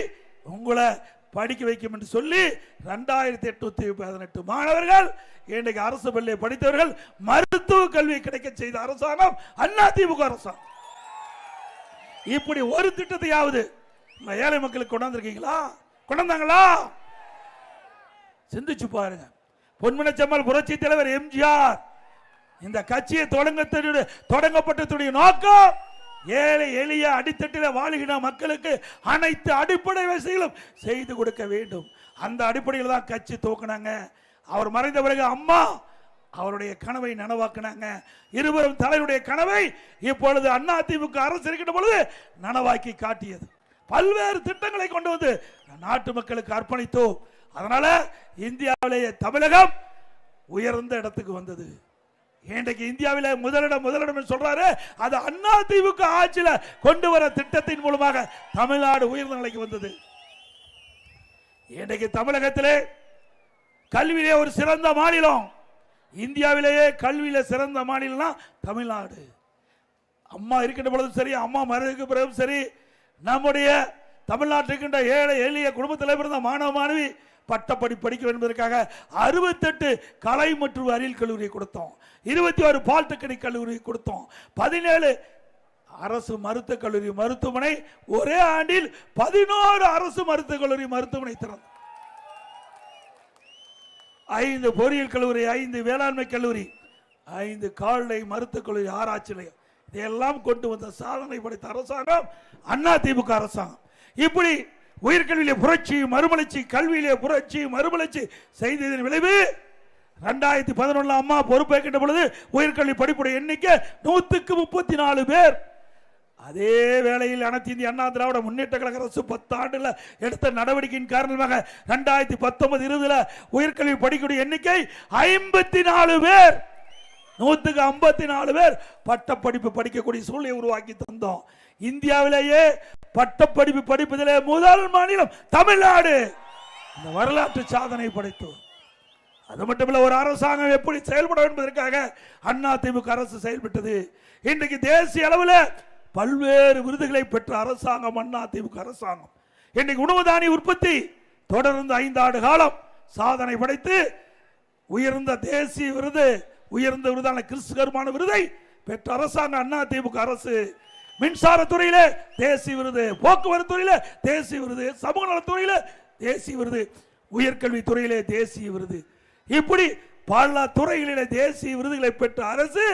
உங்களை படிக்க வைக்கும் என்று சொல்லி 2818 மாணவர்கள் இன்றைக்கு அரசு பள்ளியை படித்தவர்கள் மருத்துவ கல்வி கிடைக்க செய்த அரசாங்கம் அதிமுக அரசாங்கம். இப்படி ஒரு திட்டத்தையாவது ஏழை மக்களுக்கு கொண்டாந்துருக்கீங்களா? கொண்டாந்தாங்களா? சிந்திச்சு பாருங்க. பொன்மனச்செம்மல் புரட்சி தலைவர் எம்ஜிஆர் இந்த கட்சியை தொடங்கப்பட்டதுடைய நோக்கம் ஏழை எளிய அடித்தட்டில வாழுகிற மக்களுக்கு அனைத்து அடிப்படை வசதிகளும் செய்து கொடுக்க வேண்டும். அந்த அடிப்படையில் தான் கட்சி துவக்கினாங்க. அவர் மறைந்த பிறகு அம்மா அவருடைய கனவை நனவாக்கினாங்க. இருவரும் தலைவருடைய கனவை இப்பொழுது அதிமுக அரசு இருக்கின்ற பொழுது நனவாக்கி காட்டியது. பல்வேறு திட்டங்களை கொண்டு வந்து நாட்டு மக்களுக்கு அர்ப்பணித்தோம். அதனால இந்தியாவிலேயே தமிழகம் உயர்ந்த இடத்துக்கு வந்தது. இன்றைக்கு இந்தியாவிலே முதலிடம் சொல்றாரு. அது அதிமுக ஆட்சியில கொண்டு வர திட்டத்தின் மூலமாக தமிழ்நாடு உயர்ந்த நிலைக்கு வந்தது. இன்றைக்கு தமிழகத்திலே கல்வியிலே ஒரு சிறந்த மாநிலம், இந்தியாவிலேயே கல்வியில சிறந்த மாநிலம் தமிழ்நாடு. அம்மா இருக்கின்ற பொழுதும் சரி, அம்மா மறைவுக்கு பிறகும் சரி, நம்முடைய தமிழ்நாட்டில் ஏழை எளிய குடும்பத்தில் பிறந்த மாணவ மாணவி பட்டப்படி படிக்க என்பதற்காக 68 கலை மற்றும் அறிவியல் கல்லூரியை கொடுத்தோம், 21 பாலிடெக்னிக் கல்லூரி கொடுத்தோம், 17 அரசு மருத்துவக் கல்லூரி மருத்துவமனை, ஒரே ஆண்டில் 11 அரசு மருத்துவக் கல்லூரி மருத்துவமனை திறந்தோம், 5 பொறியியல் கல்லூரி, 5 வேளாண்மை கல்லூரி, 5 கால்நடை மருத்துவக் கல்லூரி, ஆராய்ச்சி நிலையம், இதையெல்லாம் கொண்டு வந்த சாதனை படைத்த அரசாங்கம் அதிமுக அரசாங்கம். இப்படி உயர்கல்வியிலே புரட்சி மறுமலர்ச்சி, கல்வியிலே புரட்சி மறுமலர்ச்சி செய்ததன் விளைவு 2011 அம்மா பொறுப்பேற்கின்ற பொழுது உயர்கல்வி படிப்புடைய எண்ணிக்கை 134 பேர். அதே வேளையில் அனைத்து இந்திய அண்ணா திராவிட முன்னேற்ற கழக அரசு 10 ஆண்டுல எடுத்த நடவடிக்கையின் காரணமாக 2019-20 உயர்கல்வி படிக்கக்கூடிய எண்ணிக்கை 54 பேர், 154 பேர் பட்டப்படிப்பு படிக்கக்கூடிய சூழ்நிலை உருவாக்கி தந்தோம். இந்தியாவிலேயே பட்டப்படிப்பு படிப்பதிலே முதல் மாநிலம் தமிழ்நாடு. இந்த வரலாற்று சாதனை படைத்தோம். அது மட்டுமல்ல, ஒரு அரசாங்கம் எப்படி செயல்பட என்பதற்காக அதிமுக அரசு செயல்பட்டது. இன்றைக்கு தேசிய அளவில் பல்வேறு விருதுகளை பெற்ற அரசாங்கம் அதிமுக அரசாங்கம். இன்றைக்கு உணவு தானிய உற்பத்தி தொடர்ந்து 5 ஆண்டு காலம் சாதனை படைத்து உயர்ந்த தேசிய விருது, உயர்ந்த விருதான கிறிஸ்துவமான விருதை பெற்ற அரசாங்கம் அதிமுக அரசு. மின்சாரத்துறையில தேசிய விருது, போக்குவரத்து துறையில தேசிய விருது, சமூக நலத்துறையில தேசிய விருது, உயர்கல்வி துறையிலே தேசிய விருது, இப்படி பல துறைகளிலே தேசிய விருதுகளை பெற்ற அரசு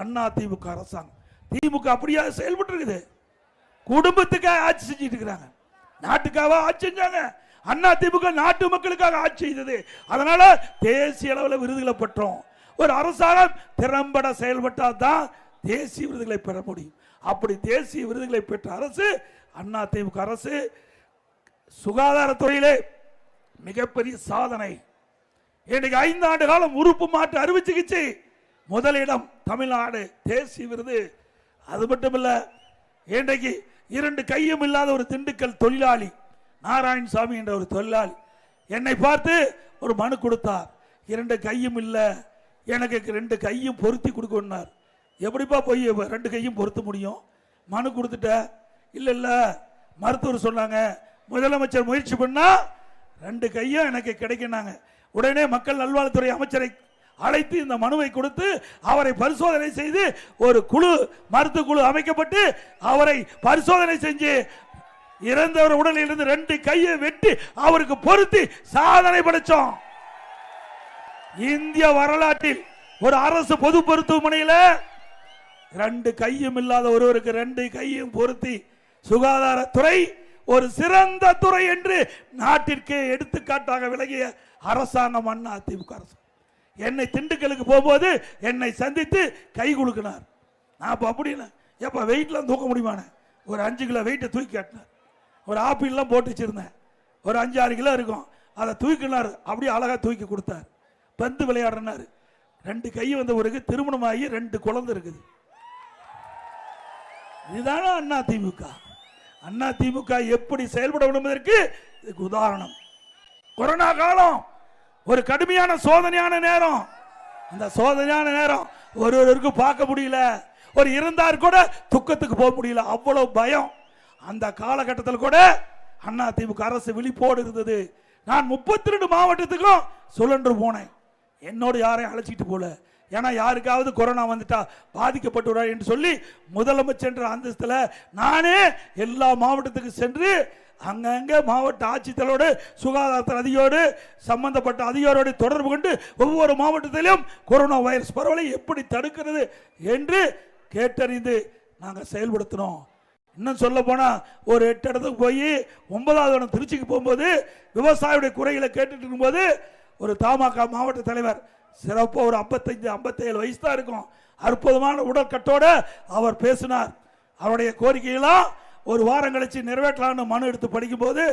அதிமுக அரசாங்கம். திமுக அப்படியா செயல்பட்டு இருக்குது? குடும்பத்துக்காக ஆட்சி செஞ்சிட்டு இருக்கிறாங்க, நாட்டுக்காக ஆட்சி செஞ்சாங்க. அதிமுக நாட்டு மக்களுக்காக ஆட்சி செய்தது. அதனால தேசிய அளவில் விருதுகளை பெற்றோம். ஒரு அரசாங்கம் திறம்பட செயல்பட்டால் தான் தேசிய விருதுகளை பெற முடியும். அப்படி தேசிய விருதுகளை பெற்ற அரசு அதிமுக அரசு. சுகாதாரத்துறையிலே மிகப்பெரிய சாதனை. இன்றைக்கு 5 ஆண்டு காலம் உறுப்பு மாற்று அறுவை சிகிச்சை முதலிடம் தமிழ்நாடு, தேசிய விருது. அது மட்டுமல்ல, இன்றைக்கு 2 கையும் இல்லாத ஒரு திண்டுக்கல் தொழிலாளி நாராயணசாமி என்ற ஒரு தொழிலாளி என்னை பார்த்து ஒரு மனு கொடுத்தார். 2 கையும் இல்லை, எனக்கு 2 கையும் பொருத்தி கொடுக்கணும்னார். எப்படிப்பா போய் 2 கையும் பொருத்த முடியும்? மனு கொடுத்துட்ட. இல்ல இல்ல, மருத்துவர் சொன்னாங்க, முதலமைச்சர் முயற்சி பண்ணா 2 கையும் எனக்கு கிடைக்கினாங்க. உடனே மக்கள் நல்வாழ்வுத்துறை அமைச்சரை அழைத்து இந்த மனுவை கொடுத்து அவரை பரிசோதனை செய்து ஒரு குழு, மருத்துவ குழு அமைக்கப்பட்டு அவரை பரிசோதனை செஞ்சு இறந்தவர் உடலில் இருந்து 2 கையை வெட்டி அவருக்கு பொருத்தி சாதனை படைச்சோம். இந்திய வரலாற்றில் ஒரு அரசு பொது மருத்துவமனையில் 2 கையும் இல்லாத ஒருவருக்கு 2 கையும் பொருத்தி சுகாதாரத்துறை ஒரு சிறந்த துறை என்று நாட்டிற்கே எடுத்துக்காட்டாக விளங்கிய அரசாங்கம் அதிமுக அரசு. என்னை திண்டுக்கலுக்கு போகும்போது என்னை சந்தித்து கை கொடுக்கினார். நான் அப்படின்னா எப்ப வெயிட்லாம் தூக்க முடியுமான ஒரு 5 கிலோ வெயிட்டை தூக்கி காட்டினார். ஒரு ஆப்பிள்லாம் போட்டு வச்சிருந்தேன், ஒரு 5-6 கிலோ இருக்கும், அதை தூக்கினார். அப்படியே அழகா தூக்கி கொடுத்தார். பந்து விளையாடுறாரு. 2 கை வந்தவருக்கு திருமணமாகி 2 குழந்தை இருக்குது. இதுதான அதிமுக. அண்ணா திமுக எப்படி செயல்பட என்பதற்கு இதுக்கு உதாரணம். கொரோனா காலம் ஒரு கடுமையான சோதனையான நேரம். அந்த சோதனையான நேரம் ஒருவருக்கு பார்க்க முடியல, ஒரு இருந்தார் கூட துக்கத்துக்கு போக முடியல, அவ்வளவு பயம். அந்த காலகட்டத்தில் கூட அண்ணா திமுக அரசு விழிப்போடு இருந்தது. நான் 32 மாவட்டத்துக்கும் சுழன்று போனேன். என்னோடு யாரையும் அழைச்சிட்டு போல, ஏன்னா யாருக்காவது கொரோனா வந்துட்டா பாதிக்கப்பட்டுறார் என்று சொல்லி முதலமைச்சர் அந்தஸ்துல நானே எல்லா மாவட்டத்துக்கு சென்று அங்கங்க மாவட்ட ஆட்சித்தலைவரோடு சுகாதாரத்துறை அதிகாரியோடு சம்பந்தப்பட்ட அதிகாரியோடு தொடர்பு கொண்டு ஒவ்வொரு மாவட்டத்திலும் கொரோனா வைரஸ் பரவலை எப்படி தடுக்கிறது என்று கேட்டறிந்து நாங்கள் செயல்படுத்தினோம். இன்னும் சொல்ல போனா ஒரு 8 இடத்துக்கு போய் 9வது இடம் திருச்சிக்கு போகும்போது விவசாயியுடைய குறைகளை கேட்டுட்டு இருக்கும்போது ஒரு தமாக மாவட்ட தலைவர் சிறப்பு ஒரு 55-57 வயசு தான் இருக்கும், அற்புதமான உடற்கட்டோட அவர் பேசினார். அவருடைய கோரிக்கையெல்லாம் ஒரு வாரம் கழிச்சு நிறைவேற்றலான்னு மனு எடுத்து படிக்கும்போது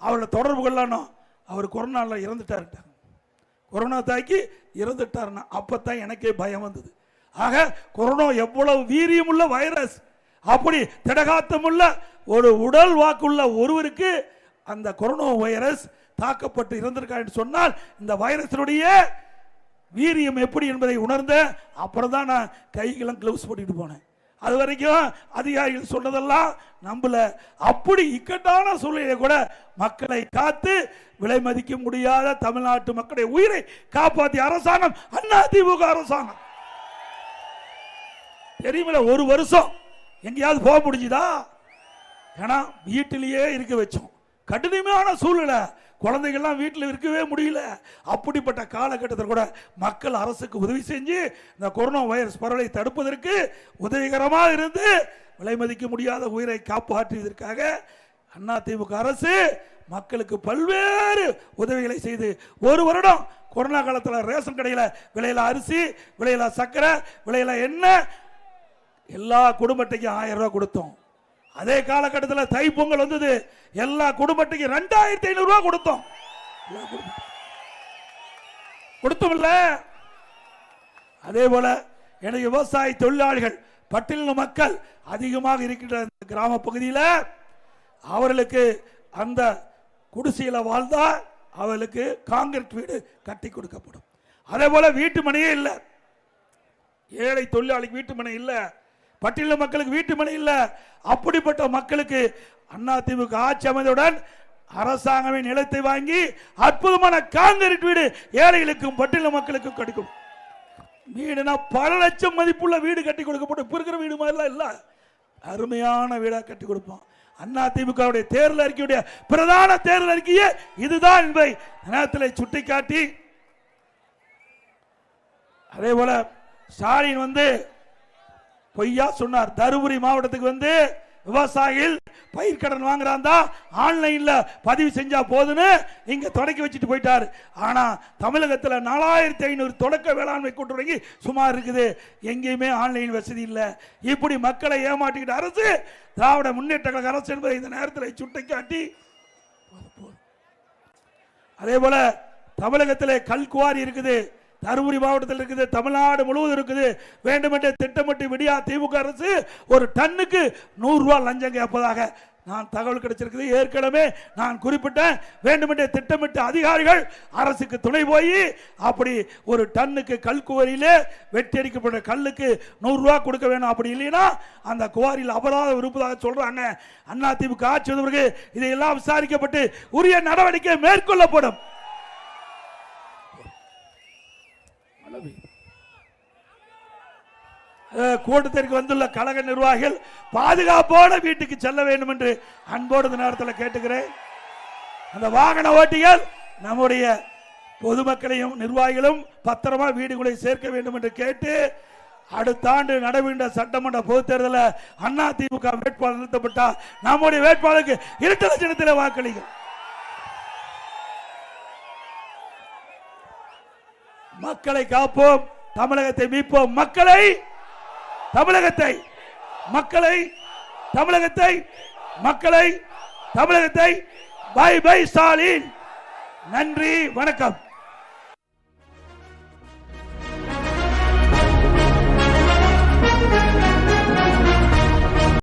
அவரை தொடர்பு கொள்ளணும். அவர் கொரோனாவில் இறந்துட்டாருட்டாங்க, கொரோனா தாக்கி இறந்துட்டாருன்னா அப்பத்தான் எனக்கே பயம் வந்தது. ஆக கொரோனா எவ்வளவு வீரியமுள்ள வைரஸ், அப்படி திடகாத்தமுள்ள ஒரு உடல் வாக்குள்ள ஒருவருக்கு அந்த கொரோனா வைரஸ் தாக்கப்பட்டு இறந்திருக்கான்னு சொன்னால் இந்த வைரஸினுடைய வீரியம் எப்படி என்பதை உணர்ந்த அப்புறம் தான் நான் கைகெல்லாம் கிளவுஸ் போட்டுட்டு போனேன். அது வரைக்கும் அதிகாரிகள் சொன்னதெல்லாம் நம்பல. அப்படி இக்கட்டான சூழ்நிலை கூட மக்களை காத்து விலை மதிக்க முடியாத தமிழ்நாட்டு மக்களுடைய உயிரை காப்பாற்றிய அரசாங்கம் அதிமுக அரசாங்கம். தெரியுமில்ல, ஒரு வருஷம் எங்கேயாவது போக முடிஞ்சுதா? ஏன்னா வீட்டிலேயே இருக்க வச்சோம். கடினமான சூழ்நிலை, குழந்தைகள்லாம் வீட்டில் இருக்கவே முடியல. அப்படிப்பட்ட காலகட்டத்தில் கூட மக்கள் அரசுக்கு உதவி செஞ்சு இந்த கொரோனா வைரஸ் பரவலை தடுப்பதற்கு உதவிகரமாக இருந்து விலை மதிக்க முடியாத உயிரை காப்பாற்றியதற்காக அதிமுக அரசு மக்களுக்கு பல்வேறு உதவிகளை செய்து ஒரு வருடம் கொரோனா காலத்தில் ரேஷன் கடையில் விலையில அரிசி, விலையில சக்கரை, விலையில எண்ணெய் எல்லா குடும்பத்தையும் 1000 ரூபாய் கொடுத்தோம். அதே காலகட்டத்தில் தைப்பொங்கல் வந்தது, எல்லா குடும்பத்துக்கு 2500 ரூபாய் கொடுத்தோம். கொடுத்தோம்ல. அதே போல எனக்கு விவசாய தொழிலாளிகள் பட்டியலின மக்கள் அதிகமாக இருக்கின்ற கிராம பகுதியில் அவர்களுக்கு அந்த குடிசையில வாழ்ந்தா அவர்களுக்கு காங்கிரீட் வீடு கட்டி கொடுக்கப்படும். அதே போல வீட்டு மனையே இல்லை, ஏழை தொழிலாளிக்கு வீட்டு மனை இல்லை, பட்டியலின மக்களுக்கு வீட்டு மனை இல்லை. அப்படிப்பட்ட மக்களுக்கு அதிமுக ஆட்சி அமைந்தவுடன் அரசாங்கமே நிலத்தை வாங்கி அற்புதமான காங்கிரீட் வீடு ஏழைகளுக்கும் பட்டியலின மக்களுக்கும் கிடைக்கும். வீடுனா பல லட்சம் மதிப்புள்ள வீடு கட்டி கொடுக்கப்படும். இருக்கிற வீடு மாதிரிலாம் இல்ல, அருமையான வீடா கட்டி கொடுப்போம். அதிமுக தேர்தல் அறிக்கையுடைய பிரதான தேர்தல் அறிக்கையே இதுதான் என்பதை நேரத்தில் சுட்டிக்காட்டி, அதே போல ஸ்டாலின் பொய்யா சொன்னார். தருமபுரி மாவட்டத்துக்கு விவசாயிகள் பயிர்க்கடன் வாங்குறாந்தா ஆன்லைன்ல பதிவு செஞ்சா போதுன்னு இங்க தொடக்கி வச்சுட்டு போயிட்டாரு. ஆனா தமிழகத்தில் 4500 தொடக்க வேளாண்மை கூட்டுறவு சுமார் இருக்குது, எங்கேயுமே ஆன்லைன் வசதி இல்லை. இப்படி மக்களை ஏமாற்றிக்கிட்ட அரசு திராவிட முன்னேற்ற கழக அரசு என்பதை இந்த நேரத்தில் சுட்டிக்காட்டி, அதே போல தமிழகத்திலே கல்குவாரி இருக்குது, தருமபுரி மாவட்டத்தில் இருக்குது, தமிழ்நாடு முழுவதும் இருக்குது. வேண்டுமென்றே திட்டமிட்டு விடியா திமுக அரசு ஒரு டன்னுக்கு 100 ரூபாய் லஞ்சம் கேட்பதாக நான் தகவல் கிடைச்சிருக்குது. ஏற்கனவே நான் குறிப்பிட்டேன், வேண்டுமென்றே திட்டமிட்டு அதிகாரிகள் அரசுக்கு துணை போய் அப்படி ஒரு டன்னுக்கு கல் குவாரியிலே வெட்டி அடிக்கப்பட்ட கல்லுக்கு 100 ரூபாய் கொடுக்க வேணும். அப்படி இல்லைன்னா அந்த குவாரியில் அபராதம் இருப்பதாக சொல்றாங்க. அதிமுக ஆட்சி வந்தவருக்கு இதையெல்லாம் விசாரிக்கப்பட்டு உரிய நடவடிக்கை மேற்கொள்ளப்படும். கூட்டத்திற்கு வந்துள்ள கழக நிர்வாகிகள் பாதுகாப்போடு வீட்டுக்கு செல்ல வேண்டும் என்று அன்போடு இந்த நேரத்தில் கேட்டுக்கிறேன். அந்த வாகன ஓட்டிகள் நம்முடைய பொதுமக்களையும் நிர்வாகிகளும் பத்திரமா வீடுகளை சேர்க்க வேண்டும் என்று கேட்டு, அடுத்த ஆண்டு நடைபெறுகின்ற சட்டமன்ற பொதுத் தேர்தலில் அதிமுக வேட்பாளர் நிறுத்தப்பட்டால் நம்முடைய வேட்பாளருக்கு இரட்டை சின்னத்தில் வாக்களிக்கும். மக்களை காப்போம், தமிழகத்தை மீட்போம். தமிழகத்தை பை பை ஸ்டாலின். நன்றி, வணக்கம்.